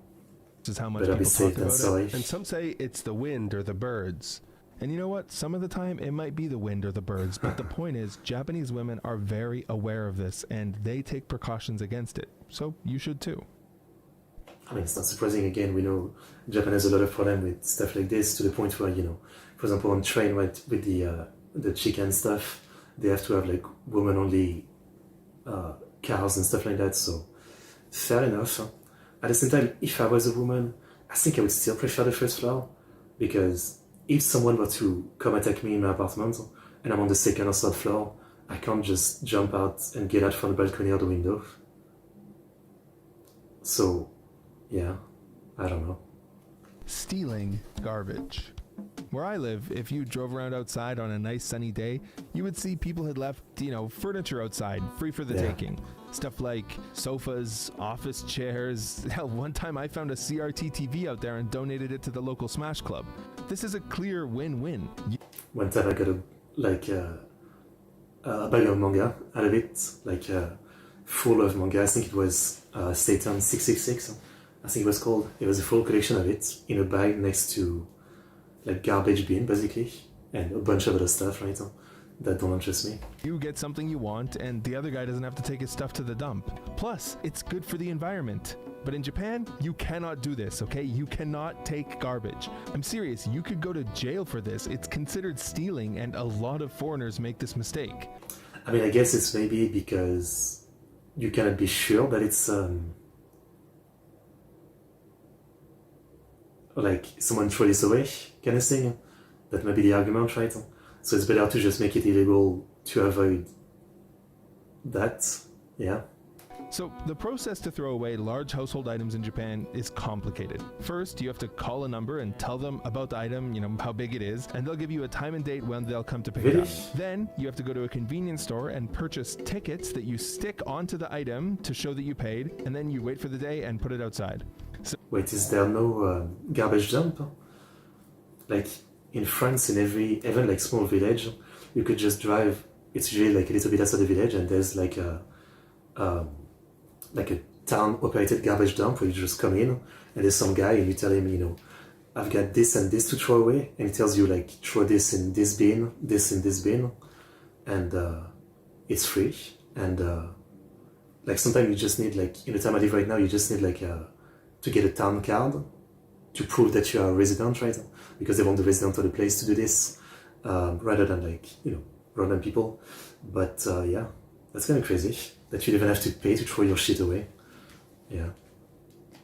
This is how much Better be people safe talk than about sorry. it. And some say it's the wind or the birds. And you know what? Some of the time it might be the wind or the birds, but the point is Japanese women are very aware of this and they take precautions against it. So you should too. I mean, it's not surprising. Again, we know Japan has a lot of problem with stuff like this, to the point where, you know, for example, on train, right, with the chicken stuff, they have to have like women-only cars and stuff like that. So fair enough. At the same time, if I was a woman, I think I would still prefer the first floor, because if someone were to come attack me in my apartment and I'm on the second or third floor, I can't just jump out and get out from the balcony or the window. So, yeah, I don't know. Stealing garbage. Where I live, if you drove around outside on a nice sunny day, you would see people had left, you know, furniture outside, free for the taking. Stuff like sofas, office chairs. Hell, one time I found a CRT TV out there and donated it to the local Smash Club. This is a clear win-win. One time I got a bag of manga out of it, like full of manga. I think it was Satan 666, I think it was called. It was a full collection of it in a bag next to like garbage bin, basically, and a bunch of other stuff, right? That don't interest me. You get something you want and the other guy doesn't have to take his stuff to the dump. Plus, it's good for the environment. But in Japan, you cannot do this, okay? You cannot take garbage. I'm serious, you could go to jail for this. It's considered stealing and a lot of foreigners make this mistake. I mean, I guess it's maybe because you cannot be sure that it's like someone threw this away kind of thing. That might be the argument, right? So it's better to just make it illegal to avoid that, yeah. So the process to throw away large household items in Japan is complicated. First, you have to call a number and tell them about the item, how big it is, and they'll give you a time and date when they'll come to pick it up. Then you have to go to a convenience store and purchase tickets that you stick onto the item to show that you paid, and then you wait for the day and put it outside. So wait, is there no garbage dump? Like in France, in even like small village, you could just drive. It's usually like a little bit outside the village, and there's like a town-operated garbage dump where you just come in, and there's some guy, and you tell him, I've got this and this to throw away, and he tells you like throw this in this bin, this in this bin, and it's free. And like sometimes you just need, like in the time I live right now, you just need like to get a town card to prove that you are a resident, right? Because they want the resident of the place to do this rather than like random people. But yeah, that's kind of crazy that you even have to pay to throw your shit away. Yeah.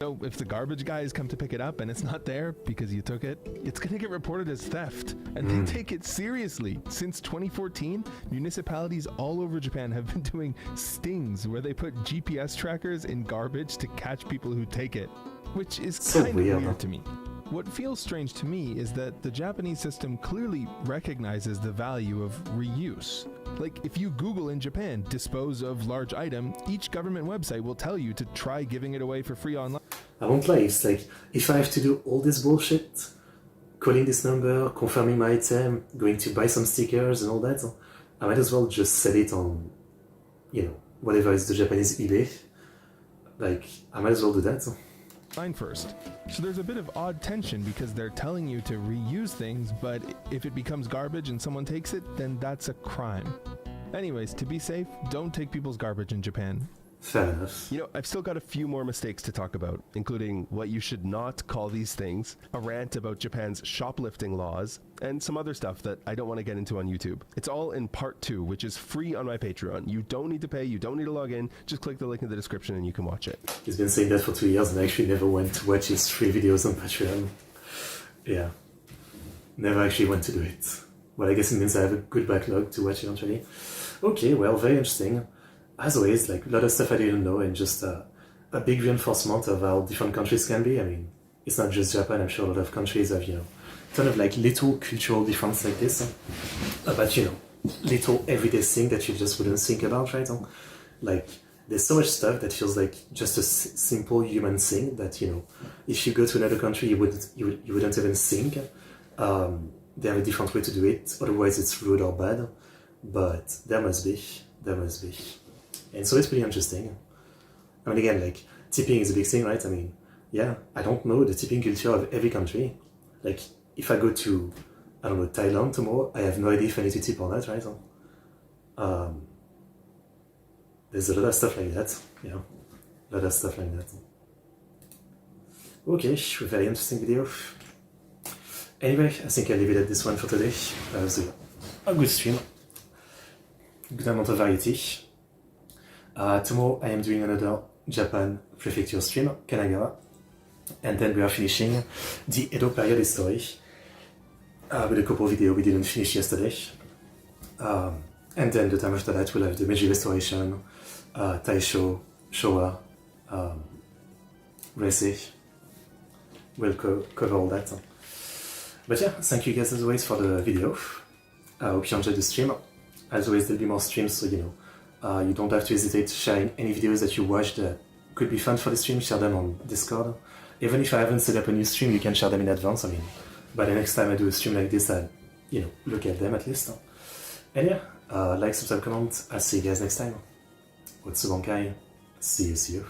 So if the garbage guys come to pick it up and it's not there because you took it, it's going to get reported as theft. And they take it seriously. Since 2014, municipalities all over Japan have been doing stings where they put GPS trackers in garbage to catch people who take it, which is kind of weird to me. What feels strange to me is that the Japanese system clearly recognizes the value of reuse. Like, if you Google in Japan, dispose of large item, each government website will tell you to try giving it away for free online. I won't lie, it's like, if I have to do all this bullshit, calling this number, confirming my item, going to buy some stickers and all that, I might as well just sell it on, whatever is the Japanese eBay. Like, I might as well do that. First. So there's a bit of odd tension because they're telling you to reuse things, but if it becomes garbage and someone takes it, then that's a crime. Anyways, to be safe, don't take people's garbage in Japan. Fair enough. I've still got a few more mistakes to talk about, including what you should not call these things, a rant about Japan's shoplifting laws, and some other stuff that I don't want to get into on YouTube. It's all in part 2, which is free on my Patreon. You don't need to pay, you don't need to log in, just click the link in the description and you can watch it. He's been saying that for 2 years and I actually never went to watch his free videos on Patreon. Yeah. Never actually went to do it. Well, I guess it means I have a good backlog to watch eventually. Okay, well, very interesting. As always, like a lot of stuff I didn't know, and just a big reinforcement of how different countries can be. I mean, it's not just Japan, I'm sure a lot of countries have, ton of like little cultural difference like this, but little everyday thing that you just wouldn't think about, right? Like, there's so much stuff that feels like just a simple human thing that, if you go to another country, you wouldn't even think. They have a different way to do it, otherwise it's rude or bad, but there must be. And so it's pretty interesting. I mean, again, like, tipping is a big thing, right? I mean, yeah, I don't know the tipping culture of every country. Like, if I go to, I don't know, Thailand tomorrow, I have no idea if I need to tip or not, right? There's a lot of stuff like that, a lot of stuff like that. Okay, very interesting video. Anyway, I think I'll leave it at this one for today. That was a good stream. Good amount of variety. Tomorrow I am doing another Japan prefecture stream, Kanagawa, and then we are finishing the Edo period history with a couple of videos we didn't finish yesterday. And then the time after that we'll have the Meiji Restoration, Taisho, Showa, Reisei. We'll cover all that. But yeah, thank you guys as always for the video. I hope you enjoyed the stream. As always, there'll be more streams, so you don't have to hesitate sharing any videos that you watched that could be fun for the stream. Share them on Discord. Even if I haven't set up a new stream, you can share them in advance. I mean, by the next time I do a stream like this, I'll look at them at least. And yeah, like, subscribe, comment. I'll see you guys next time. Unspoken. See you.